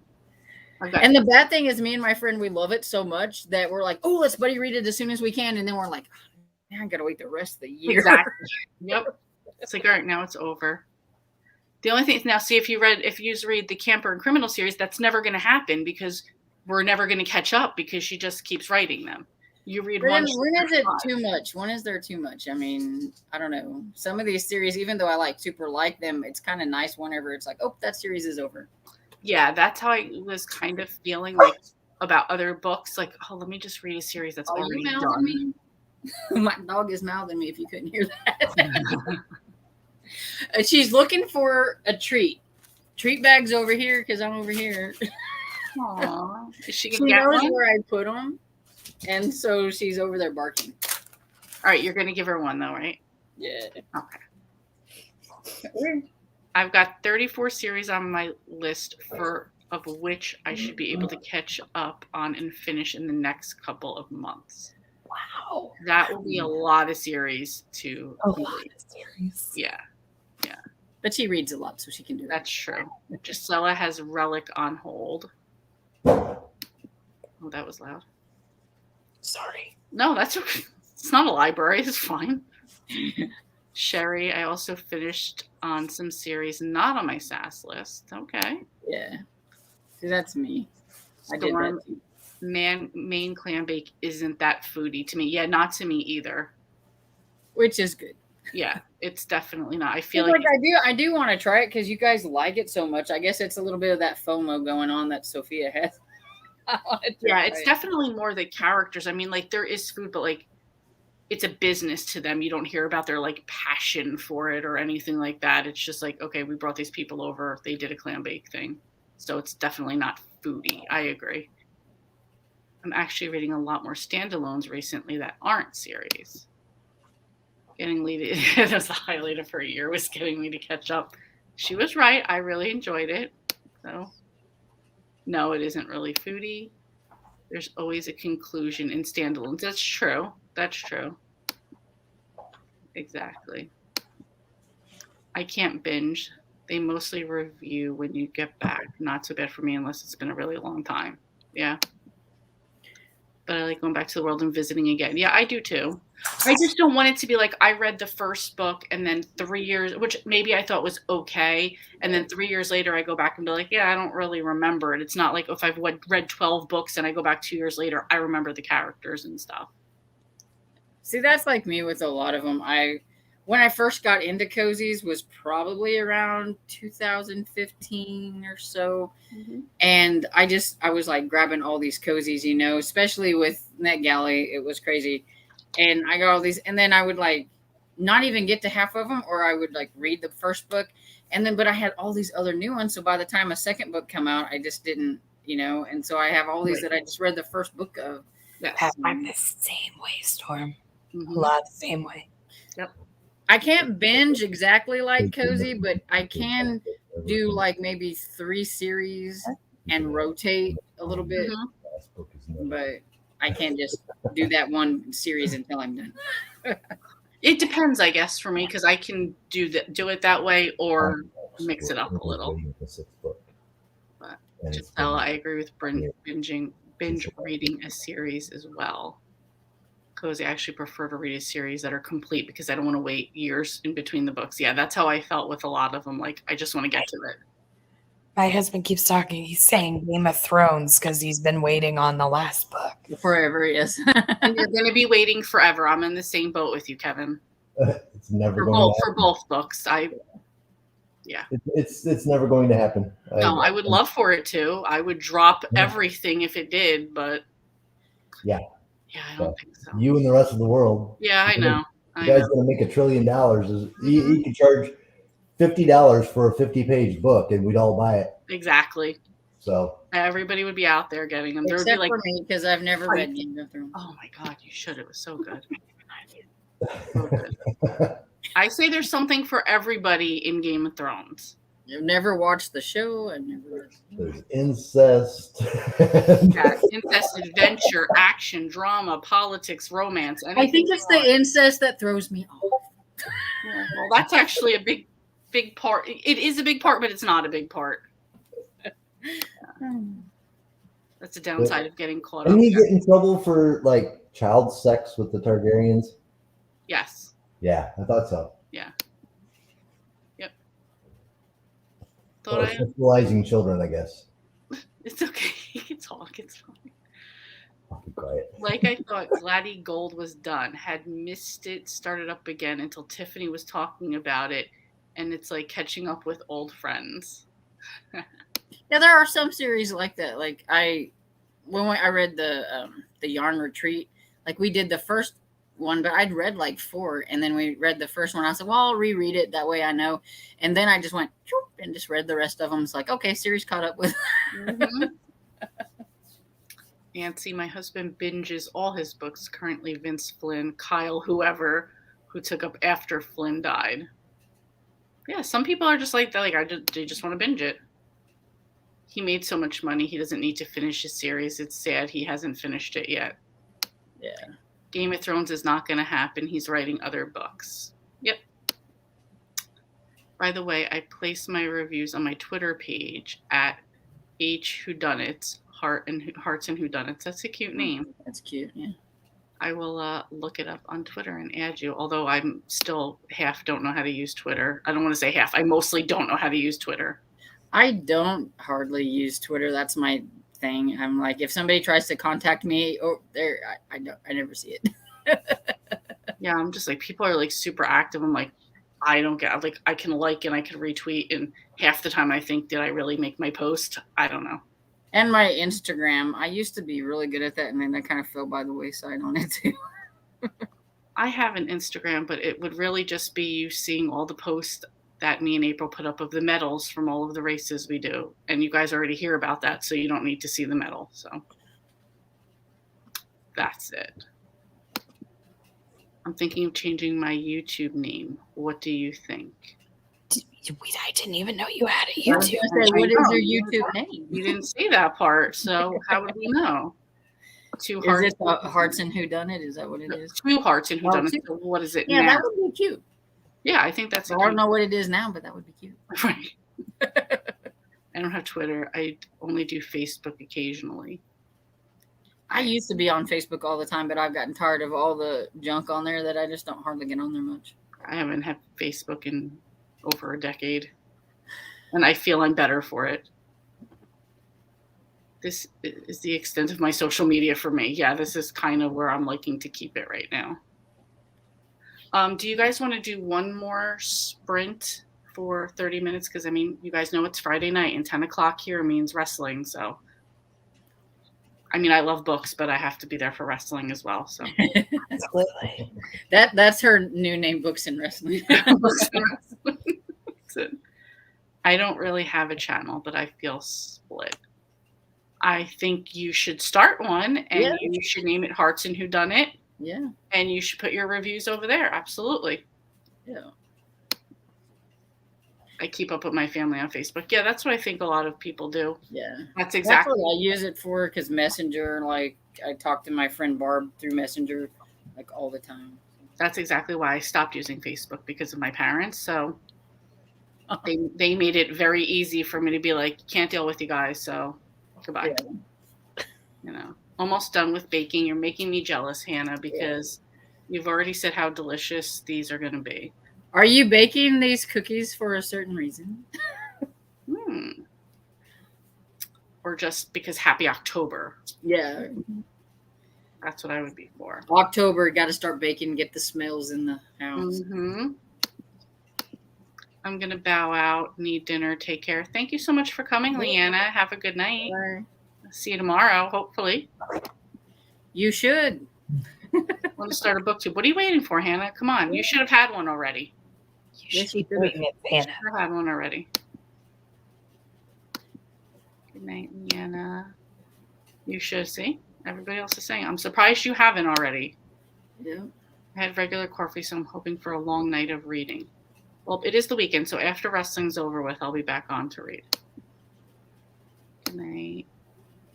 [SPEAKER 3] And the bad thing is, me and my friend, we love it so much that we're like, oh, let's buddy read it as soon as we can, and then we're like, man, I gotta wait the rest of the year.
[SPEAKER 1] Exactly. Yep. It's like, all right, now it's over. The only thing is, now, see, if you read the Camper and Criminal series, that's never going to happen, because we're never going to catch up, because she just keeps writing them. You read one.
[SPEAKER 3] When is it too much? When is there too much? I mean, I don't know. Some of these series, even though I super like them, it's kind of nice whenever it's like, oh, that series is over.
[SPEAKER 1] Yeah, that's how I was kind of feeling like about other books. Like, oh, let me just read a series that's already done.
[SPEAKER 3] Me? My dog is mouthing me, if you couldn't hear that. She's looking for a treat. Treat bag's over here because I'm over here.
[SPEAKER 1] Aww. Is she
[SPEAKER 3] knows where I put them, and so she's over there barking.
[SPEAKER 1] All right, you're going to give her one, though, right?
[SPEAKER 3] Yeah.
[SPEAKER 1] Okay. I've got 34 series on my list, of which I should be able to catch up on and finish in the next couple of months.
[SPEAKER 2] Wow.
[SPEAKER 1] That will be a lot of series to
[SPEAKER 2] A lot of series.
[SPEAKER 1] Yeah.
[SPEAKER 3] But she reads a lot, so she can do that.
[SPEAKER 1] That's true. Gisela has Relic on hold. Oh, that was loud.
[SPEAKER 2] Sorry.
[SPEAKER 1] No, that's okay. It's not a library. It's fine. Sherry, I also finished on some series not on my SAS list. Okay.
[SPEAKER 3] Yeah. See, that's me. I did
[SPEAKER 1] Storm,
[SPEAKER 3] that too.
[SPEAKER 1] Maine clam bake isn't that foodie to me. Yeah, not to me either.
[SPEAKER 3] Which is good.
[SPEAKER 1] Yeah, it's definitely not. I feel
[SPEAKER 3] Like
[SPEAKER 1] like
[SPEAKER 3] I do want to try it because you guys like it so much. I guess it's a little bit of that FOMO going on that Sophia has. I wanted to
[SPEAKER 1] yeah,
[SPEAKER 3] try
[SPEAKER 1] it's
[SPEAKER 3] it.
[SPEAKER 1] definitely more the characters. I mean, like there is food, but like it's a business to them. You don't hear about their like passion for it or anything like that. It's just like, okay, we brought these people over. They did a clam bake thing. So it's definitely not foodie. I agree. I'm actually reading a lot more standalones recently that aren't series. Getting Lady, that's the highlight of her year, was getting me to catch up. She was right. I really enjoyed it. So, no, it isn't really foodie. There's always a conclusion in standalones. That's true. That's true. Exactly. I can't binge. They mostly review when you get back. Not so bad for me unless it's been a really long time. Yeah. But I like going back to the world and visiting again. Yeah, I do too. I just don't want it to be like I read the first book and then 3 years, which maybe I thought was okay, and then 3 years later I go back and be like, yeah, I don't really remember it. It's not like if I've read 12 books and I go back 2 years later, I remember the characters and stuff.
[SPEAKER 3] See, that's like me with a lot of them. When I first got into cozies was probably around 2015 or so.
[SPEAKER 1] Mm-hmm.
[SPEAKER 3] And I was like grabbing all these cozies, you know, especially with NetGalley. It was crazy. And I got all these, and then I would like not even get to half of them, or I would like read the first book. And then, but I had all these other new ones. So by the time a second book come out, I just didn't, you know, and so I have all these
[SPEAKER 1] Right.
[SPEAKER 3] that I just read the first book of.
[SPEAKER 1] Yes.
[SPEAKER 2] I'm the same way, Storm.
[SPEAKER 1] Mhm.
[SPEAKER 2] A lot the same way.
[SPEAKER 1] Yep.
[SPEAKER 3] I can't binge exactly like cozy, but I can do like maybe 3 series and rotate a little bit.
[SPEAKER 1] Mhm.
[SPEAKER 3] But I can't just do that one series until I'm done.
[SPEAKER 1] It depends, I guess, for me, because I can do it that way or mix it up a little. But Giselle, I agree with binge reading a series as well. Cozy, I actually prefer to read a series that are complete because I don't want to wait years in between the books. Yeah, that's how I felt with a lot of them. Like, I just want to get to it.
[SPEAKER 2] My husband keeps talking. He's saying Game of Thrones because he's been waiting on the last book.
[SPEAKER 3] Forever, yes.
[SPEAKER 1] And you're going to be waiting forever. I'm in the same boat with you, Kevin.
[SPEAKER 4] It's never
[SPEAKER 1] For
[SPEAKER 4] going
[SPEAKER 1] both,
[SPEAKER 4] to
[SPEAKER 1] for
[SPEAKER 4] happen.
[SPEAKER 1] both books. Yeah.
[SPEAKER 4] It's never going to happen.
[SPEAKER 1] No, I would love for it to. I would drop everything if it did, but
[SPEAKER 4] Yeah.
[SPEAKER 1] yeah, I don't think so.
[SPEAKER 4] You and the rest of the world.
[SPEAKER 1] Yeah, I know.
[SPEAKER 4] The guy's going to make $1 trillion. He could charge $50 for a 50-page book, and we'd all buy it.
[SPEAKER 1] Exactly.
[SPEAKER 4] So
[SPEAKER 1] everybody would be out there getting them. There would
[SPEAKER 3] Except
[SPEAKER 1] be like,
[SPEAKER 3] for me, because I've never read Game of Thrones.
[SPEAKER 1] oh my God, you should. It was so good. So good. I say there's something for everybody in Game of Thrones.
[SPEAKER 3] I've never watched the show. I've never.
[SPEAKER 4] There's incest.
[SPEAKER 1] Yeah, incest, adventure, action, drama, politics, romance.
[SPEAKER 3] I think it's the incest that throws me off.
[SPEAKER 1] Yeah, well, that's actually a big part. It is a big part, but it's not a big part. That's the downside of getting caught up.
[SPEAKER 4] Didn't he get in trouble for like child sex with the Targaryens?
[SPEAKER 1] Yes.
[SPEAKER 4] Yeah, I thought so.
[SPEAKER 1] Yeah. Yep.
[SPEAKER 4] Or sexualizing children, I guess.
[SPEAKER 1] It's okay. You can talk. It's fine.
[SPEAKER 4] I'll be quiet.
[SPEAKER 1] Like I thought Gladdy Gold was done. Had missed it, started up again until Tiffany was talking about it, and it's like catching up with old friends.
[SPEAKER 3] Yeah, there are some series like that. Like when I read the Yarn Retreat, like we did the first one, but I'd read like 4, and then we read the first one. I said, well, I'll reread it that way I know. And then I just went and just read the rest of them. It's like, okay, series caught up with.
[SPEAKER 1] Mm-hmm. Nancy, my husband binges all his books currently. Vince Flynn, Kyle, whoever who took up after Flynn died. Yeah, some people are just like that. Like they just want to binge it. He made so much money, he doesn't need to finish his series. It's sad he hasn't finished it yet.
[SPEAKER 3] Yeah.
[SPEAKER 1] Game of Thrones is not going to happen. He's writing other books. Yep. By the way, I place my reviews on my Twitter page at HWhodunits, Hearts and Whodunits. That's a cute name.
[SPEAKER 3] That's cute, yeah.
[SPEAKER 1] I will look it up on Twitter and add you. Although I'm still don't know how to use Twitter. I don't want to say half. I mostly don't know how to use Twitter.
[SPEAKER 3] I don't hardly use Twitter. That's my thing. I'm like, if somebody tries to contact me, I never see it.
[SPEAKER 1] Yeah, I'm just like, people are like super active. I'm like, I don't get, like, I can like and I can retweet, and half the time I think, did I really make my post? I don't know.
[SPEAKER 3] And my Instagram, I used to be really good at that, and then that kind of fell by the wayside on it too.
[SPEAKER 1] I have an Instagram, but it would really just be you seeing all the posts that me and April put up of the medals from all of the races we do. And you guys already hear about that, so you don't need to see the medal. So that's it. I'm thinking of changing my YouTube name. What do you think?
[SPEAKER 2] I didn't even know you had a
[SPEAKER 3] I was
[SPEAKER 2] YouTube.
[SPEAKER 3] gonna say, what is your YouTube name?
[SPEAKER 1] You didn't see that part, so how would we know? Two
[SPEAKER 3] Is
[SPEAKER 1] hearts.
[SPEAKER 3] it Hearts and Whodunit? Is that what it is?
[SPEAKER 1] Two hearts and Whodunit.
[SPEAKER 3] two.
[SPEAKER 1] So what is it
[SPEAKER 3] Yeah,
[SPEAKER 1] now?
[SPEAKER 3] that would be cute.
[SPEAKER 1] Yeah, I think that's.
[SPEAKER 3] I don't know what it is now, but that would be cute.
[SPEAKER 1] Right. I don't have Twitter. I only do Facebook occasionally.
[SPEAKER 3] I used to be on Facebook all the time, but I've gotten tired of all the junk on there that I just don't hardly get on there much.
[SPEAKER 1] I haven't had Facebook in over a decade, and I feel I'm better for it. This is the extent of my social media for me. Yeah, this is kind of where I'm liking to keep it right now. Do you guys want to do one more sprint for 30 minutes? Because, I mean, you guys know it's Friday night, and 10 o'clock here means wrestling. So, I mean, I love books, but I have to be there for wrestling as well. So,
[SPEAKER 2] Absolutely.
[SPEAKER 3] That's her new name, Books and Wrestling.
[SPEAKER 1] I don't really have a channel, but I feel split. I think you should start one, and you should name it Hearts and Whodunit.
[SPEAKER 3] Yeah.
[SPEAKER 1] And you should put your reviews over there. Absolutely.
[SPEAKER 3] Yeah.
[SPEAKER 1] I keep up with my family on Facebook. Yeah, that's what I think a lot of people do.
[SPEAKER 3] Yeah.
[SPEAKER 1] That's exactly
[SPEAKER 3] what I use it for, because Messenger, like, I talk to my friend Barb through Messenger, like, all the time.
[SPEAKER 1] That's exactly why I stopped using Facebook, because of my parents. So they made it very easy for me to be like, can't deal with you guys, so goodbye. Yeah. You know, almost done with baking. You're making me jealous, Hannah, because you've already said how delicious these are going to be.
[SPEAKER 3] Are you baking these cookies for a certain reason?
[SPEAKER 1] Or just because Happy October?
[SPEAKER 3] Yeah.
[SPEAKER 1] That's what I would be for.
[SPEAKER 3] October, got to start baking, get the smells in the house.
[SPEAKER 1] Mm-hmm. I'm going to bow out, need dinner, take care. Thank you so much for coming, Leanna. Have a good night.
[SPEAKER 3] Bye.
[SPEAKER 1] See you tomorrow, hopefully.
[SPEAKER 3] You should.
[SPEAKER 1] I want to start a booktube. What are you waiting for, Hannah? Come on. You should have had one already.
[SPEAKER 2] You should be doing it, Hannah.
[SPEAKER 1] You should have had one already. Good night, Leanna. You should see. Everybody else is saying. I'm surprised you haven't already.
[SPEAKER 3] Yeah.
[SPEAKER 1] I had regular coffee, so I'm hoping for a long night of reading. Well, it is the weekend, so after wrestling's over with, I'll be back on to read. Good night.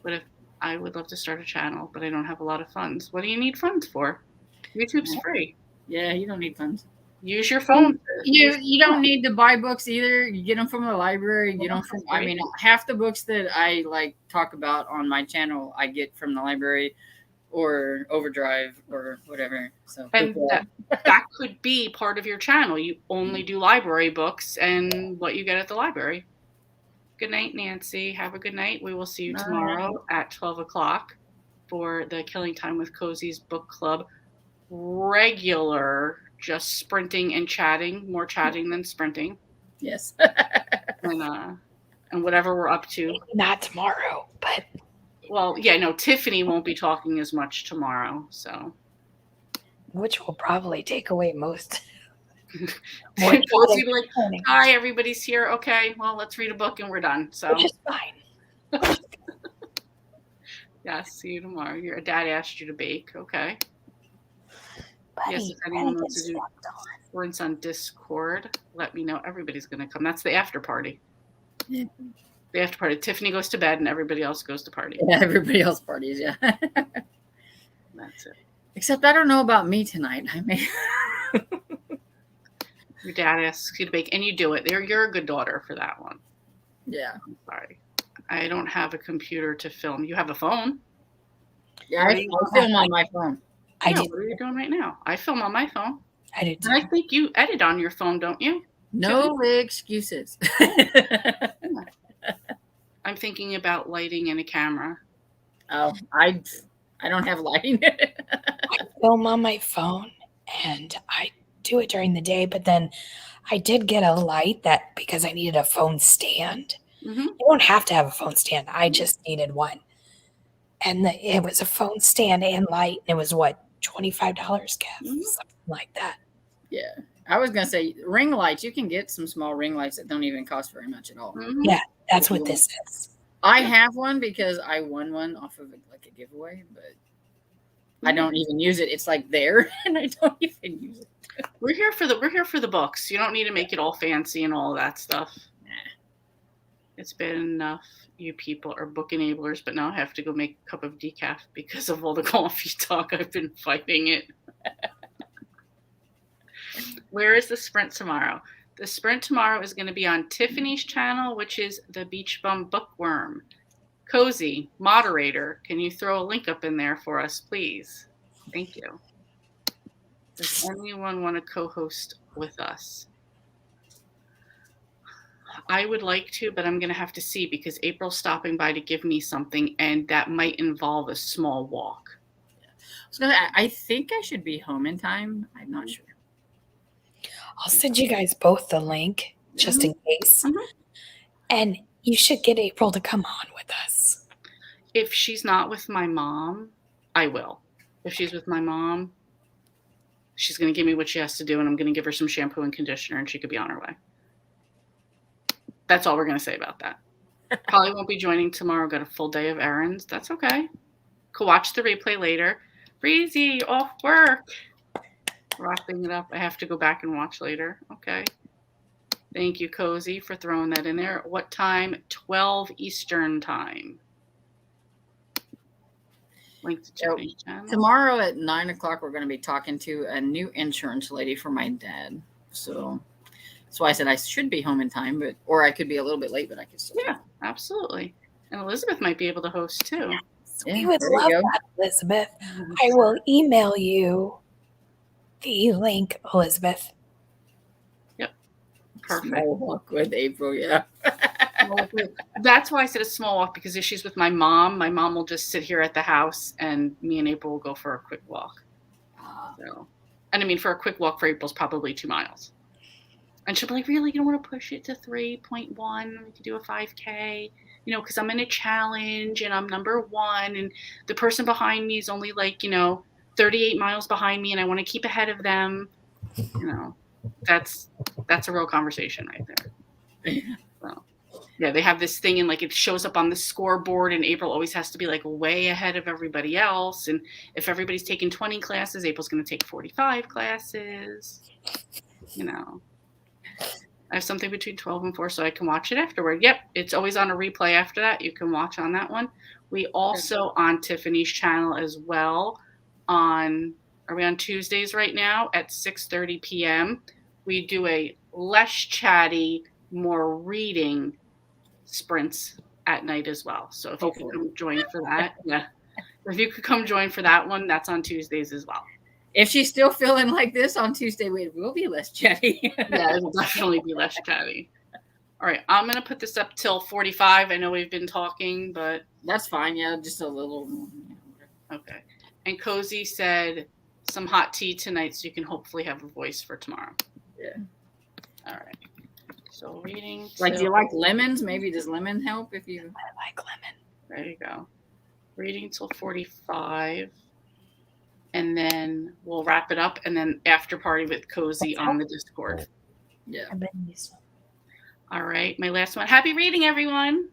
[SPEAKER 1] But if I would love to start a channel, but I don't have a lot of funds. What do you need funds for? YouTube's free.
[SPEAKER 3] Yeah, you don't need funds.
[SPEAKER 1] Use your phone.
[SPEAKER 3] You don't need to buy books either. You get them from the library. You don't. I mean, half the books that I like talk about on my channel, I get from the library or Overdrive or whatever. So
[SPEAKER 1] and that could be part of your channel. You only do library books and what you get at the library. Good night, Nancy. Have a good night. We will see you tomorrow at 12 o'clock for the Killing Time with Cozy's book club. Regular, just sprinting and chatting. More chatting than sprinting.
[SPEAKER 3] Yes.
[SPEAKER 1] And whatever we're up to.
[SPEAKER 2] Not tomorrow, but.
[SPEAKER 1] Well, yeah, no, Tiffany won't be talking as much tomorrow, so.
[SPEAKER 2] Which will probably take away most.
[SPEAKER 1] Like, hi, everybody's here. Okay, well, let's read a book and we're done. So.
[SPEAKER 2] Which is fine.
[SPEAKER 1] Yeah, see you tomorrow. Your dad asked you to bake. Okay.
[SPEAKER 2] Buddy,
[SPEAKER 1] yes, if anyone wants to do sprints on Discord, let me know. Everybody's going to come. That's the after party.
[SPEAKER 3] Yeah.
[SPEAKER 1] The after party. Tiffany goes to bed and everybody else goes to party.
[SPEAKER 3] Yeah, everybody else parties, yeah.
[SPEAKER 1] That's it.
[SPEAKER 3] Except I don't know about me tonight. I may.
[SPEAKER 1] Your dad asks you to bake, and you do it. You're a good daughter for that one.
[SPEAKER 3] Yeah.
[SPEAKER 1] I'm sorry. I don't have a computer to film. You have a phone?
[SPEAKER 3] Yeah, I film on my phone.
[SPEAKER 2] I
[SPEAKER 1] Yeah,
[SPEAKER 2] did.
[SPEAKER 1] what are you doing right now? I film on my phone.
[SPEAKER 2] I did
[SPEAKER 1] And I
[SPEAKER 2] too.
[SPEAKER 1] think you edit on your phone, don't you?
[SPEAKER 3] No excuses.
[SPEAKER 1] I'm thinking about lighting and a camera.
[SPEAKER 3] Oh, I don't have lighting.
[SPEAKER 2] I film on my phone and I do it during the day, but then I did get a light that because I needed a phone stand.
[SPEAKER 1] Mm-hmm.
[SPEAKER 2] You don't have to have a phone stand. I just needed one. And it was a phone stand and light. And it was what, $25, Kev?
[SPEAKER 1] Mhm.
[SPEAKER 2] Something like that.
[SPEAKER 3] Yeah. I was gonna say ring lights. You can get some small ring lights that don't even cost very much at all.
[SPEAKER 1] Mm-hmm.
[SPEAKER 2] Yeah, that's
[SPEAKER 3] If you
[SPEAKER 2] what
[SPEAKER 3] want.
[SPEAKER 2] this is.
[SPEAKER 3] I have one because I won one off of like a giveaway, but I don't even use it. It's like there, and I don't even use it.
[SPEAKER 1] We're here for the books. You don't need to make it all fancy and all that stuff.
[SPEAKER 3] Nah.
[SPEAKER 1] It's been enough. You people are book enablers, but now I have to go make a cup of decaf because of all the coffee talk. I've been fighting it. Where is the sprint tomorrow? The sprint tomorrow is going to be on Tiffany's channel, which is the Beach Bum Bookworm. Cozy, moderator, can you throw a link up in there for us, please? Thank you. Does anyone want to co-host with us? I would like to, but I'm going to have to see because April's stopping by to give me something, and that might involve a small walk.
[SPEAKER 3] I think I should be home in time. I'm not sure.
[SPEAKER 2] I'll send you guys both the link just in case.
[SPEAKER 1] Mhm.
[SPEAKER 2] And you should get April to come on with us.
[SPEAKER 1] If she's not with my mom, I will. If she's with my mom, she's going to give me what she has to do, and I'm going to give her some shampoo and conditioner, and she could be on her way. That's all we're going to say about that. Probably won't be joining tomorrow. Got a full day of errands. That's okay. Could watch the replay later. Breezy, off work. Wrapping it up. I have to go back and watch later. Okay. Thank you, Cozy, for throwing that in there. What time? 12 Eastern time. Link to Tiffany's channel.
[SPEAKER 3] Tomorrow at 9:00, we're going to be talking to a new insurance lady for my dad. So that's why I said I should be home in time, or I could be a little bit late, but I could still.
[SPEAKER 1] Yeah, absolutely. And Elizabeth might be able to host too.
[SPEAKER 3] Yeah,
[SPEAKER 2] We would
[SPEAKER 3] there you
[SPEAKER 2] love
[SPEAKER 3] go.
[SPEAKER 2] that, Elizabeth. I will email you the link, Elizabeth.
[SPEAKER 1] Yep. Perfect.
[SPEAKER 3] Small walk with April, yeah.
[SPEAKER 1] That's why I said a small walk, because if she's with my mom will just sit here at the house and me and April will go for a quick walk. So, and I mean, for a quick walk for April's probably 2 miles. And she'll be like, really? You don't want to push it to 3.1? We could do a 5K, because I'm in a challenge and I'm number 1 and the person behind me is only 38 miles behind me and I want to keep ahead of them. That's a real conversation right there. So, yeah, they have this thing and it shows up on the scoreboard and April always has to be way ahead of everybody else. And if everybody's taking 20 classes, April's going to take 45 classes, I have something between 12 and 4 so I can watch it afterward. Yep, it's always on a replay after that. You can watch on that one. We also on Tiffany's channel as well are we on Tuesdays right now at 6:30 p.m. We do a less chatty, more reading sprints at night as well. So if you could come join for that, if you could come join for that one, that's on Tuesdays as well.
[SPEAKER 3] If she's still feeling like this on Tuesday, we'll be less chatty.
[SPEAKER 1] Yeah, it'll definitely be less chatty. All right, I'm going to put this up till 45. I know we've been talking, but...
[SPEAKER 3] That's fine, yeah, just a little...
[SPEAKER 1] Okay. And Cozy said some hot tea tonight so you can hopefully have a voice for tomorrow.
[SPEAKER 3] Yeah.
[SPEAKER 1] All right. So reading...
[SPEAKER 3] do you like lemons? Maybe does lemon help if you...
[SPEAKER 2] I like lemon.
[SPEAKER 1] There you go. Reading till 45. And then we'll wrap it up, and then after party with Cozy on the Discord.
[SPEAKER 3] Yeah.
[SPEAKER 1] All right, my last one. Happy reading, everyone.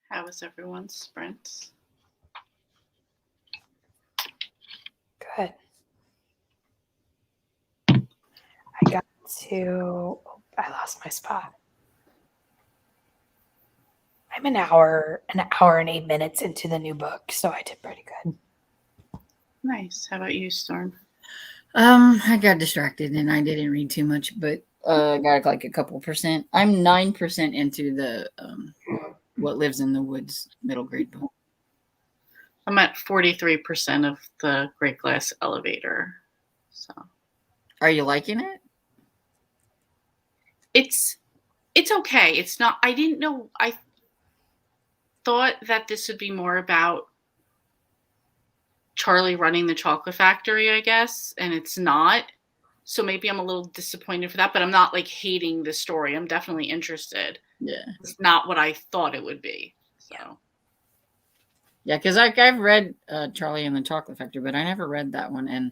[SPEAKER 1] How was everyone's sprints?
[SPEAKER 2] Good. I got to. Oh, I lost my spot. I'm an hour and 8 minutes into the new book, so I did pretty good.
[SPEAKER 1] Nice. How about you, Storm?
[SPEAKER 3] I got distracted and I didn't read too much, but got like a couple percent. I'm 9% into the What Lives in the Woods middle grade book.
[SPEAKER 1] I'm at 43% of the Great Glass Elevator. So,
[SPEAKER 3] are you liking it?
[SPEAKER 1] It's okay. It's not. I didn't know. I thought that this would be more about Charlie running the chocolate factory, I guess, and it's not. So maybe I'm a little disappointed for that, but I'm not like hating the story. I'm definitely interested.
[SPEAKER 3] Yeah.
[SPEAKER 1] It's not what I thought it would be. So.
[SPEAKER 3] Yeah, because I've read Charlie and the Chocolate Factory, but I never read that one, and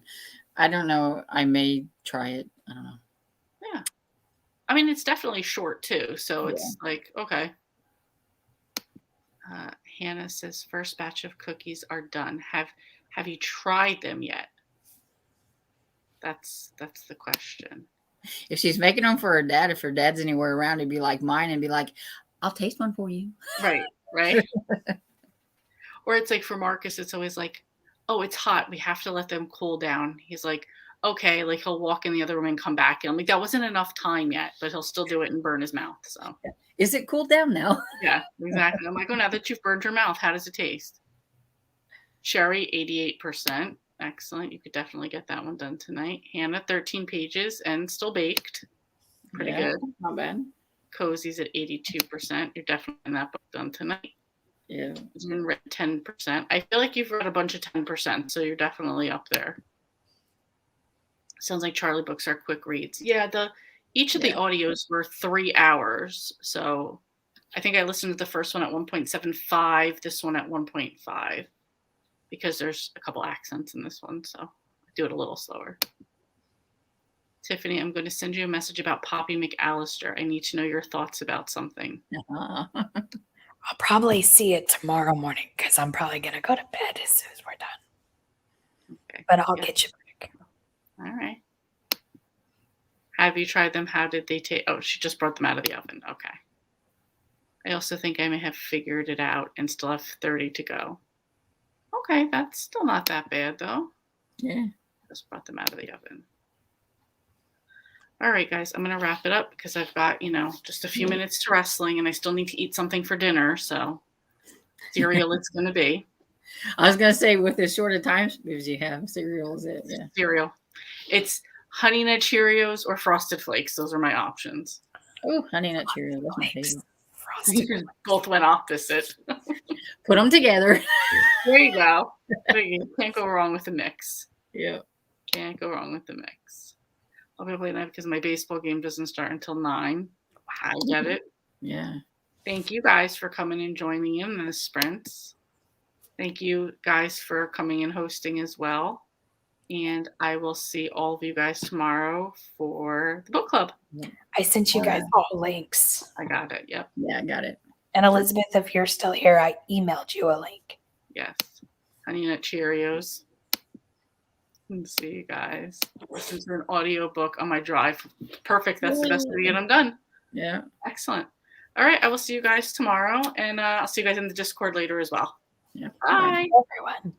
[SPEAKER 3] I don't know. I may try it. I don't know.
[SPEAKER 1] Yeah, I mean it's definitely short too, so it's like okay. Hannah says first batch of cookies are done. Have you tried them yet? That's the question.
[SPEAKER 3] If she's making them for her dad, if her dad's anywhere around, he'd be like mine and be like, "I'll taste one for you."
[SPEAKER 1] Right. Or it's like for Marcus, it's always like, oh, it's hot. We have to let them cool down. He's like, okay, like he'll walk in the other room and come back. And I'm like, that wasn't enough time yet, but he'll still do it and burn his mouth. So
[SPEAKER 3] is it cooled down now?
[SPEAKER 1] Yeah, exactly. I'm like, oh, now that you've burned your mouth, how does it taste? Sherry, 88%. Excellent. You could definitely get that one done tonight. Hannah, 13 pages and still baked. Pretty good.
[SPEAKER 3] Not bad.
[SPEAKER 1] Cozy's at 82%. You're definitely in that book done tonight.
[SPEAKER 3] Yeah.
[SPEAKER 1] You've read 10%. I feel like you've read a bunch of 10%, so you're definitely up there. Sounds like Charlie books are quick reads. Yeah, each of the audios were 3 hours. So I think I listened to the first one at 1.75, this one at 1.5, because there's a couple accents in this one, so I do it a little slower. Tiffany, I'm going to send you a message about Poppy McAllister. I need to know your thoughts about something.
[SPEAKER 2] I'll probably see it tomorrow morning because I'm probably going to go to bed as soon as we're done.
[SPEAKER 1] Okay.
[SPEAKER 2] But I'll get you back.
[SPEAKER 1] All right. Have you tried them? How did they taste? Oh, she just brought them out of the oven. Okay. I also think I may have figured it out and still have 30 to go. Okay, that's still not that bad, though.
[SPEAKER 3] Yeah.
[SPEAKER 1] Just brought them out of the oven. All right, guys, I'm going to wrap it up because I've got, just a few minutes to wrestling and I still need to eat something for dinner. So cereal it's going to be.
[SPEAKER 3] I was going to say with as short a time as you have, cereal is it. Yeah.
[SPEAKER 1] Cereal. It's Honey Nut Cheerios or Frosted Flakes. Those are my options.
[SPEAKER 3] Oh, Honey Nut Cheerios. That's my favorite.
[SPEAKER 1] You both went opposite.
[SPEAKER 3] Put them together.
[SPEAKER 1] There you go. You can't go wrong with the mix.
[SPEAKER 3] Yeah.
[SPEAKER 1] Can't go wrong with the mix. I'll be playing that because my baseball game doesn't start until 9. I get it.
[SPEAKER 3] Yeah.
[SPEAKER 1] Thank you guys for coming and joining in the sprints. Thank you guys for coming and hosting as well. And I will see all of you guys tomorrow for the book club.
[SPEAKER 2] I sent you guys all links.
[SPEAKER 1] I got it. Yep.
[SPEAKER 3] Yeah, I got it.
[SPEAKER 2] And Elizabeth, if you're still here, I emailed you a link.
[SPEAKER 1] Yes. Honey Nut Cheerios. And see you guys. Listen to an audio book on my drive. Perfect. That's the best way to get them done.
[SPEAKER 3] Yeah.
[SPEAKER 1] Excellent. All right. I will see you guys tomorrow. And I'll see you guys in the Discord later as well.
[SPEAKER 3] Yeah.
[SPEAKER 1] Bye.
[SPEAKER 2] Everyone.